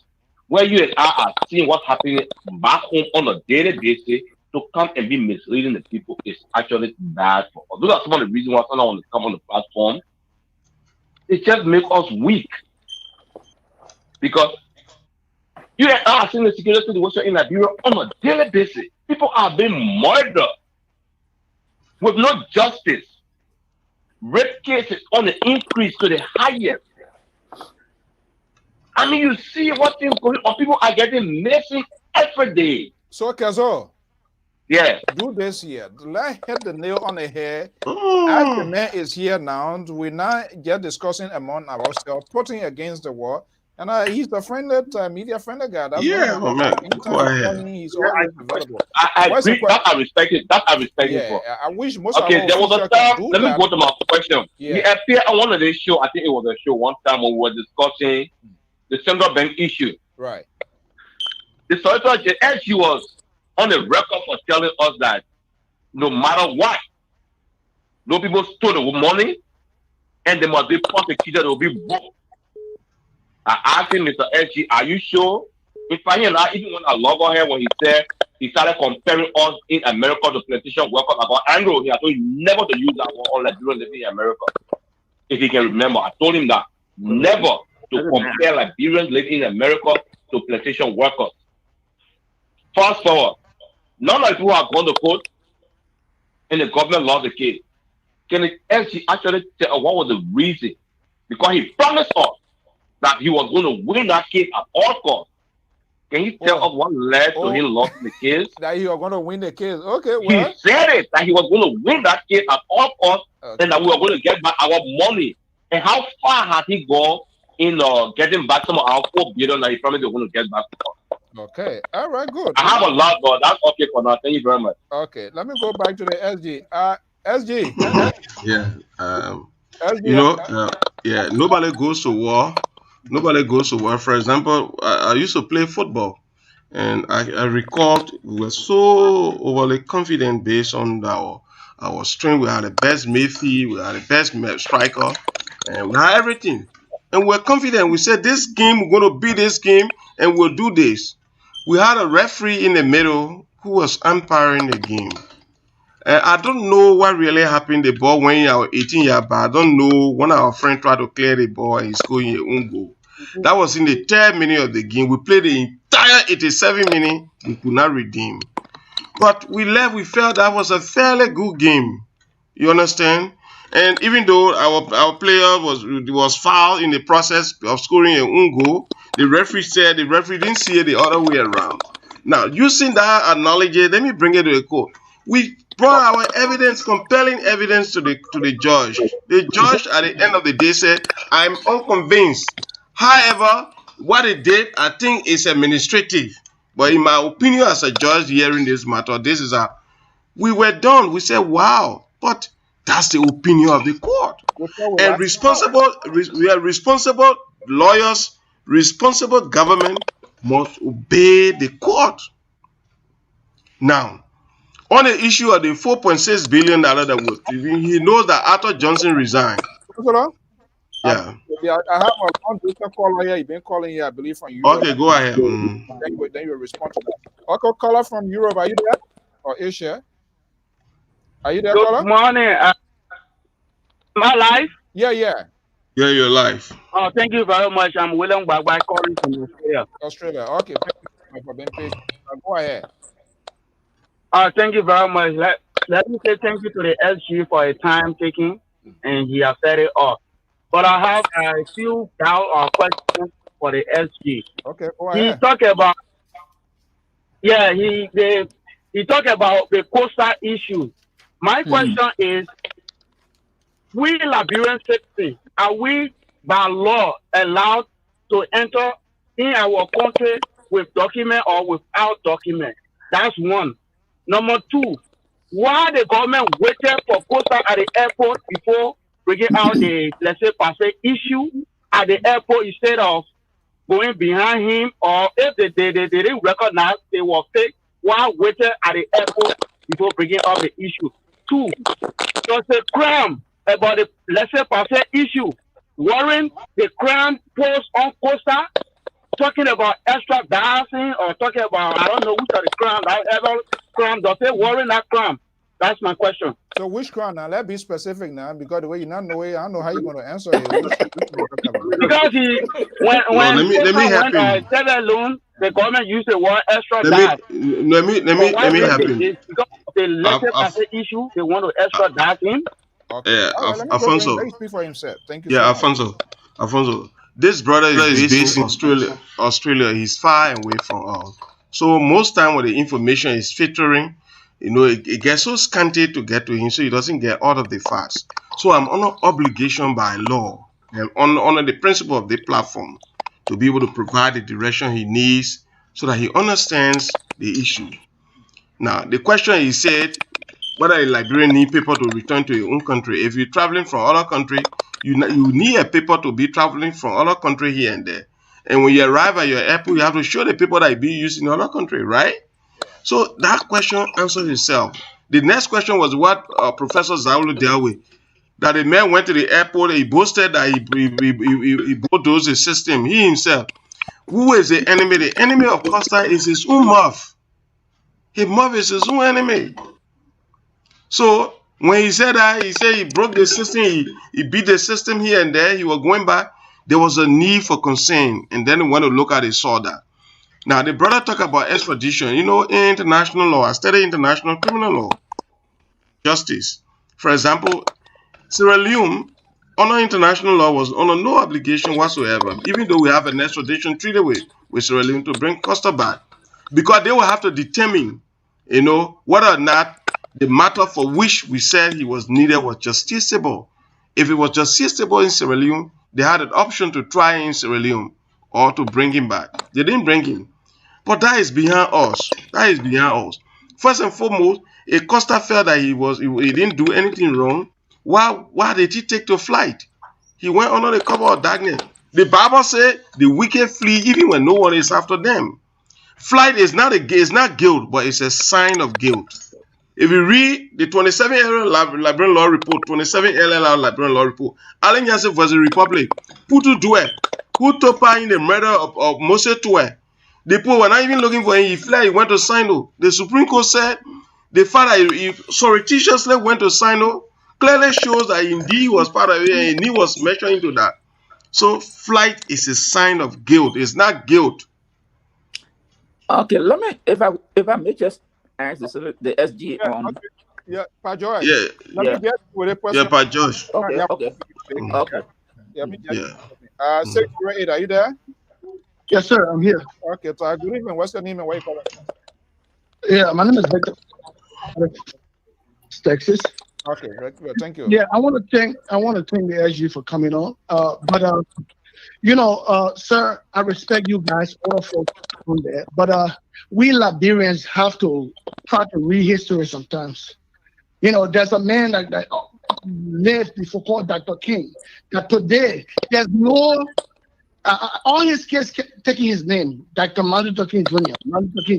[SPEAKER 8] where you and I are seeing what's happening back home on a daily basis, to come and be misleading the people is actually bad for us. Those are some of the reasons why someone want to come on the platform. It just make us weak because you and I are seeing the security situation in Liberia on a daily basis. People are being murdered with no justice. Rape cases on the increase to the highest. I mean, you see what things going on. People are getting missing every day.
[SPEAKER 1] So, Kazo,
[SPEAKER 8] Yeah.
[SPEAKER 1] do this here. Let's hit the nail on the head. As the
[SPEAKER 4] Mm.
[SPEAKER 1] man is here now, we now get discussing among ourselves, putting against the wall. And he's a friendly, media friendly guy. That's one
[SPEAKER 4] Yeah,
[SPEAKER 1] of
[SPEAKER 4] my
[SPEAKER 1] the
[SPEAKER 4] man.
[SPEAKER 1] things.
[SPEAKER 4] Go
[SPEAKER 1] Anytime you call
[SPEAKER 4] ahead.
[SPEAKER 1] him, he's
[SPEAKER 8] Yeah,
[SPEAKER 1] always available.
[SPEAKER 8] I
[SPEAKER 1] What's the
[SPEAKER 8] agree. That I respect it. That I respect it
[SPEAKER 1] Yeah,
[SPEAKER 8] for.
[SPEAKER 1] I wish most of
[SPEAKER 8] Okay,
[SPEAKER 1] our
[SPEAKER 8] there was a
[SPEAKER 1] officials can
[SPEAKER 8] time.
[SPEAKER 1] do
[SPEAKER 8] Let me
[SPEAKER 1] that.
[SPEAKER 8] go to my question. He
[SPEAKER 1] Yeah.
[SPEAKER 8] appeared on one of the show. I think it was a show one time when we were discussing the central bank issue.
[SPEAKER 1] Right.
[SPEAKER 8] The solicitor general, she was on the record for telling us that no matter what, no people stole the money and they must be prosecuted. They will be booked. I asked him, Mr. SG, are you sure? In fact, and I, even when I log on here, when he said he started comparing us in America to plantation workers, I got angry. He I told you never to use that word unless you living in America. If he can remember, I told him that never to compare Liberians living in America to plantation workers. Fast forward, none of you have gone to court and the government lost the case. Can the SG actually tell what was the reason? Because he promised us that he was going to win that case at all costs. Can you tell us what led to him losing the case?
[SPEAKER 1] That you are going to win the case. Okay,
[SPEAKER 8] He
[SPEAKER 1] well.
[SPEAKER 8] said it that he was going to win that case at all costs and that we were going to get back our money. And how far has he gone in getting back some of our $4 billion that he promised he was going to get back to us?
[SPEAKER 1] Okay. All right, good.
[SPEAKER 8] I have a lot, but that's okay for now. Thank you very much.
[SPEAKER 1] Okay, let me go back to the SG. SG.
[SPEAKER 4] Yeah.
[SPEAKER 1] SG.
[SPEAKER 4] You know, yeah, nobody goes to war. Nobody goes to war. For example, I used to play football, and I recalled we were so overly confident based on our strength. We had the best midfield, we had the best striker, and we had everything. And we're confident. We said this game, we're going to beat this game, and we'll do this. We had a referee in the middle who was umpiring the game. I don't know what really happened. The ball went in our 18-yard bar. I don't know. One of our friends tried to clear the ball and scored a own goal. That was in the 3rd minute of the game. We played the entire 87 minutes. We could not redeem. But we left. We felt that was a fairly good game. You understand? And even though our player was fouled in the process of scoring a own goal, the referee said the referee didn't see it the other way around. Now, using that analogy, let me bring it to the court. We brought our evidence, compelling evidence to the judge. The judge at the end of the day said, I'm unconvinced. However, what he did, I think, is administrative. But in my opinion, as a judge hearing this matter, we were done. We said, wow, but that's the opinion of the court. And we are responsible lawyers, responsible government must obey the court. Now, on the issue of the $4.6 billion that was, he knows that Arthur Johnson resigned. Yeah.
[SPEAKER 1] I have a long-distance caller here. You've been calling here, I believe, from Europe.
[SPEAKER 4] Okay, go ahead.
[SPEAKER 1] Then you respond to that. Okay, caller from Europe, are you there? Or Asia? Are you there, caller?
[SPEAKER 9] Good morning. Am I live?
[SPEAKER 1] Yeah.
[SPEAKER 4] Yeah, you're live.
[SPEAKER 9] Oh, thank you very much. I'm William Bagbai calling from Australia.
[SPEAKER 1] Australia. Okay, thank you for being patient. Go ahead.
[SPEAKER 9] Thank you very much. Let me say thank you to the SG for his time taking, and he has set it up. But I have a few doubt or questions for the SG.
[SPEAKER 1] Okay, go ahead.
[SPEAKER 9] He talked about, he talked about the coastal issue. My question is, we Liberian citizens, are we by law allowed to enter in our country with document or without document? That's one. Number two, why the government waited for Costa at the airport before bringing out the, let's say, passe issue at the airport instead of going behind him, or if they didn't recognize they were fake, why waited at the airport before bringing out the issue? Two, there's a crime about the, let's say, passe issue. Warren, the crime post on Costa, talking about extra dancing or talking about, I don't know which are the crime, ever crime, does it warrant that crime? That's my question.
[SPEAKER 1] So which crime now? Let's be specific now, because the way you not know it, I don't know how you're going to answer it.
[SPEAKER 9] Because when
[SPEAKER 4] let me help him.
[SPEAKER 9] The government used the word extra
[SPEAKER 4] Let me help him.
[SPEAKER 9] Because of the letter passe issue, they want to extra that in.
[SPEAKER 1] Okay.
[SPEAKER 4] Alfonso.
[SPEAKER 1] Let me speak for himself. Thank you.
[SPEAKER 4] Yeah,
[SPEAKER 1] so
[SPEAKER 4] Alfonso. This brother is based in Australia. He's far away from us. So most time when the information is filtering, it gets so scanty to get to him, so he doesn't get all of the facts. So I'm under obligation by law and under the principle of the platform to be able to provide the direction he needs so that he understands the issue. Now, the question he said, whether a Liberian need paper to return to your own country. If you're traveling from other country, you need a paper to be traveling from other country here and there. And when you arrive at your airport, you have to show the paper that you be used in other country, right? So that question answers itself. The next question was what Professor Zaulu dealt with. That the man went to the airport, he boasted that he bulldozed the system, he himself. Who is the enemy? The enemy of Costa is his own mouth. His mouth is his own enemy. So when he said that, he said he broke the system, he beat the system here and there, he was going back, there was a need for concern. And then when we look at it, saw that. Now, the brother talk about extradition. In international law, I studied international criminal law, justice. For example, Sierra Leone, under international law, was under no obligation whatsoever, even though we have an extradition treaty with Sierra Leone to bring Costa back, because they will have to determine, whether or not the matter for which we said he was needed was justiciable. If it was justiciable in Sierra Leone, they had an option to try in Sierra Leone or to bring him back. They didn't bring him. But that is behind us. That is behind us. First and foremost, a Costa felt that he didn't do anything wrong. Why did he take to flight? He went under the cover of darkness. The Bible said the wicked flee even when no one is after them. Flight is not guilt, but it's a sign of guilt. If you read the 27 Liberian Law Report, 27 LLR Liberian Law Report, Allen Joseph was a republic. Putu Due, who took part in the murder of Mose Tue. The people were not even looking for him. He fled, he went to Sino. The Supreme Court said the fact that he surreptitiously went to Sino clearly shows that indeed he was part of it and he was mentioned into that. So flight is a sign of guilt. It's not guilt.
[SPEAKER 5] Okay, let me, if I may just ask the SG on.
[SPEAKER 1] Okay. Yeah, Pa George.
[SPEAKER 4] Yeah.
[SPEAKER 1] Let me get with a question.
[SPEAKER 4] Yeah, Pa George.
[SPEAKER 5] Okay.
[SPEAKER 1] Yeah, me just. 608, are you there?
[SPEAKER 10] Yes, sir. I'm here.
[SPEAKER 1] Okay, so good evening. What's your name and where you calling from?
[SPEAKER 10] Yeah, my name is Victor. Texas.
[SPEAKER 1] Okay, right. Well, thank you.
[SPEAKER 10] Yeah, I want to thank the SG for coming on. Sir, I respect you guys, all folks on there. But we Liberians have to try to read history sometimes. There's a man that lived before called Dr. King. That today there's no all his kids kept taking his name, Dr. Martin Luther King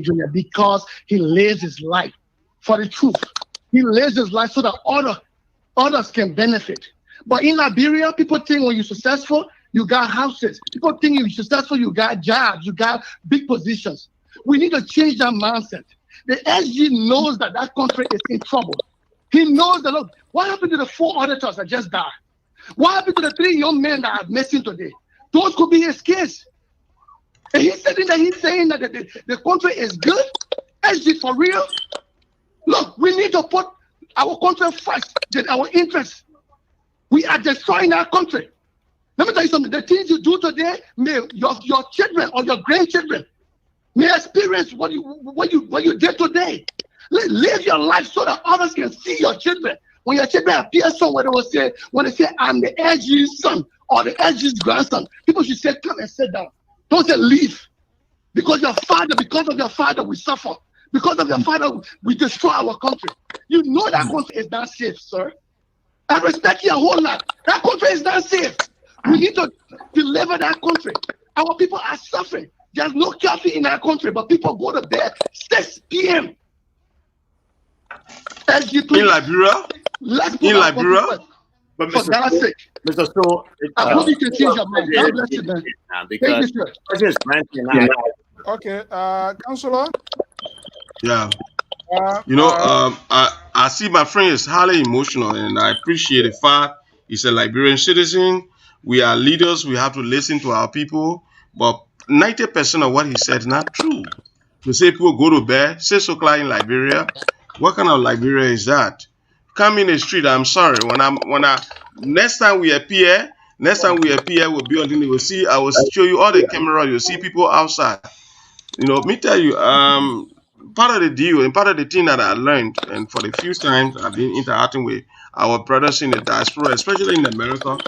[SPEAKER 10] Jr., because he lives his life for the truth. He lives his life so that others can benefit. But in Liberia, people think when you're successful, you got houses. People think you're successful, you got jobs, you got big positions. We need to change that mindset. The SG knows that that country is in trouble. He knows that, look, what happened to the 4 auditors that just died? What happened to the 3 young men that are missing today? Those could be his kids. And he's saying that the country is good. SG for real. Look, we need to put our country first, than our interests. We are destroying our country. Let me tell you something. The things you do today, may your children or your grandchildren may experience what you did today. Live your life so that others can see your children. When your children appear somewhere, when they say, I'm the SG's son or the SG's grandson, people should say, come and sit down. Don't say leave. Because of your father, we suffer. Because of your father, we destroy our country. You know that country is not safe, sir. I respect your whole lot. That country is not safe. We need to deliver that country. Our people are suffering. There's no coffee in our country, but people go to bed 6 p.m.
[SPEAKER 4] In Liberia? In Liberia?
[SPEAKER 10] But for God's sake.
[SPEAKER 6] Mr. So,
[SPEAKER 10] I hope you can change your mind. God bless you, man.
[SPEAKER 6] Because
[SPEAKER 1] okay, Councillor?
[SPEAKER 4] Yeah. I see my friend is highly emotional, and I appreciate the fact he's a Liberian citizen. We are leaders. We have to listen to our people. But 90% of what he said is not true. To say people go to bed 6 o'clock in Liberia, what kind of Liberia is that? Come in the street. I'm sorry. Next time we appear, we'll be on the. I will show you all the camera. You'll see people outside. Me tell you, part of the deal and part of the thing that I learned, and for the few times I've been interacting with our brothers in the diaspora, especially in America,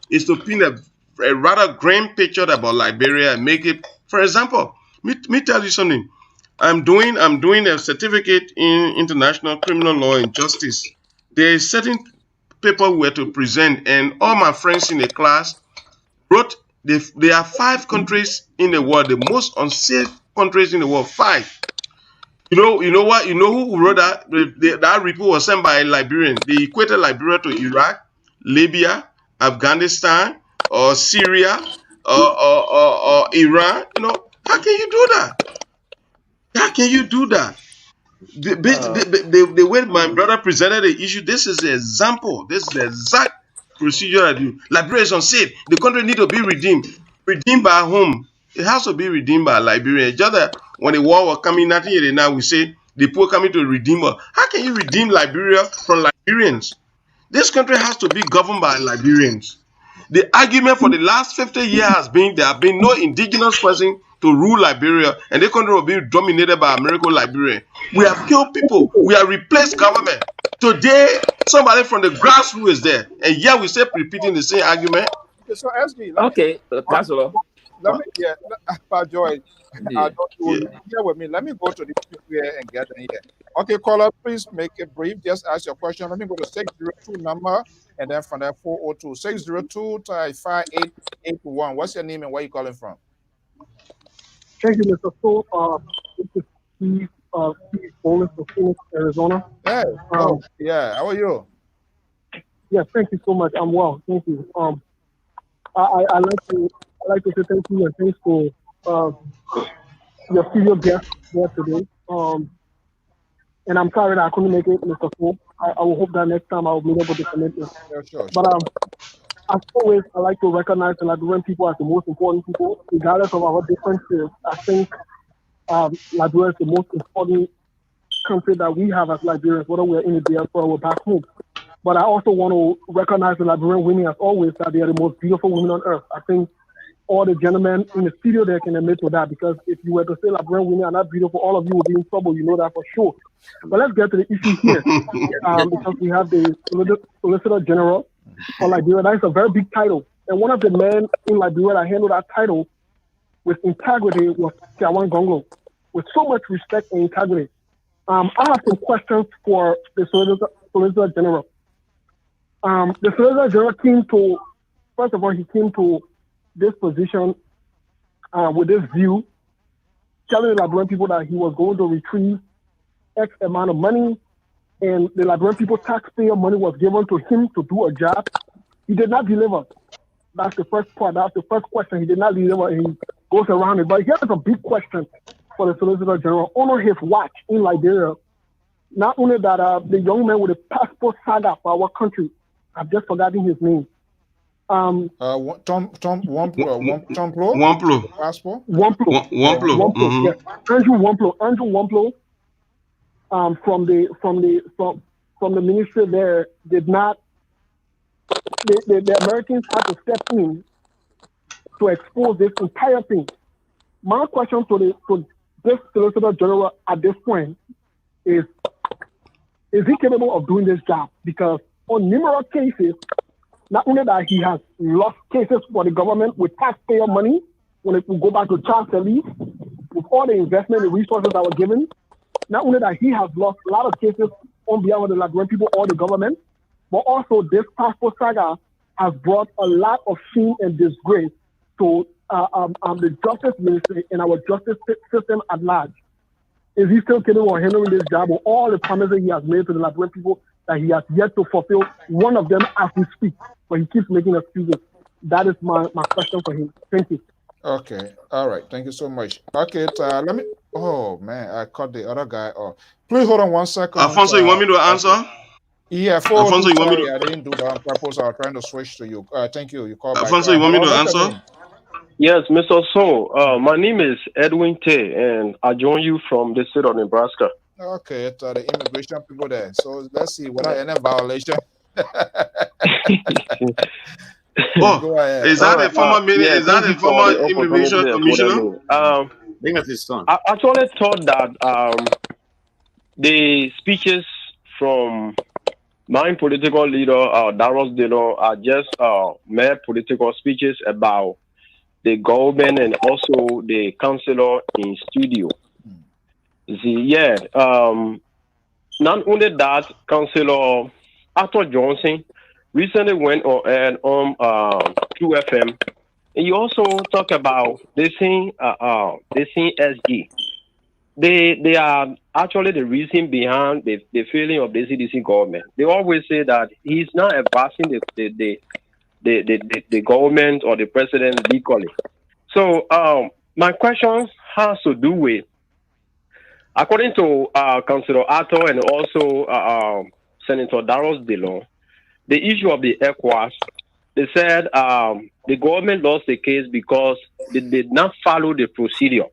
[SPEAKER 4] is to paint a rather grim picture about Liberia and make it. For example, me tell you something. I'm doing a certificate in international criminal law and justice. There is certain paper we were to present, and all my friends in the class wrote. There are 5 countries in the world, the most unsafe countries in the world. 5. You know what? You know who wrote that? That report was sent by a Liberian. They equated Liberia to Iraq, Libya, Afghanistan, or Syria, or Iran. How can you do that? How can you do that? The way my brother presented the issue, this is the example. This is the exact procedure I do. Liberia is unsafe. The country need to be redeemed. Redeemed by whom? It has to be redeemed by Liberia. Just that when the war was coming, nothing here now we say the poor coming to redeem us. How can you redeem Liberia from Liberians? This country has to be governed by Liberians. The argument for the last 50 years has been there have been no indigenous person to rule Liberia, and the country will be dominated by American Liberia. We have killed people. We have replaced government. Today, somebody from the grassroots is there, and yet we keep repeating the same argument.
[SPEAKER 1] So, SG,
[SPEAKER 5] Councillor.
[SPEAKER 1] Let me, Joy, here with me. Let me go to the here and get in here. Okay, caller, please make it brief. Just ask your question. Let me go to 602 number, and then from there 402 602 5881. What's your name and where you calling from?
[SPEAKER 11] Thank you, Mr. So, this is Steve Bowling from Phoenix, Arizona.
[SPEAKER 1] Hey, yeah. How are you?
[SPEAKER 11] Yeah, thank you so much. I'm well, thank you. I like to say thank you and thanks for your studio guest there today. And I'm sorry that I couldn't make it, Mr. Fo. I will hope that next time I'll be able to connect you.
[SPEAKER 1] Yeah, sure.
[SPEAKER 11] But as always, I like to recognize the Liberian people as the most important people, regardless of our differences. I think Liberia is the most important country that we have as Liberians, whether we're in the diaspora or back home. But I also want to recognize the Liberian women as always, that they are the most beautiful women on earth. I think all the gentlemen in the studio there can admit to that, because if you were to say Liberian women are not beautiful, all of you would be in trouble. You know that for sure. But let's get to the issue here, because we have the Solicitor General for Liberia. That is a very big title. And one of the men in Liberia that handled that title with integrity was Tiawan Gonglo, with so much respect and integrity. I have some questions for the Solicitor General. The Solicitor General came to, first of all, he came to this position with this view, telling the Liberian people that he was going to retrieve X amount of money, and the Liberian people taxpayer money was given to him to do a job. He did not deliver. That's the first part. That's the first question. He did not deliver, and he goes around it. But here's a big question for the Solicitor General. On his watch in Liberia, not only that the young man with the passport saga for our country, I've just forgotten his name.
[SPEAKER 1] Tom
[SPEAKER 4] Wamplo.
[SPEAKER 1] Passport.
[SPEAKER 11] Wamplo. Yes. Andrew Wamplo. From the ministry there did not. The Americans had to step in to expose this entire thing. My question to this Solicitor General at this point is he capable of doing this job? Because on numerous cases, not only that he has lost cases for the government with taxpayer money, when it will go back to child relief, with all the investment and resources that were given, not only that he has lost a lot of cases on behalf of the Liberian people or the government, but also this passport saga has brought a lot of shame and disgrace to the justice ministry and our justice system at large. Is he still capable of handling this job with all the promises he has made to the Liberian people that he has yet to fulfill? One of them as we speak, but he keeps making excuses. That is my question for him. Thank you.
[SPEAKER 1] Okay. All right. Thank you so much. Okay. Let me. Oh man, I caught the other guy. Oh, please hold on 1 second.
[SPEAKER 4] Alfonso, you want me to answer?
[SPEAKER 1] Okay. Yeah,
[SPEAKER 4] Alfonso, you want me to?
[SPEAKER 1] I didn't do that on purpose. I was trying to switch to you. Thank you. You called
[SPEAKER 4] Alfonso,
[SPEAKER 1] back.
[SPEAKER 4] you want me to answer?
[SPEAKER 12] Yes, Mr. So, my name is Edwin Tay, and I join you from the state of Nebraska.
[SPEAKER 1] Okay, it's the immigration people there. So let's see whether any violation.
[SPEAKER 4] Go ahead. Is that a former is that a former immigration commissioner?
[SPEAKER 12] I actually thought that the speeches from my political leader, Darius Dillon, are just mere political speeches about the government and also the councillor in studio. Not only that, Councillor Arthur Johnson recently went on QFM, and you also talk about this thing SG. They are actually the reason behind the failing of the CDC government. They always say that he's not advancing the government or the president legally. So my question has to do with, according to Councillor Arthur and also Senator Darius Dillon, the issue of the ECOWAS, they said the government lost the case because they did not follow the procedure.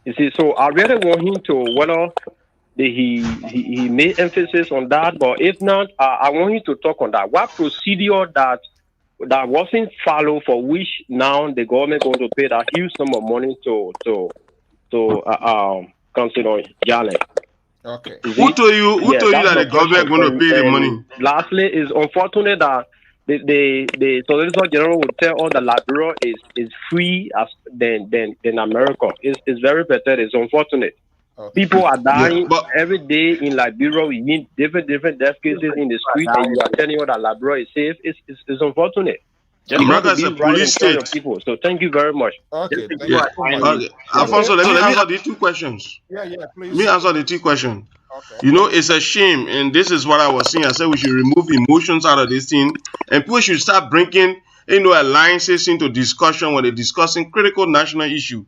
[SPEAKER 12] You see, so I really want him to, whether he made emphasis on that, but if not, I want him to talk on that. What procedure that wasn't followed, for which now the government going to pay that huge sum of money to Councillor Jale?
[SPEAKER 1] Okay.
[SPEAKER 4] Who told you that the government going to pay the money?
[SPEAKER 12] Lastly, it's unfortunate that the Solicitor General would tell all that Liberia is free than America. It's very pathetic. It's unfortunate. Okay. People are dying every day in Liberia. We need different death cases in the street, and you are telling us that Liberia is safe. It's unfortunate.
[SPEAKER 4] America is a police state.
[SPEAKER 12] People. So thank you very much.
[SPEAKER 1] Okay.
[SPEAKER 4] Alfonso, let me answer the two questions.
[SPEAKER 1] Yeah, please.
[SPEAKER 4] Let me answer the two questions. Okay. You know, it's a shame, and this is what I was saying. I said we should remove emotions out of this thing, and people should start bringing, alliances into discussion when they're discussing critical national issue.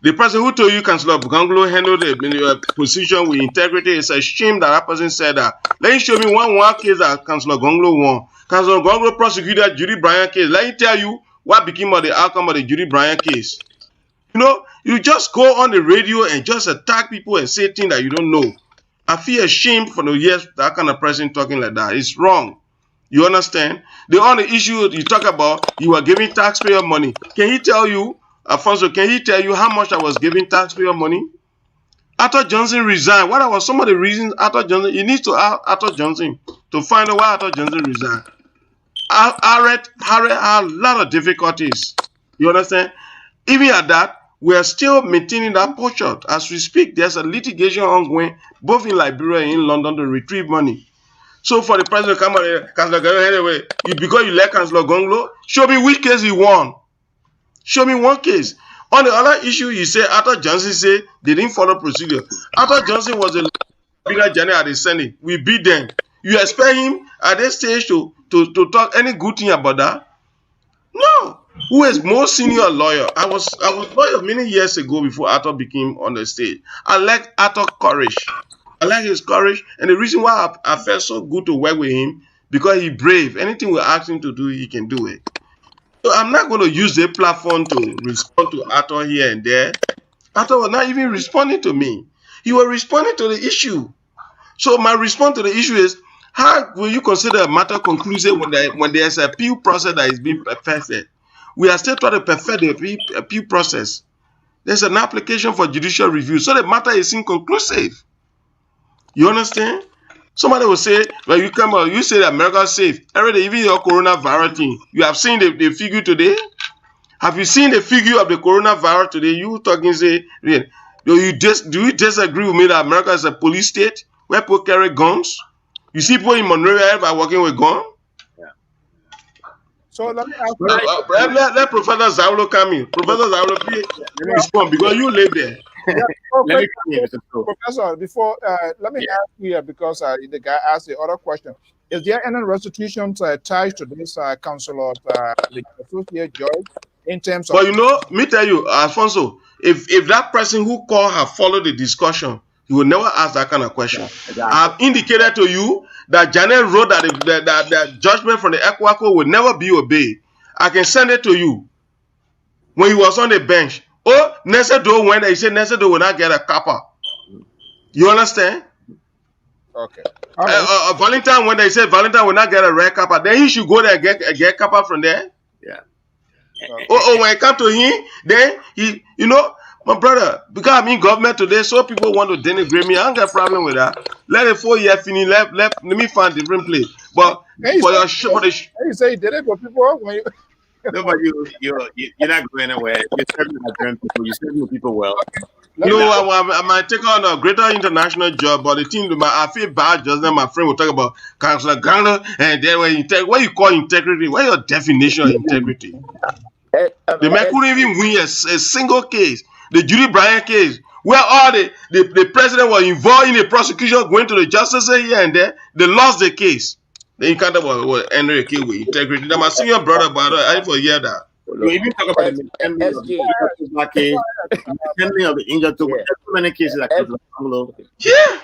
[SPEAKER 4] The person who told you Councillor Gonglo handled the position with integrity, it's a shame that person said that. Let me show me one case that Councillor Gonglo won. Councillor Gonglo prosecuted Judy Bryant case. Let me tell you what became of the outcome of the Judy Bryant case. You just go on the radio and just attack people and say things that you don't know. I feel ashamed for the years that kind of person talking like that. It's wrong. You understand? The only issue you talk about, you are giving taxpayer money. Can he tell you, Alfonso, can he tell you how much I was giving taxpayer money? Arthur Johnson resigned. What was some of the reasons Arthur Johnson? You need to ask Arthur Johnson to find out why Arthur Johnson resigned. Harriet had a lot of difficulties. You understand? Even at that, we are still maintaining that posture. As we speak, there's a litigation ongoing, both in Liberia and in London, to retrieve money. So for the president to come out here, Councillor Gonglo, anyway, because you let Councillor Gonglo, show me which case he won. Show me one case. On the other issue, you say Arthur Johnson said they didn't follow procedure. Arthur Johnson was a bigger general at the Senate. We beat them. You expect him at this stage to to talk any good thing about that? No. Who is more senior lawyer? I was lawyer many years ago before Arthur became on the stage. I like Arthur courage. I like his courage, and the reason why I felt so good to work with him because he's brave. Anything we ask him to do, he can do it. So I'm not going to use the platform to respond to Arthur here and there. Arthur was not even responding to me. He was responding to the issue. So my response to the issue is, how will you consider a matter conclusive when there's a appeal process that is being perfected? We are still trying to perfect the appeal process. There's an application for judicial review, so the matter is inconclusive. You understand? Somebody will say, well, you come out, you say that America is safe. Already, even your coronavirus thing, you have seen the figure today? Have you seen the figure of the coronavirus today? You talking say, do you disagree with me that America is a police state where people carry guns? You see people in Monterrey by working with guns?
[SPEAKER 6] Yeah.
[SPEAKER 1] So let me ask
[SPEAKER 4] let Professor Zawlo come in. Professor Zawlo, please respond because you live there.
[SPEAKER 6] Let me come in,
[SPEAKER 1] Professor, before let me ask you because the guy asked the other question. Is there any restitution attached to this council of the associate judge in terms of?
[SPEAKER 4] But you know, me tell you, Alfonso, if that person who called have followed the discussion, he will never ask that kind of question. Yeah, exactly. I have indicated to you that Janet wrote that the judgment from the ECOWACO will never be obeyed. I can send it to you. When he was on the bench, Nesedo went there, he said Nesedo will not get a kappa. You understand?
[SPEAKER 1] Okay.
[SPEAKER 4] Valentine went there, he said Valentine will not get a red kappa. Then he should go there and get kappa from there.
[SPEAKER 6] Yeah.
[SPEAKER 4] When it comes to him, then he, my brother, because I'm in government today, so people want to denigrate me. I don't get a problem with that. Let the 4 year finish. Let me find a different place. But for your show,
[SPEAKER 1] you say you did it for people when you.
[SPEAKER 6] No, but you're not going anywhere. You're serving Nigerian people. You're serving people well.
[SPEAKER 4] I might take on a greater international job, but the thing, I feel bad just now. My friend will talk about Councillor Gangler, and then what you call integrity, what your definition of integrity? The man couldn't even win a single case. The Judy Bryant case, where all the president was involved in the prosecution, going to the justice here and there, they lost the case. Then you can't talk about Henry K with integrity. Now, my senior brother, but I didn't forget that.
[SPEAKER 6] You even talk about the handling of the injured to so many cases that Councillor Gangler.
[SPEAKER 4] Yeah.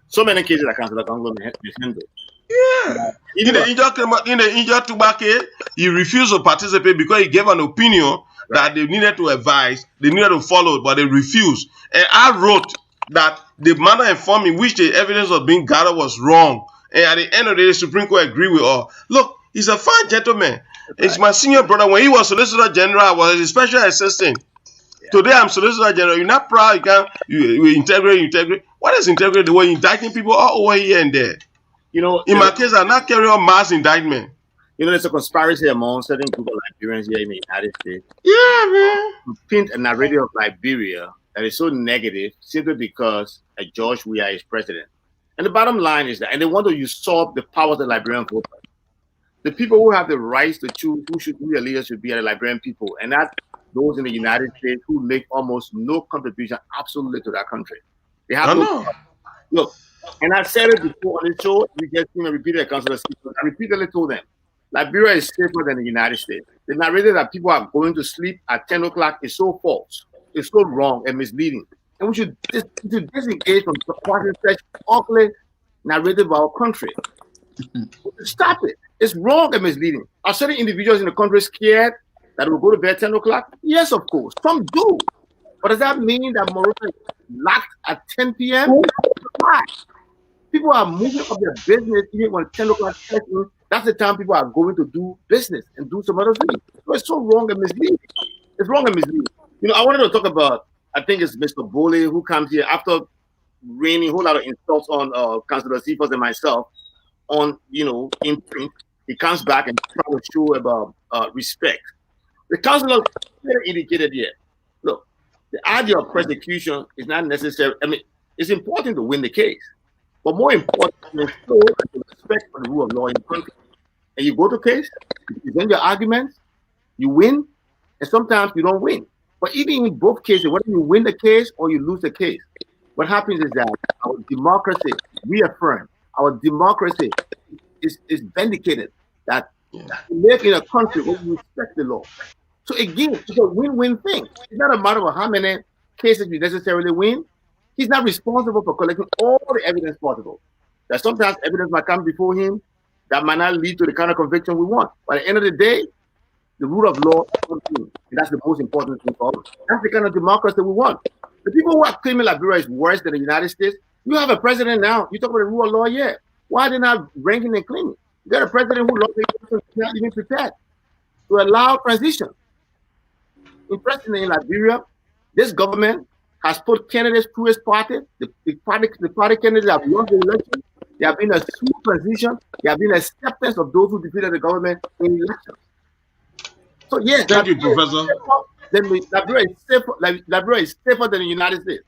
[SPEAKER 6] So many cases that Councillor Gangler handled.
[SPEAKER 4] Yeah. In the injured tobacco, he refused to participate because he gave an opinion that they needed to advise, they needed to follow, but they refused. And I wrote that the manner and form in which the evidence was being gathered was wrong. And at the end of the day, the Supreme Court agreed with all. Look, he's a fine gentleman. It's my senior brother. When he was Solicitor General, I was his special assistant. Yeah. Today, I'm Solicitor General. You're not proud. You integrate. What is integrity? The way you're indicting people all over here and there. In my case, I'm not carrying on mass indictment.
[SPEAKER 6] There's a conspiracy among certain group of Liberians here in the United States.
[SPEAKER 4] Yeah, man.
[SPEAKER 6] To paint a narrative of Liberia that is so negative simply because George Weah is president. And the bottom line is that, and they want to usurp the power of the Liberian voters. The people who have the rights to choose who their leaders should be are the Liberian people, and not those in the United States who make almost no contribution absolutely to that country. They have look, and I said it before on the show, we just repeated the Council of State. I repeatedly told them, Liberia is safer than the United States. The narrative that people are going to sleep at 10 o'clock is so false, it's so wrong and misleading. And we should disengage from supporting such ugly narrative of our country. Stop it. It's wrong and misleading. Are certain individuals in the country scared that will go to bed 10 o'clock? Yes, of course. Some do. But does that mean that Morocco is locked at 10 p.m.? Why? People are moving up their business even when 10 o'clock session. That's the time people are going to do business and do some other things. So it's so wrong and misleading. It's wrong and misleading. I wanted to talk about, I think it's Mr. Bole who comes here after raining a whole lot of insults on Councillor Cephas and myself on, in print. He comes back and tries to show about respect. The councillor indicated here, look, the idea of persecution is not necessary. I mean, it's important to win the case, but more important is show respect for the rule of law in the country. And you go to case, you present your arguments, you win, and sometimes you don't win. But even in both cases, whether you win the case or you lose the case, what happens is that our democracy reaffirmed, our democracy is vindicated. that we live in a country where we respect the law. So again, it's a win-win thing. It's not a matter of how many cases we necessarily win. He's not responsible for collecting all the evidence possible. That sometimes evidence might come before him that might not lead to the kind of conviction we want. But at the end of the day, the rule of law is something, and that's the most important thing for us. That's the kind of democracy we want. The people who are claiming Liberia is worse than the United States, you have a president now, you talk about the rule of law, yeah. Why are they not ranking and claiming? You got a president who is not even prepared to allow transition. Interestingly, in Liberia, this government has put candidates through its party. The party candidates have lost the election. There have been a smooth transition. There have been acceptance of those who defeated the government in elections. So yes,
[SPEAKER 4] thank you, Professor.
[SPEAKER 6] Liberia is safer than the United States.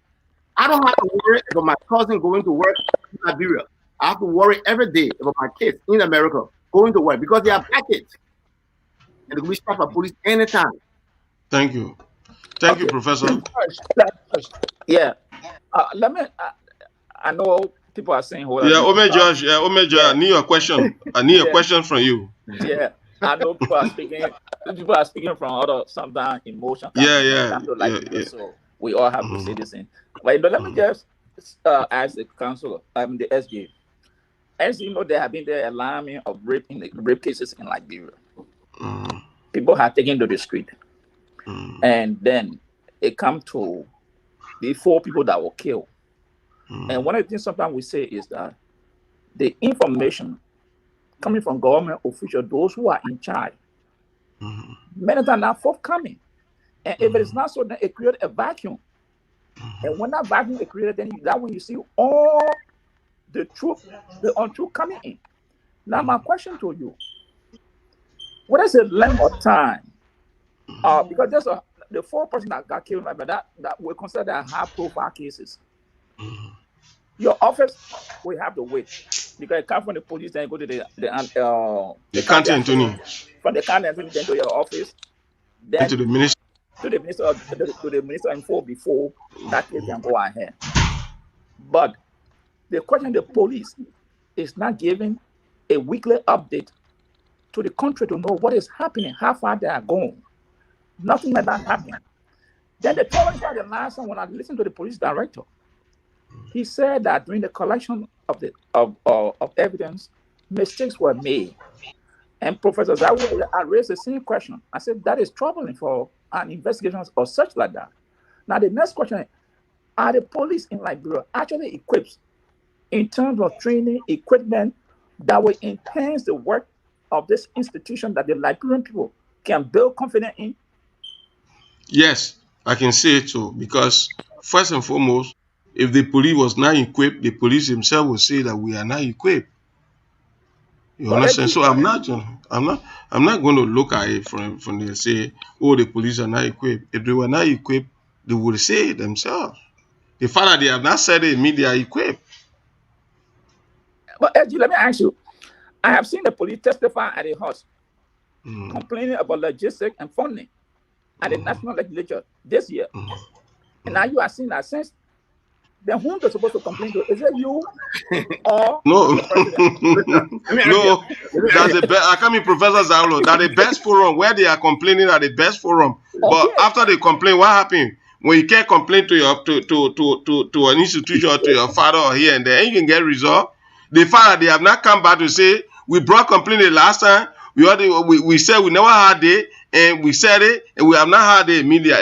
[SPEAKER 6] I don't have to worry about my cousin going to work in Liberia. I have to worry every day about my kids in America going to work because they are black kids. And they can be stopped by police anytime.
[SPEAKER 4] Thank you. Thank you, Professor.
[SPEAKER 5] Yeah. Let me, I know people are saying,
[SPEAKER 4] hold on. Yeah, George, I need a question. I need a question from you.
[SPEAKER 5] Yeah. I know people are speaking from other sometimes emotion. So we all have to say this thing. But let me just ask the council, the SG. As you know, there have been the alarming of rape cases in Liberia. People have taken to the street. And then it comes to the 4 people that were killed. And one of the things sometimes we say is that the information coming from government officials, those who are in charge, many times not forthcoming. And if it is not so, then it creates a vacuum. And when that vacuum is created, then that's when you see all the truth, the untruth coming in. Now, my question to you, what is the length of time? Because there's the 4 persons that got killed, but that we consider high-profile cases. Your office will have to wait because it comes from the police, then go to the
[SPEAKER 4] county attorney.
[SPEAKER 5] From the county attorney, then to your office, then
[SPEAKER 4] to the minister.
[SPEAKER 5] To the minister info before that case can go ahead. But the question, the police is not giving a weekly update to the country to know what is happening, how far they are going. Nothing like that happening. Then the the last time when I listened to the police director, he said that during the collection of evidence, mistakes were made. And Professor Zawu, I raised the same question. I said that is troubling for an investigation or such like that. Now the next question is, are the police in Liberia actually equipped in terms of training, equipment that will enhance the work of this institution that the Liberian people can build confidence in?
[SPEAKER 4] Yes, I can say it too, because first and foremost, if the police was not equipped, the police themselves will say that we are not equipped. You understand? So I'm not going to look at it from the say, oh, the police are not equipped. If they were not equipped, they would say it themselves. The fact that they have not said it means they are equipped.
[SPEAKER 5] But Edgy, let me ask you. I have seen the police testify at a house complaining about logistics and funding at the national legislature this year. And now you are seeing that since then whom they're supposed to complain to? Is it you or
[SPEAKER 4] no?
[SPEAKER 5] No,
[SPEAKER 4] that's the best. I come in Professor Zaulu. That's the best forum where they are complaining at the best forum. But after they complain, what happened? When you can't complain to your to an institution or to your father or here and there, and you can get resolved. The fact that they have not come back to say we brought complaint the last time. We said we never had it, and we said it, and we have not had it. Media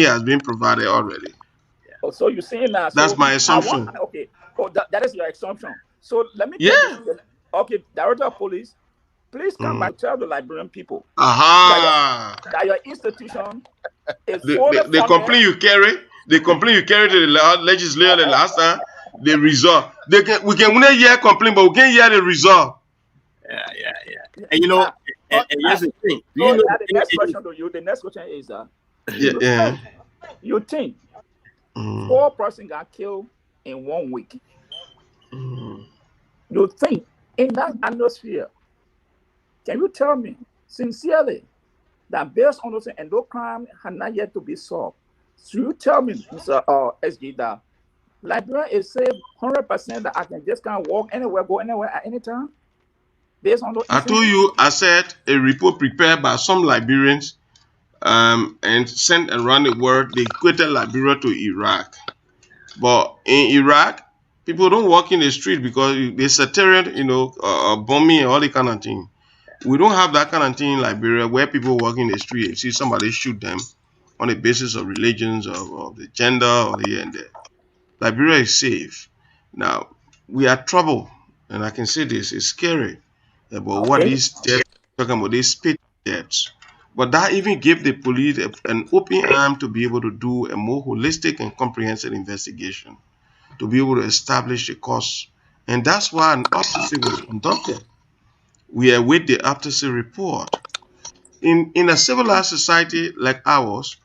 [SPEAKER 4] has been provided already.
[SPEAKER 5] So you're saying that?
[SPEAKER 4] That's my assumption.
[SPEAKER 5] Okay. Oh, that is your assumption. So let me. Okay, Director of Police, please come back and tell the Liberian people that your institution is
[SPEAKER 4] the complaint you carry. The complaint you carry to the legislature the last time. The result. We can only hear complaint, but we can't hear the result.
[SPEAKER 6] Yeah. And you know, and here's the thing.
[SPEAKER 5] The next question is you think 4 persons got killed in 1 week? You think in that atmosphere, can you tell me sincerely that based on those and no crime had not yet to be solved? So you tell me, Mr. SG, that Liberia is safe 100% that I can just kind of walk anywhere, go anywhere at any time? based on those
[SPEAKER 4] I told
[SPEAKER 5] incidents.
[SPEAKER 4] you, I said a report prepared by some Liberians and sent around the world. They equated Liberia to Iraq. But in Iraq, people don't walk in the street because they saturated, bombing and all the kind of thing. We don't have that kind of thing in Liberia where people walk in the street and see somebody shoot them on the basis of religions or the gender or here and there. Liberia is safe. Now, we are troubled, and I can say this, it's scary about what
[SPEAKER 5] Okay.
[SPEAKER 4] these deaths, talking about these spit deaths. But that even gave the police an open arm to be able to do a more holistic and comprehensive investigation, to be able to establish the cause. And that's why an autopsy was conducted. We await the autopsy report. In a civilized society like ours,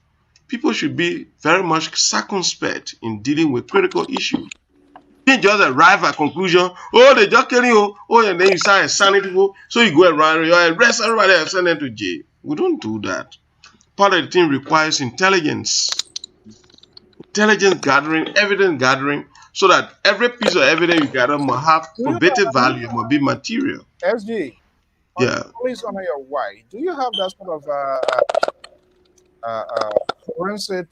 [SPEAKER 4] people should be very much circumspect in dealing with critical issues. You can't just arrive at conclusion, oh, they just killing you, oh, and then you start assigning people, so you go around, you arrest everybody and send them to jail. We don't do that. Part of the thing requires intelligence gathering, evidence gathering, so that every piece of evidence you gather must have probative value, must be material.
[SPEAKER 1] SG,
[SPEAKER 4] Yeah.
[SPEAKER 1] please honor your wife. Do you have that sort of forensic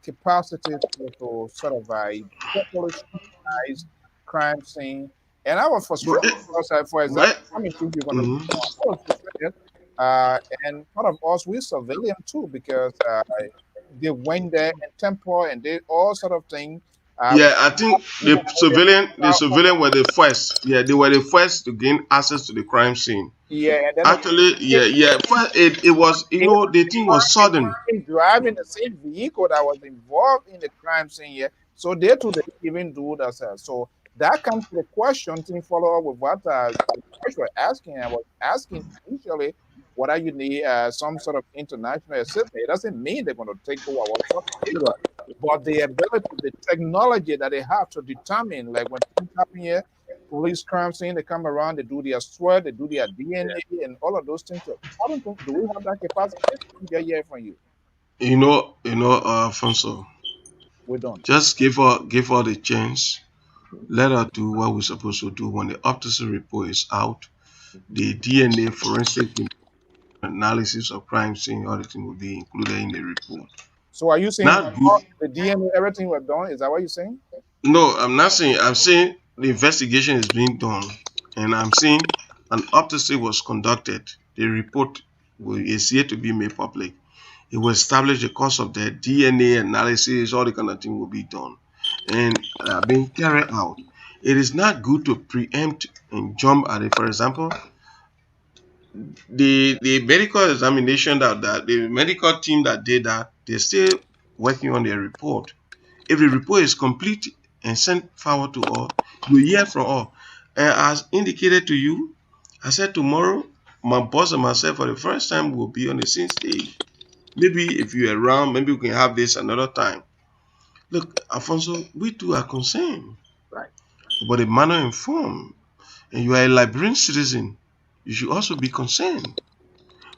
[SPEAKER 1] capacity to sort of properly scrutinize crime scene? And I was frustrated because, for example, I'm sure you're going to. I was frustrated, and part of us, we civilian too, because they went there and temper and they all sort of thing.
[SPEAKER 4] Yeah, I think the civilian were the first. Yeah, they were the first to gain access to the crime scene.
[SPEAKER 1] Yeah, and then
[SPEAKER 4] Actually, yeah. First, it was, the thing was sudden.
[SPEAKER 1] Driving the same vehicle that was involved in the crime scene here, so they too they even do that. So that comes to the question. To follow up with what you were asking, I was asking initially whether you need some sort of international assistance. It doesn't mean they're going to take over our country, but the ability, the technology that they have to determine, like when things happen here, police crime scene, they come around, they do their sweat, they do their DNA, and all of those things. So I don't think, do we have that capacity? I hear from you.
[SPEAKER 4] Alfonso.
[SPEAKER 1] We don't.
[SPEAKER 4] Just give her the chance. Let her do what we're supposed to do. When the autopsy report is out, the DNA forensic analysis of crime scene, everything will be included in the report.
[SPEAKER 1] So are you saying the DNA, everything was done? Is that what you're saying?
[SPEAKER 4] No, I'm not saying. I'm saying the investigation is being done, and I'm saying an autopsy was conducted. The report is yet to be made public. It will establish the cause of death, DNA analysis, all the kind of thing will be done, and being carried out. It is not good to preempt and jump at it. For example, the medical examination that the medical team that did that, they're still working on their report. If the report is complete and sent forward to all, you hear from all. And as indicated to you, I said tomorrow, my boss and myself for the first time will be on the same stage. Maybe if you're around, maybe we can have this another time. Look, Alfonso, we too are concerned.
[SPEAKER 5] Right.
[SPEAKER 4] But the manner informed, and you are a Liberian citizen, you should also be concerned.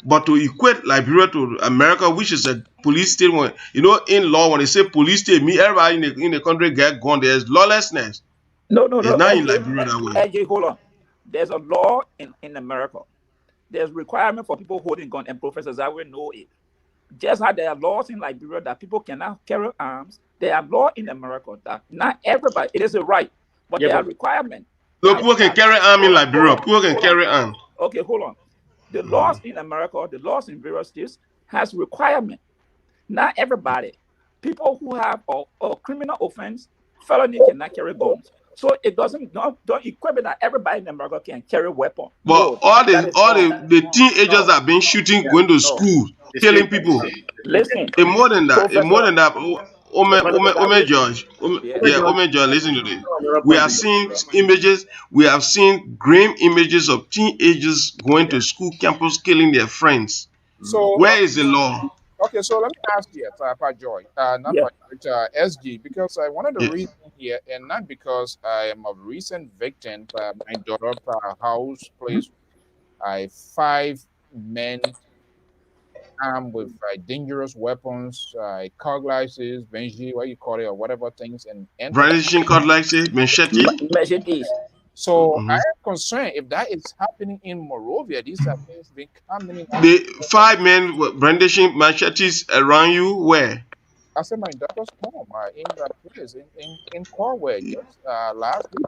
[SPEAKER 4] But to equate Liberia to America, which is a police state, in law, when they say police state, everybody in the country get gone. There's lawlessness.
[SPEAKER 5] No.
[SPEAKER 4] It's not in Liberia that way.
[SPEAKER 5] AJ, hold on. There's a law in America. There's requirement for people holding gun, and professors I will know it. Just how there are laws in Liberia that people cannot carry arms, there are laws in America that not everybody, it is a right, but there are requirements.
[SPEAKER 4] No, people can carry arms in Liberia. People can carry arms.
[SPEAKER 5] Okay, hold on. The laws in America, the laws in various states has requirement. Not everybody. People who have a criminal offense, felony cannot carry guns. So it don't equip that everybody in America can carry weapon.
[SPEAKER 4] But all the teenagers that have been shooting, going to school, killing people.
[SPEAKER 5] Listen.
[SPEAKER 4] And more than that, Ome George, listen to this. We have seen images, we have seen grim images of teenagers going to school campus, killing their friends.
[SPEAKER 1] So
[SPEAKER 4] where is the law?
[SPEAKER 1] Okay, so let me ask you, Papa Joy, SG, because I wanted to read here, and not because I am a recent victim. My daughter, house, place, 5 men armed with dangerous weapons, cutlasses, benji, what you call it, or whatever things, and
[SPEAKER 4] brandishing cutlasses, machetes.
[SPEAKER 1] So I am concerned if that is happening in Morovia. These are things been coming up.
[SPEAKER 4] The 5 men were brandishing machetes around you. Where?
[SPEAKER 1] I said my daughter's home in the place in Corway just last week.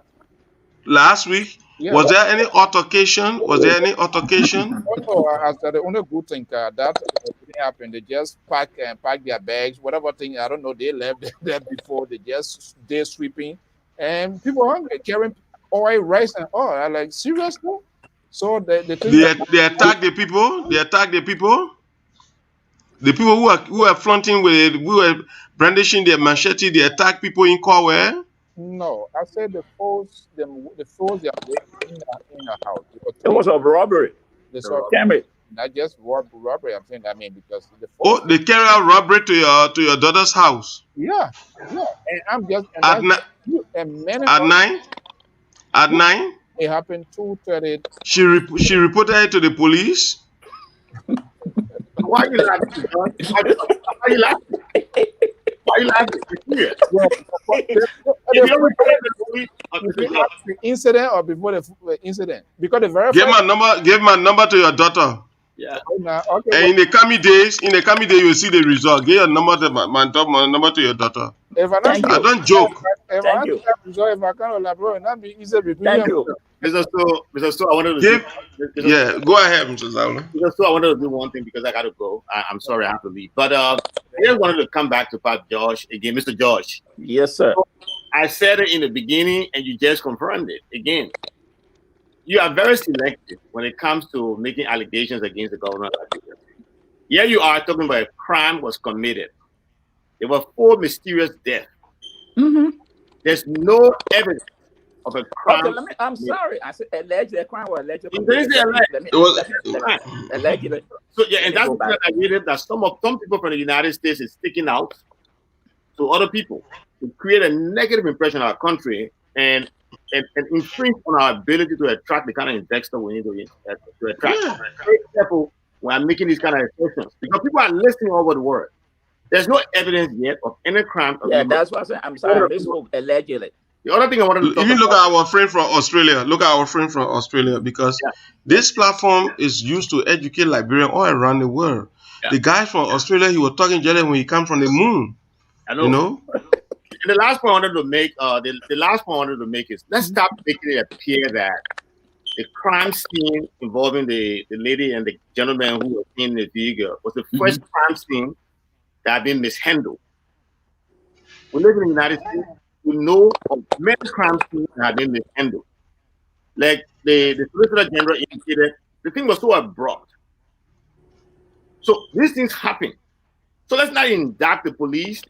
[SPEAKER 4] Last week?
[SPEAKER 1] Yeah.
[SPEAKER 4] Was there any altercation? Was there any altercation?
[SPEAKER 1] No, I said the only good thing that didn't happen. They just pack their bags, whatever thing. I don't know. They left there before. They just day sweeping, and people are hungry, carrying oil, rice, and oil. I'm like, seriously? So they
[SPEAKER 4] attack the people. They attack the people. The people who are flaunting with it, who are brandishing their machete. They attack people in Corway.
[SPEAKER 1] No, I said the force they are in the house.
[SPEAKER 5] It was a robbery.
[SPEAKER 1] They saw
[SPEAKER 5] Camry.
[SPEAKER 1] Not just robbery. I'm saying because
[SPEAKER 4] they carry out robbery to your daughter's house.
[SPEAKER 1] Yeah. And I'm just
[SPEAKER 4] at night. At 9.
[SPEAKER 1] It happened 2:30.
[SPEAKER 4] She reported it to the police.
[SPEAKER 6] Why are you laughing? Why are you laughing? Why are you laughing?
[SPEAKER 1] The incident or before the incident? Because the very
[SPEAKER 4] give my number to your daughter.
[SPEAKER 6] Yeah.
[SPEAKER 1] Okay.
[SPEAKER 4] And in the coming days, you'll see the result. Give your number to my number to your daughter.
[SPEAKER 1] I
[SPEAKER 4] don't joke.
[SPEAKER 1] If I can't elaborate, that be easy between
[SPEAKER 6] Thank you. Mr. So, I wanted to
[SPEAKER 4] go ahead, Mr. Zawlo.
[SPEAKER 6] Mr. So, I wanted to do one thing because I got to go. I'm sorry I have to leave. But I just wanted to come back to Pat George again. Mr. George.
[SPEAKER 5] Yes, sir.
[SPEAKER 6] So, I said it in the beginning and you just confirmed it again. You are very selective when it comes to making allegations against the government. Here you are talking about a crime was committed. There were 4 mysterious deaths. There's no evidence of a crime.
[SPEAKER 5] Okay, I'm sorry. I said alleged. The crime was alleged.
[SPEAKER 6] Allegedly. So yeah, and that's what I read that some people from the United States is sticking out to other people to create a negative impression of our country and infringe on our ability to attract the kind of investor we need to attract. Very careful when I'm making these kind of assertions because people are listening all over the world. There's no evidence yet of any crime.
[SPEAKER 5] That's what I said. I'm sorry. This was allegedly.
[SPEAKER 6] The other thing I wanted to talk
[SPEAKER 4] about. Look at our friend from Australia. Because this platform is used to educate Liberians all around the world. Yeah. The guy from Australia, he was talking jealous when he came from the moon.
[SPEAKER 6] I know. You know? And the last point I wanted to make, is let's stop making it appear that the crime scene involving the lady and the gentleman who was in the vehicle was the first crime scene that had been mishandled. We live in the United States. We know of many crime scenes that have been mishandled. Like the Solicitor General indicated, the thing was so abrupt. So these things happen. So let's not indict the police.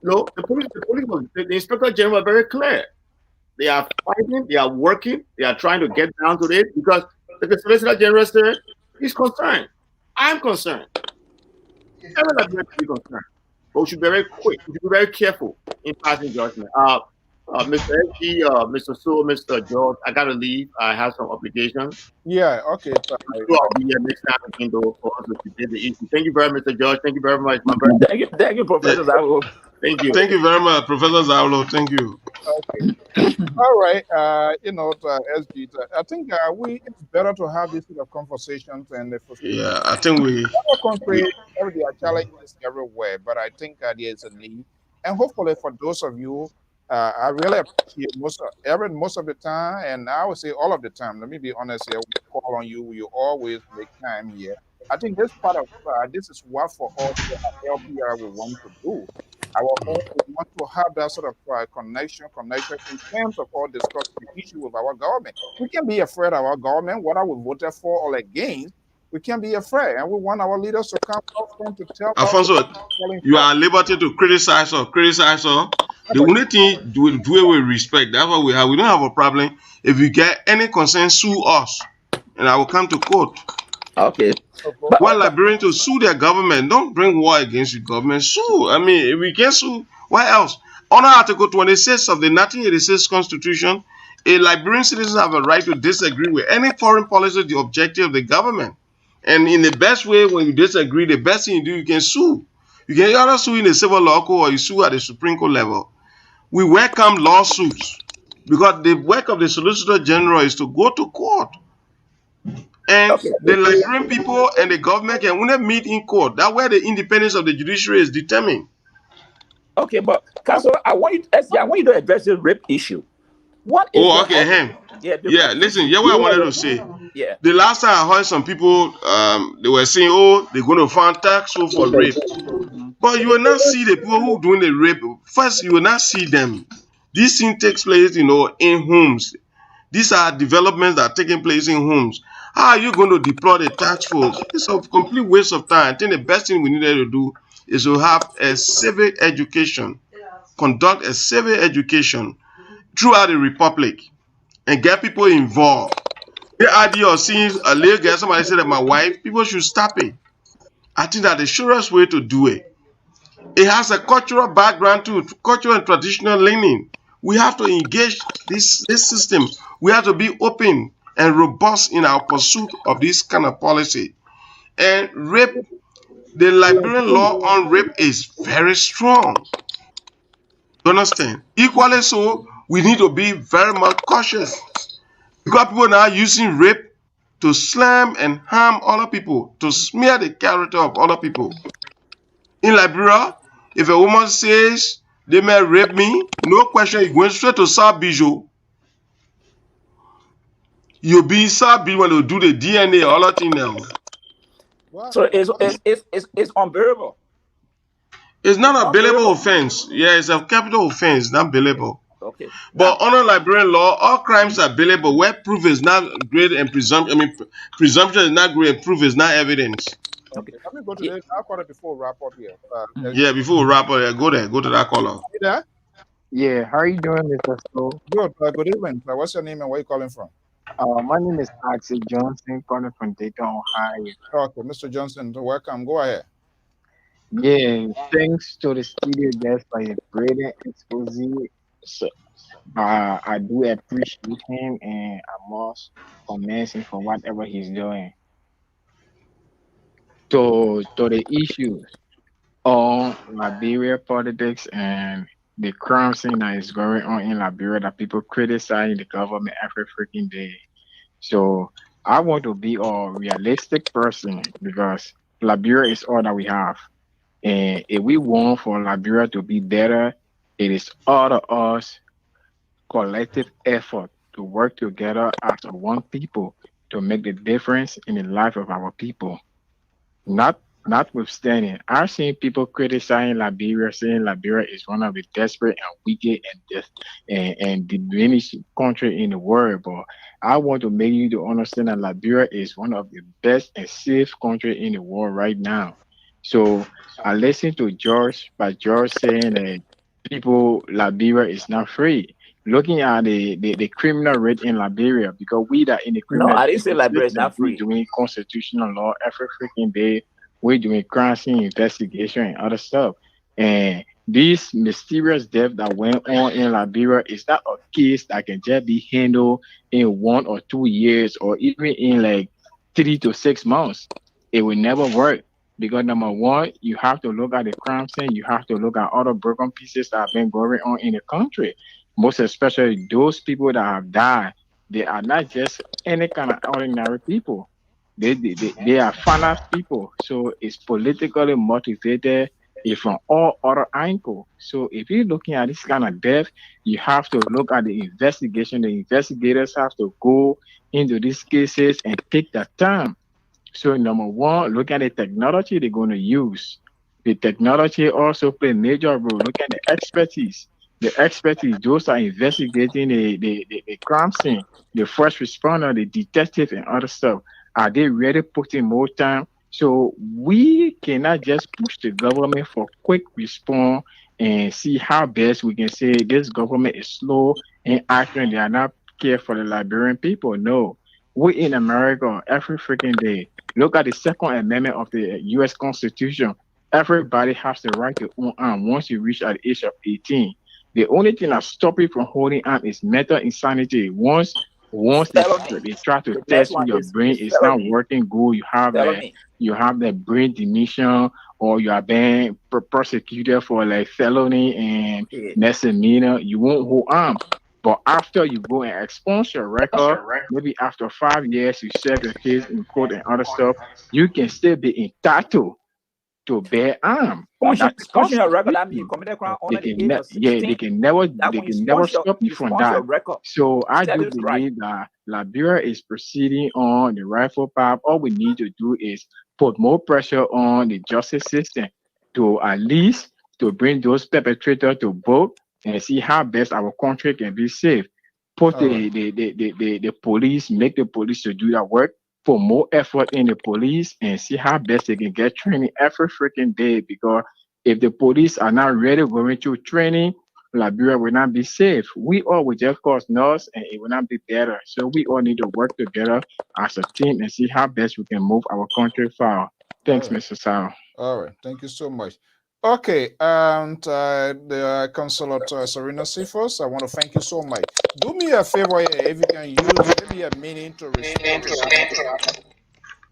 [SPEAKER 6] No, the Inspector General was very clear. They are fighting, they are working, they are trying to get down to it because the Solicitor General said he's concerned. I'm concerned. Everyone has to be concerned. But we should be very quick. We should be very careful in passing judgment. Mr. SG, Mr. So, Mr. George, I gotta leave. I have some obligations.
[SPEAKER 1] Yeah, okay.
[SPEAKER 6] I'll be here next time again for us to debate the issue. Thank you very much, Mr. George. Thank you very much, my brother.
[SPEAKER 5] Thank you, Professor Zawlo.
[SPEAKER 6] Thank you.
[SPEAKER 4] Thank you very much, Professor Zawlo. Thank you.
[SPEAKER 1] Okay. All right. SG, I think it's better to have this sort of conversations and
[SPEAKER 4] I think we.
[SPEAKER 1] Country, there are challenges everywhere, but I think there is a need, and hopefully for those of you. I really appreciate most of the time, and I would say all of the time. Let me be honest here. We call on you. You always make time here. I think this part of this is what for us at LPR we want to do. We want to have that sort of connection in terms of all discussing the issue with our government. We can't be afraid of our government, whether we voted for or against. We can't be afraid, and we want our leaders to come out to tell
[SPEAKER 4] Alfonso, you are at liberty to criticize or. The only thing do it with respect. That's what we have. We don't have a problem. If you get any concern, sue us, and I will come to court.
[SPEAKER 5] Okay.
[SPEAKER 4] While Liberians to sue their government, don't bring war against the government. Sue. I mean, if we can sue, why else? Under Article 26 of the 1986 Constitution, a Liberian citizen have a right to disagree with any foreign policy, the objective of the government. And in the best way, when you disagree, the best thing you do, you can sue. You can either sue in the civil law court or you sue at the Supreme Court level. We welcome lawsuits. because the work of the Solicitor General is to go to court. And
[SPEAKER 5] Okay.
[SPEAKER 4] the Liberian people and the government can only meet in court. That's where the independence of the judiciary is determined.
[SPEAKER 5] Okay, but Council, I want you to address the rape issue. What is
[SPEAKER 4] Oh,
[SPEAKER 5] the
[SPEAKER 4] okay,
[SPEAKER 5] rape
[SPEAKER 4] listen,
[SPEAKER 5] issue?
[SPEAKER 4] what I wanted to say.
[SPEAKER 5] Yeah.
[SPEAKER 4] The last time I heard some people, they were saying, oh, they're going to find tax for rape. But you will not see the people who doing the rape. First, you will not see them. This thing takes place, in homes. These are developments that are taking place in homes. How are you going to deploy the task force? It's a complete waste of time. I think the best thing we needed to do is to have a civic education, conduct a civic education throughout the republic, and get people involved. The idea of seeing a little girl, somebody said that my wife, people should stop it. I think that the surest way to do it. It has a cultural background too, cultural and traditional learning. We have to engage this system. We have to be open and robust in our pursuit of this kind of policy. And rape, the Liberian law on rape is very strong. You understand? Equally so, we need to be very much cautious, because people are now using rape to slam and harm other people, to smear the character of other people. In Liberia, if a woman says they may rape me, no question, you're going straight to South Bijou. You'll be in South Bijou when they do the DNA, all that thing now.
[SPEAKER 5] So it's unbearable.
[SPEAKER 4] It's not a bailable offense. Yeah, it's a capital offense, not bailable.
[SPEAKER 5] Okay.
[SPEAKER 4] But under Liberian law, all crimes are bailable where proof is not great and presumption. Presumption is not great and proof is not evidence.
[SPEAKER 1] Okay. Let me go to I'll call it before we wrap up here.
[SPEAKER 4] Before we wrap up, go there. Go to that caller.
[SPEAKER 1] You there?
[SPEAKER 13] Yeah, how are you doing, Mr. Stowe?
[SPEAKER 1] Good. Good evening. What's your name and where you calling from?
[SPEAKER 13] My name is Axel Johnson, calling from Dayton, Ohio.
[SPEAKER 1] Okay, Mr. Johnson, welcome. Go ahead.
[SPEAKER 13] Yeah, thanks to the studio guest for his brilliant expose. So, I do appreciate him, and I must commend him for whatever he's doing. To the issues on Liberia politics and the crime scene that is going on in Liberia, that people criticizing the government every freaking day. So I want to be a realistic person, because Liberia is all that we have. And if we want for Liberia to be better, it is all of us collective effort to work together as one people to make the difference in the life of our people. Notwithstanding, I've seen people criticizing Liberia, saying Liberia is one of the desperate and wicked and diminished country in the world. But I want to make you to understand that Liberia is one of the best and safe country in the world right now. So I listened to George saying that Liberia is not free. Looking at the criminal rate in Liberia, because we that in the criminal,
[SPEAKER 5] no, I didn't say Liberia is not free.
[SPEAKER 13] Doing constitutional law every freaking day. We're doing crime scene investigation and other stuff. And this mysterious death that went on in Liberia is not a case that can just be handled in 1 or 2 years, or even in like 3 to 6 months. It will never work. Because number one, you have to look at the crime scene. You have to look at other broken pieces that have been going on in the country. Most especially those people that have died. They are not just any kind of ordinary people. They are finance people. So it's politically motivated. It's from all other angles. So if you're looking at this kind of death, you have to look at the investigation. The investigators have to go into these cases and take the time. So number one, look at the technology they're going to use. The technology also play a major role. Look at the expertise. The expertise, those are investigating the crime scene, the first responder, the detective, and other stuff. Are they really putting more time? So we cannot just push the government for quick response and see how best we can say this government is slow and acting. They are not care for the Liberian people. No. We in America every freaking day. Look at the Second Amendment of the U.S. Constitution. Everybody has the right to own arms once you reach at the age of 18. The only thing that stops you from holding arms is mental insanity. Once they try to test your brain, it's not working good. You have the brain diminution, or you are being prosecuted for like felony and misdemeanor. You won't hold arms. But after you go and expunge your record, maybe after 5 years you serve your case in court and other stuff, you can still be entitled to bear arm. But that's the
[SPEAKER 5] Punching your record, that means you
[SPEAKER 13] Constitution.
[SPEAKER 5] committed a crime
[SPEAKER 13] They
[SPEAKER 5] under the
[SPEAKER 13] can
[SPEAKER 5] age of
[SPEAKER 13] yeah,
[SPEAKER 5] 16.
[SPEAKER 13] they
[SPEAKER 5] That when
[SPEAKER 13] can never stop you
[SPEAKER 5] you
[SPEAKER 13] from
[SPEAKER 5] sponge your
[SPEAKER 13] that.
[SPEAKER 5] record,
[SPEAKER 13] So I
[SPEAKER 5] that
[SPEAKER 13] do
[SPEAKER 5] is right.
[SPEAKER 13] believe that Liberia is proceeding on the rightful path. All we need to do is put more pressure on the justice system to at least to bring those perpetrators to book and see how best our country can be safe. Put
[SPEAKER 1] All right.
[SPEAKER 13] the police, make the police to do that work, put more effort in the police and see how best they can get training every freaking day. Because if the police are not ready going through training, Liberia will not be safe. We all will just cause noise and it will not be better. So we all need to work together as a team and see how best we can move our country forward. Thanks,
[SPEAKER 1] All right.
[SPEAKER 13] Mr. Sal.
[SPEAKER 1] All right. Thank you so much. Okay, and the Consular Serena Sifos, I want to thank you so much. Do me a favor here, if you can use maybe a minute to respond to that.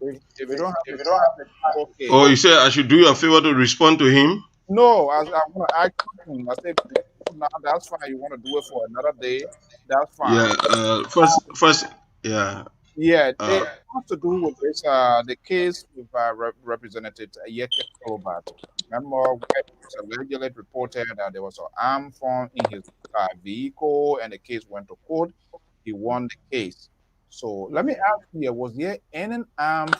[SPEAKER 1] If you don't have the time, okay.
[SPEAKER 4] Oh, you said I should do you a favor to respond to him?
[SPEAKER 1] No, I want to ask him. I said, now that's fine. You want to do it for another day? That's fine.
[SPEAKER 4] Yeah. First. Yeah.
[SPEAKER 1] Yeah,
[SPEAKER 4] Uh,
[SPEAKER 1] it has to do with this the case with Representative Yeke Colbert. Remember, where it was allegedly reported that there was an arm found in his vehicle, and the case went to court. He won the case. So let me ask you: was there any arms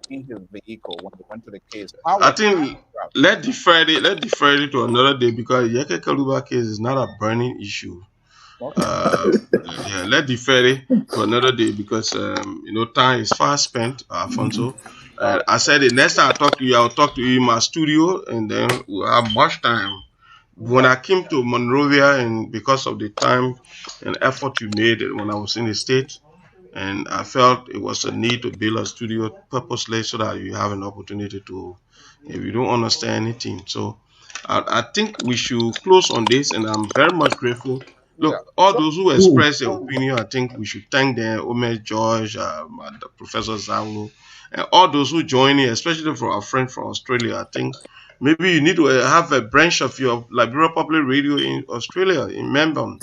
[SPEAKER 1] in his vehicle when they went to the case? How
[SPEAKER 4] I
[SPEAKER 1] was
[SPEAKER 4] think
[SPEAKER 1] it?
[SPEAKER 4] let defer it to another day because Yeke Kaluba case is not a burning issue.
[SPEAKER 1] Okay.
[SPEAKER 4] Uh, yeah, let defer it to another day because time is fast spent, Alfonso. And I said the next time I talk to you, I'll talk to you in my studio, and then we'll have much time. When I came to Monrovia, and because of the time and effort you made when I was in the States, and I felt it was a need to build a studio purposely so that you have an opportunity to, if you don't understand anything. So I think we should close on this, and I'm very much grateful.
[SPEAKER 1] Yeah.
[SPEAKER 4] Look, all those who express their opinion, I think we should thank them, Omer George, Professor Zawlo, and all those who join in, especially for our friend from Australia. I think maybe you need to have a branch of your Liberia Public Radio in Australia, in Melbourne,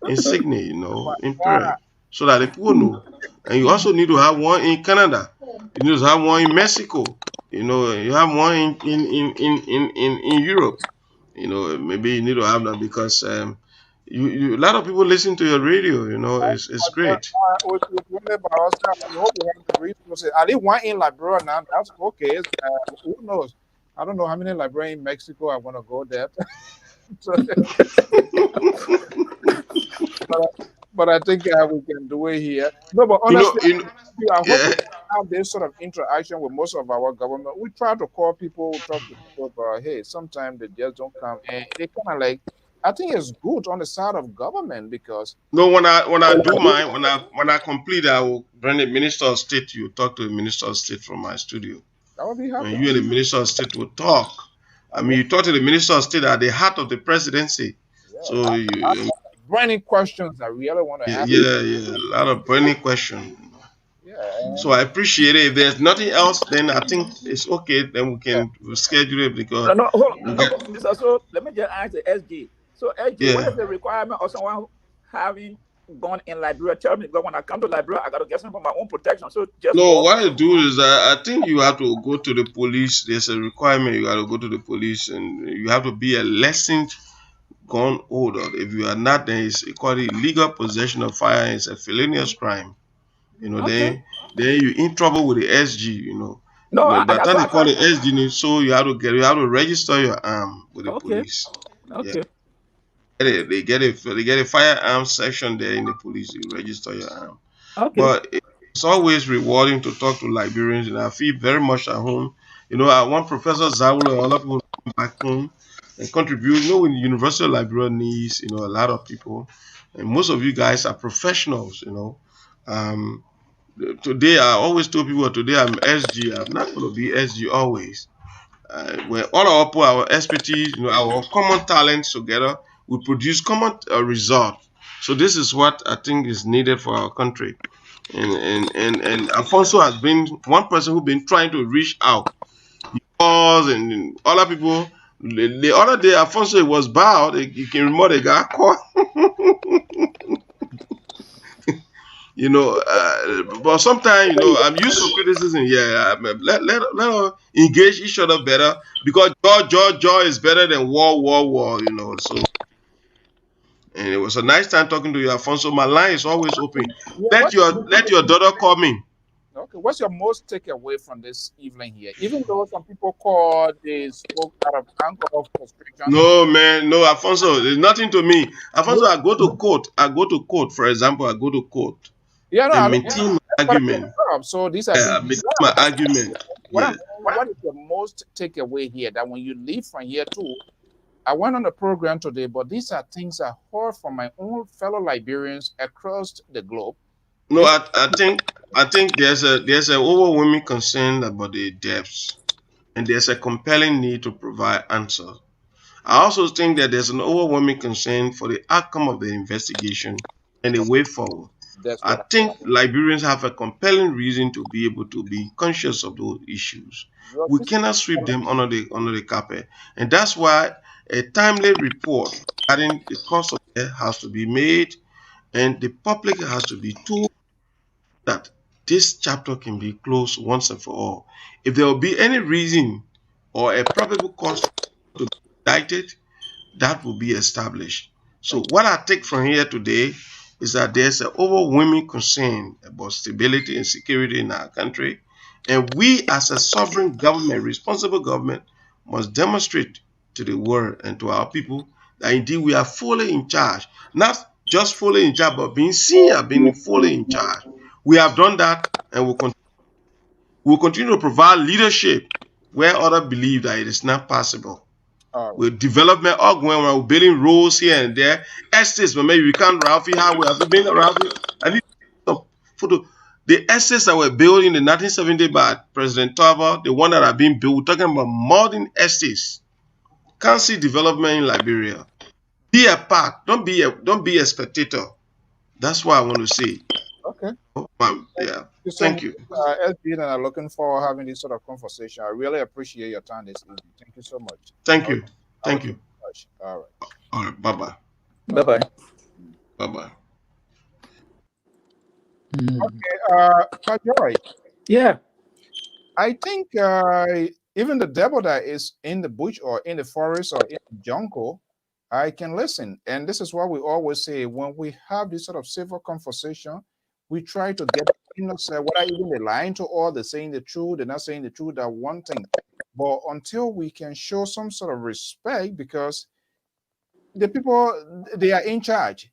[SPEAKER 4] in Sydney, in Perth, so that the people know. And you also need to have one in Canada. You need to have one in Mexico. You have one in Europe. Maybe you need to have that because a lot of people listen to your radio. It's great.
[SPEAKER 1] We hope we have the resources. At least one in Liberia now. That's okay. Who knows? I don't know how many Liberia in Mexico I want to go there. So, but I think we can do it here. No, but honestly, I hope we have this sort of interaction with most of our government. We try to call people, talk to people, but hey, sometimes they just don't come, and they kind of like. I think it's good on the side of government because
[SPEAKER 4] no, when I do mine, when I complete, I will bring the Minister of State. You talk to the Minister of State from my studio,
[SPEAKER 1] I will be happy.
[SPEAKER 4] and you and the Minister of State will talk. I mean, you talk to the Minister of State at the heart of the presidency. So
[SPEAKER 1] burning questions I really want to ask.
[SPEAKER 4] Yeah, a lot of burning questions.
[SPEAKER 1] Yeah.
[SPEAKER 4] So I appreciate it. If there's nothing else, then I think it's okay. Then we'll schedule it because
[SPEAKER 5] hold on. So let me just ask the SG. So SG, what is the requirement of someone having gone in Liberia? Tell me, because when I come to Liberia, I got to get something for my own protection. So just
[SPEAKER 4] what I do is I think you have to go to the police. There's a requirement. You got to go to the police, and you have to be a licensed gun holder. If you are not, then it's called illegal possession of fire. It's a felonious crime. Then you're in trouble with the SG.
[SPEAKER 5] No,
[SPEAKER 4] by the time they call the SG, so you have to register your arm with the police.
[SPEAKER 5] Okay.
[SPEAKER 4] Yeah. They get a firearms section there in the police. You register your arm.
[SPEAKER 5] Okay.
[SPEAKER 4] But it's always rewarding to talk to Liberians, and I feel very much at home. I want Professor Zawula and other people to come back home and contribute. When the University of Liberia needs, a lot of people, and most of you guys are professionals. Today I always told people today I'm SG. I'm not going to be SG always. When all our put our expertise, our common talents together, we produce common result. So this is what I think is needed for our country. And Alfonso has been one person who's been trying to reach out. He calls and other people. The other day, Alfonso was bowed. He can remember the guy called. But sometimes, I'm used to criticism. Yeah, let us engage each other better because joy is better than war. So, and it was a nice time talking to you, Alfonso. My line is always open.
[SPEAKER 1] Yeah,
[SPEAKER 4] Let your daughter call me.
[SPEAKER 1] okay, what's your most takeaway from this evening here? Even though some people called, they spoke out of anger of frustration.
[SPEAKER 4] No, man, no, Alfonso. There's nothing to me. Alfonso, I go to court. For example, I go to court
[SPEAKER 1] Yeah, no,
[SPEAKER 4] and
[SPEAKER 1] I don't,
[SPEAKER 4] maintain my
[SPEAKER 1] but
[SPEAKER 4] argument.
[SPEAKER 1] so these are
[SPEAKER 4] Yeah,
[SPEAKER 1] things.
[SPEAKER 4] maintain my argument.
[SPEAKER 1] What I'm
[SPEAKER 4] Yeah.
[SPEAKER 1] saying, what is the most takeaway here? That when you leave from here too, I went on the program today, but these are things I heard from my own fellow Liberians across the globe.
[SPEAKER 4] No, I think there's an overwhelming concern about the debts, and there's a compelling need to provide answers. I also think that there's an overwhelming concern for the outcome of the investigation and the way forward.
[SPEAKER 1] That's
[SPEAKER 4] I
[SPEAKER 1] what
[SPEAKER 4] think Liberians have a compelling reason to be able to be conscious of those issues. We cannot sweep them under the carpet, and that's why a timely report regarding the cause of death has to be made, and the public has to be told that this chapter can be closed once and for all. If there will be any reason or a probable cause to be indicted, that will be established. So what I take from here today is that there's an overwhelming concern about stability and security in our country. And we as a sovereign government, responsible government, must demonstrate to the world and to our people that indeed we are fully in charge. Not just fully in charge, but being seen as being fully in charge. We have done that and we'll continue to provide leadership where others believe that it is not possible. With development going on, we're building roads here and there. Estates, but maybe we can't Ralphie Highway. Have you been to Ralphie? I need some photo. The estates that were built in the 1970 by President Taba, the one that are being built, we're talking about modern estates. Can't see development in Liberia. Be a part. Don't be a spectator. That's what I want to say.
[SPEAKER 1] Okay.
[SPEAKER 4] Yeah.
[SPEAKER 1] Thank you. SB, and I'm looking forward to having this sort of conversation. I really appreciate your time this evening. Thank you so much.
[SPEAKER 4] Thank you. Thank you.
[SPEAKER 1] All right.
[SPEAKER 4] All right. Bye-bye.
[SPEAKER 5] Bye-bye.
[SPEAKER 4] Bye-bye.
[SPEAKER 1] Okay. Pajoy.
[SPEAKER 5] Yeah.
[SPEAKER 1] I think even the devil that is in the bush or in the forest or in the jungle, I can listen. And this is what we always say when we have this sort of civil conversation, we try to get whether even they're lying to all, they're saying the truth, they're not saying the truth, that one thing. But until we can show some sort of respect, because the people, they are in charge.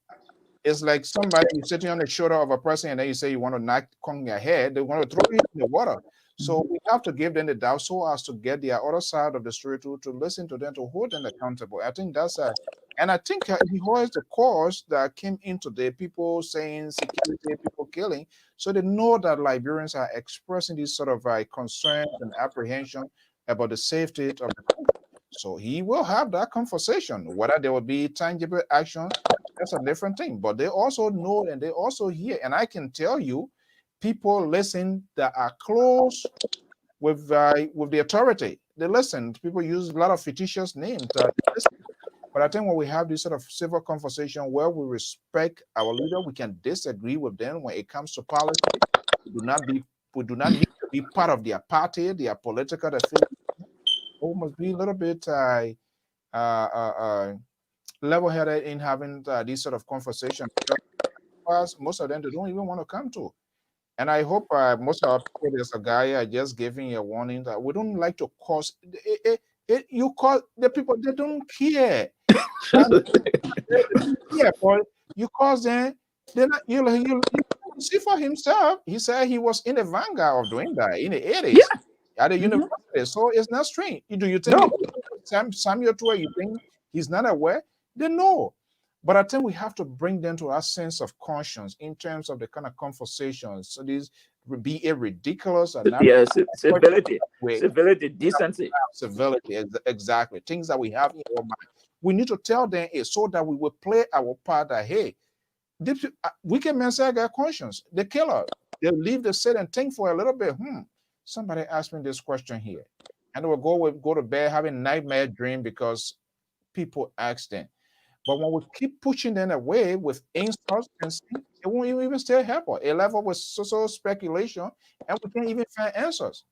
[SPEAKER 1] It's like somebody sitting on the shoulder of a person and then you say you want to knock on their head, they want to throw you in the water. So we have to give them the doubt so as to get the other side of the story to listen to them, to hold them accountable. I think that's and I think he holds the cause that came in today, people saying security, people killing. So they know that Liberians are expressing this sort of concern and apprehension about the safety of the country. So he will have that conversation. Whether there will be tangible action, that's a different thing. But they also know and they also hear. And I can tell you, people listen that are close with the authority. They listen. People use a lot of fictitious names. But I think when we have this sort of civil conversation where we respect our leader, we can disagree with them when it comes to policy. We do not need to be part of their party, their political affiliation. We must be a little bit level-headed in having this sort of conversation. Because most of them they don't even want to come to. And I hope most of our people, there's a guy just giving a warning that we don't like to cause you call the people, they don't care. Yeah, but you cause them, they're not, you see for himself. He said he was in the vanguard of doing that in the 80s at the university. So it's not strange. Do you think Samuel Tour, you think he's not aware? They know. But I think we have to bring them to our sense of conscience in terms of the kind of conversations. So these would be ridiculous and not
[SPEAKER 5] civility, decency.
[SPEAKER 1] Civility, exactly. Things that we have in our mind. We need to tell them it so that we will play our part that, hey, wicked men say their conscience. They kill us. They leave the sit and think for a little bit. Somebody asked me this question here. And they will go to bed having nightmare dream because people ask them. But when we keep pushing them away with insults and It won't even still help us. A level with social speculation, and we can't even find answers.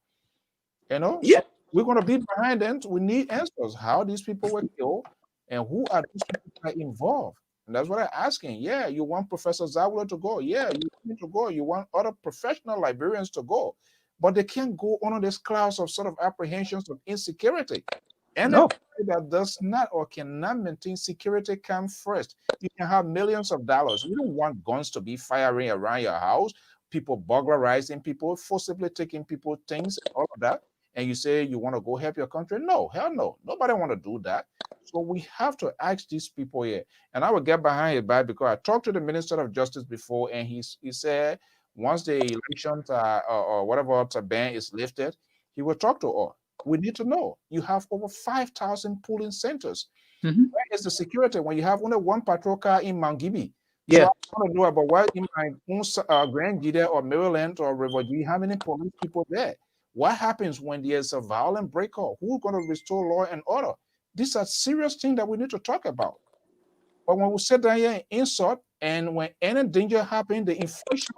[SPEAKER 1] You know, so we're going to be behind them. We need answers. How these people were killed, and who are these people that are involved? And that's what I'm asking. Yeah, you want Professor Zawula to go. Yeah, you need to go. You want other professional librarians to go, but they can't go under this clouds of sort of apprehensions of insecurity. And that does not or cannot maintain security come first. You can have millions of dollars. You don't want guns to be firing around your house, people burglarizing people, forcibly taking people things, all of that. And you say you want to go help your country? No, hell no. Nobody want to do that. So we have to ask these people here. And I will get behind his back because I talked to the Minister of Justice before, and he said once the election or whatever ban is lifted, he will talk to all. We need to know. You have over 5,000 polling centers. Where is the security when you have only one patrol car in Mangibi? So I want to know about what in my own Grand Gita or Maryland or River G, how many police people there? What happens when there's a violent breakout? Who's going to restore law and order? These are serious things that we need to talk about. But when we sit down here and insult, and when any danger happens, the inflation,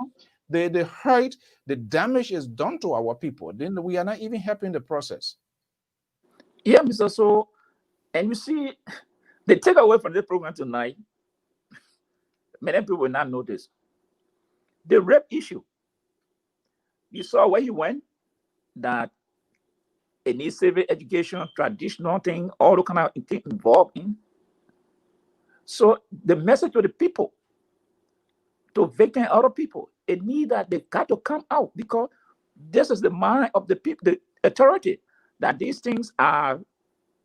[SPEAKER 1] the hurt, the damage is done to our people, then we are not even helping the process.
[SPEAKER 5] Yeah, Mr. So, and you see, the takeaway from this program tonight, many people will not notice. The rape issue. You saw where he went, that it needs civic education, traditional thing, all the kind of thing involved in. So the message to the people, to victim other people, it needs that they got to come out, because this is the mind of the people, the authority, that these things are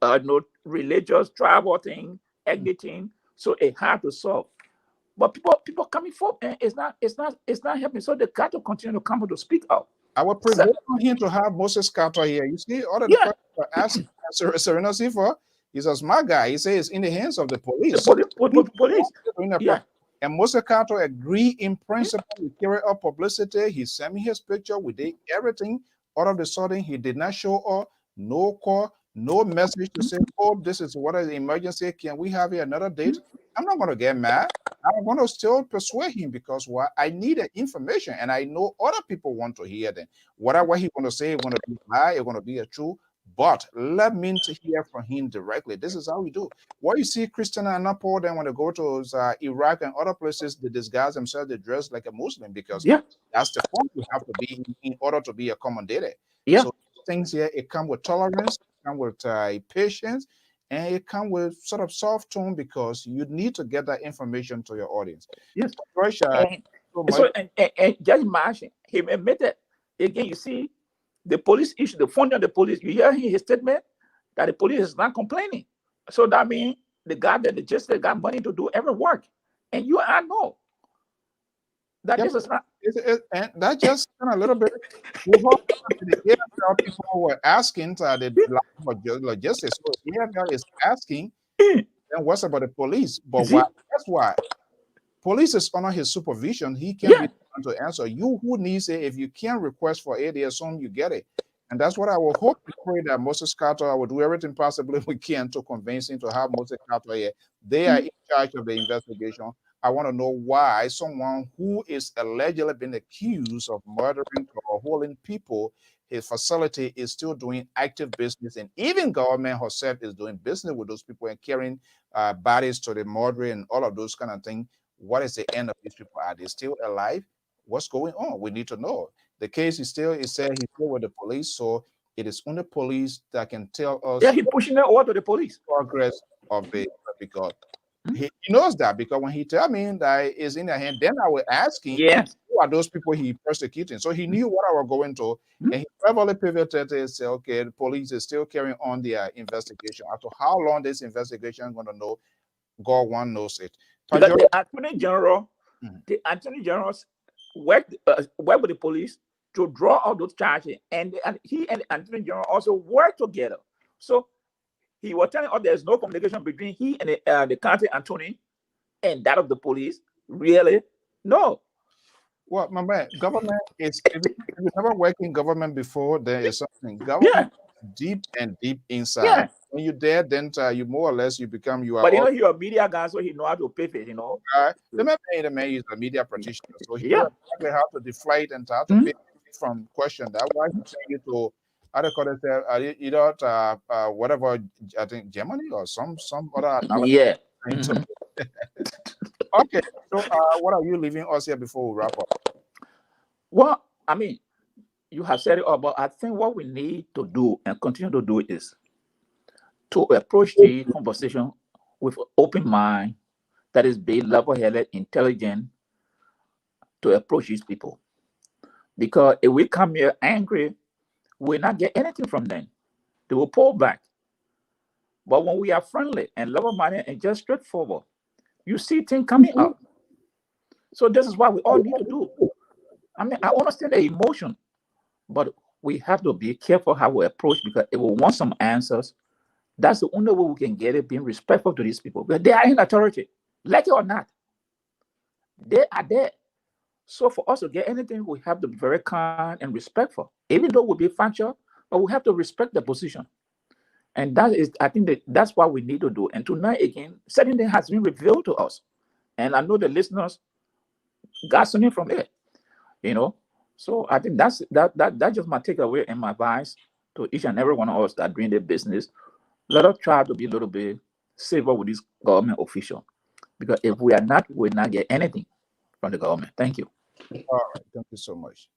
[SPEAKER 5] no religious, tribal thing, ethnic thing, so it hard to solve. But people coming forward, and it's not helping. So they got to continue to come out to speak out.
[SPEAKER 1] I would prefer him to have Moses Carter here. You see, all the questions are asking Serena Sifa. He's a smart guy. He says it's in the hands of the police.
[SPEAKER 5] The police.
[SPEAKER 1] Yeah. And Moses Carter agreed in principle with carry up publicity. He sent me his picture. We did everything. All of a sudden, he did not show up. No call, no message to say, oh, this is what is the emergency. Can we have another date? I'm not going to get mad. I'm going to still persuade him, because I needed information, and I know other people want to hear them. Whatever he's going to say is going to be lie, it's going to be a true. But let me to hear from him directly. This is how we do. What you see, Christian and Nepal, then when they go to Iraq and other places, they disguise themselves, they dress like a Muslim, because that's the form you have to be in order to be accommodated. So things here, it comes with tolerance, it comes with patience, and it comes with sort of soft tone, because you need to get that information to your audience.
[SPEAKER 5] Yes. And just imagine, he admitted, again, you see, the police issue, the funding of the police, you hear his statement that the police is not complaining. So that means the guy that the justice got money to do every work. And you and I know that this is not.
[SPEAKER 1] And that just kind of a little bit. The AFL people were asking the logistics. So the AFL is asking, then what's about the police? But that's why police is under his supervision. He can't be to answer. You who needs it, if you can't request for it, they assume you get it. And that's what I will hope to pray, that Moses Carter, I will do everything possible we can to convince him to have Moses Carter here. They are in charge of the investigation. I want to know why someone who is allegedly been accused of murdering or holding people, his facility is still doing active business, and even government herself is doing business with those people and carrying bodies to the mortuary and all of those kind of things. What is the end of these people? Are they still alive? What's going on? We need to know. The case is said he's still with the police, so it is only police that can tell us.
[SPEAKER 5] Yeah, he's pushing it over to the police.
[SPEAKER 1] Progress of the, because he knows that, because when he tell me that it's in their hand, then I will ask him, who are those people he persecuting? So he knew what I was going to, and he probably pivoted and said, okay, the police is still carrying on their investigation. After how long this investigation is going to know, God one knows it.
[SPEAKER 5] The Attorney General, work with the police to draw out those charges, and he and the Attorney General also work together. So he was telling us there's no communication between he and the county attorney and that of the police. Really? No.
[SPEAKER 1] Well, my man, government is, if you never worked in government before, there is something. Government is deep and deep inside. when you're dead, then you more or less you become you are.
[SPEAKER 5] But you know, you're a media guy, so he know how to pivot. You know,
[SPEAKER 1] the man is a media practitioner, so he
[SPEAKER 5] yeah,
[SPEAKER 1] knows exactly how to deflate and how to pivot from question. That's why he send you to how do you call it, whatever, I think Germany or some other.
[SPEAKER 5] Yeah.
[SPEAKER 1] Okay, so what are you leaving us here before we wrap up?
[SPEAKER 5] Well, I mean, you have said it all, but I think what we need to do and continue to do is to approach the conversation with open mind, that is, be level-headed, intelligent, to approach these people. Because if we come here angry, we'll not get anything from them. They will pull back. But when we are friendly and level-minded and just straightforward, you see things coming up. So this is what we all need to do. I mean, I understand the emotion, but we have to be careful how we approach, because if we want some answers, that's the only way we can get it, being respectful to these people. Because they are in authority, like it or not. They are there. So for us to get anything, we have to be very kind and respectful. Even though we'll be factual, but we have to respect the position. And that is, I think that's what we need to do. And tonight, again, certain thing has been revealed to us. And I know the listeners got something from it, you know. So I think that's just my takeaway and my advice to each and every one of us that are doing their business. Let us try to be a little bit safer with this government official. Because if we are not, we will not get anything from the government. Thank you.
[SPEAKER 1] All right. Thank you so much.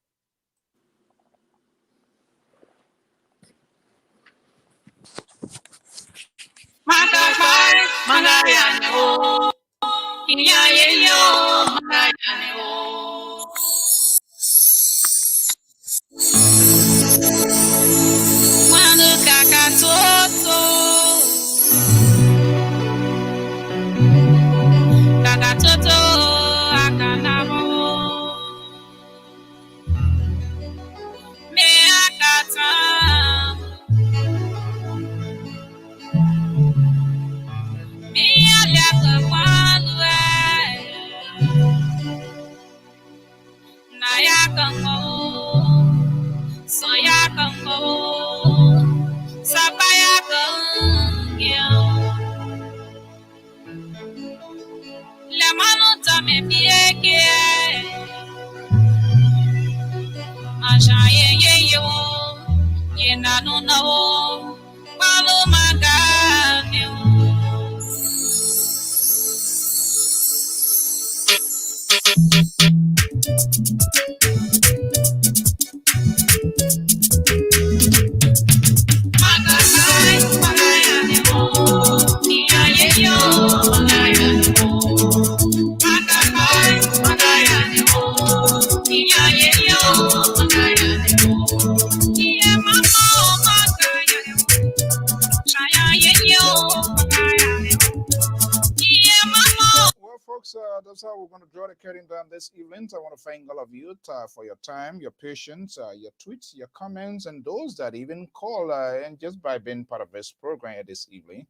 [SPEAKER 1] That's how we're going to draw the curtain down this evening. I want to thank all of you for your time, your patience, your tweets, your comments, and those that even call and just by being part of this program this evening.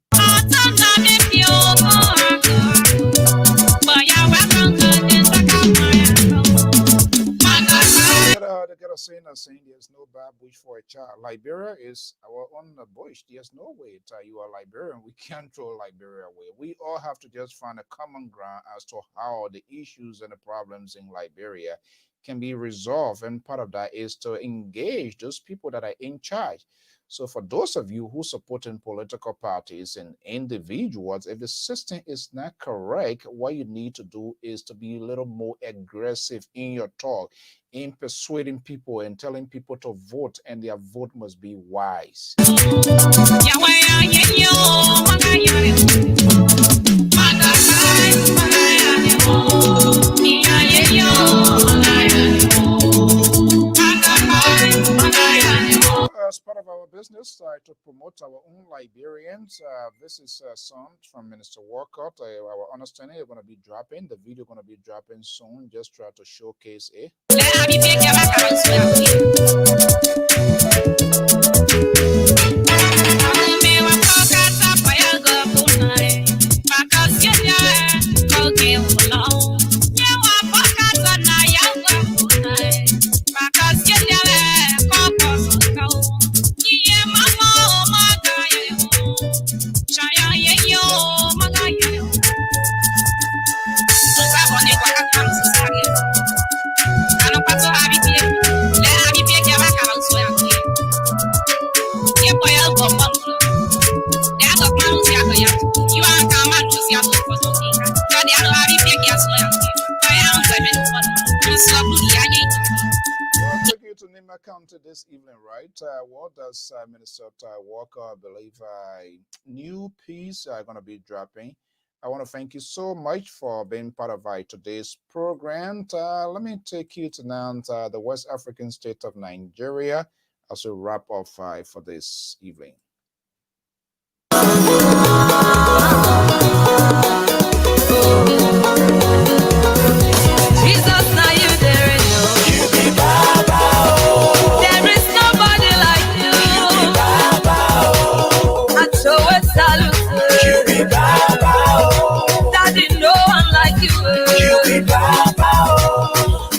[SPEAKER 1] They got a saying there's no bad bush for a child. Liberia is our own bush. There's no way you are Liberian. We can't throw Liberia away. We all have to just find a common ground as to how the issues and the problems in Liberia can be resolved. And part of that is to engage those people that are in charge. So for those of you who supporting political parties and individuals, if the system is not correct, what you need to do is to be a little more aggressive in your talk, in persuading people and telling people to vote, and their vote must be wise. As part of our business to promote our own Liberians, this is a song from Minister Walcott. Our understanding is going to be dropping. The video going to be dropping soon. Just try to showcase it. County this evening, right? What does Minnesota Walker believe a new piece going to be dropping? I want to thank you so much for being part of today's program. Let me take you to now the West African state of Nigeria as we wrap up for this evening.
[SPEAKER 2] Jesus, now you there and know. You be Baba, oh. There is nobody like you. You be Baba, oh. And so we salute you. You be Baba, oh. Daddy, no one like you. You be Baba, oh.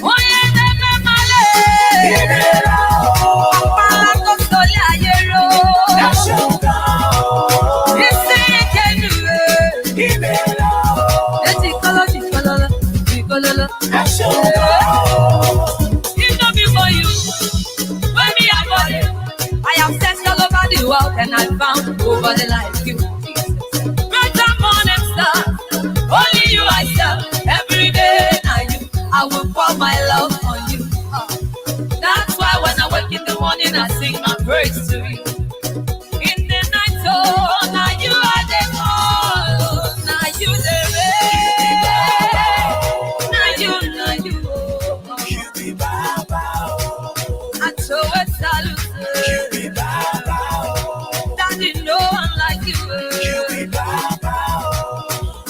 [SPEAKER 2] Oh, yeah, never male. Ibera, oh. Apala to soli ayero. Nashoka, oh. Isi ekenu. Ibera, oh. Eti kolo. It's not before you. When me I got it, I have searched all over the world and I found nobody like you. Great and morning star, only you I serve. Every day now you, I will pour my love on you. That's why when I wake in the morning I sing my praise to you. In the night, oh, now you are the call, now you the rain. You be Baba, oh. And so we salute. You be Baba, oh. Daddy, no one like you. You be Baba, oh.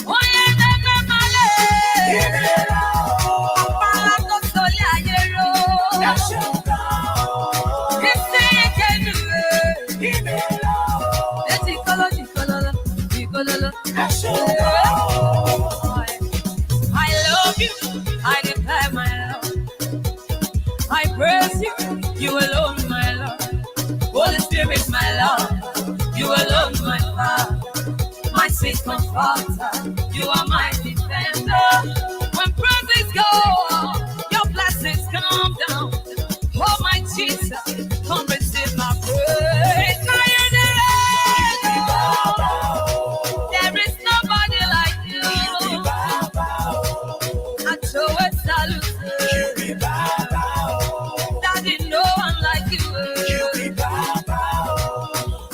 [SPEAKER 2] Oh, yeah, never male. Ibera, oh. Apala to soli ayero. Nashoka, oh. Isi ekenu. Ibera, oh. Eti kolo. Nashoka, oh. I love you. I declare my love. I praise you, you alone, my Lord. Holy Spirit, my love, you alone, my Father. My sweet comforter, you are my defender. When praises go, your blessings come down. Oh, my Jesus, come receive my praise. There is nobody like you. And so we salute. You be Baba, oh. Daddy, no one like you. You be Baba, oh.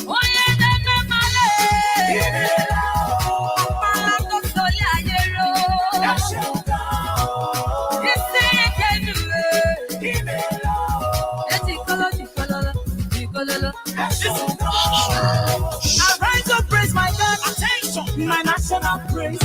[SPEAKER 2] Oh, yeah, never male. Ibera, oh. Apala to soli ayero. Nashoka, oh. Isi ekenu. Ibera, oh. Eti kolo.
[SPEAKER 3] I rise to praise my God. Attention, my national praise.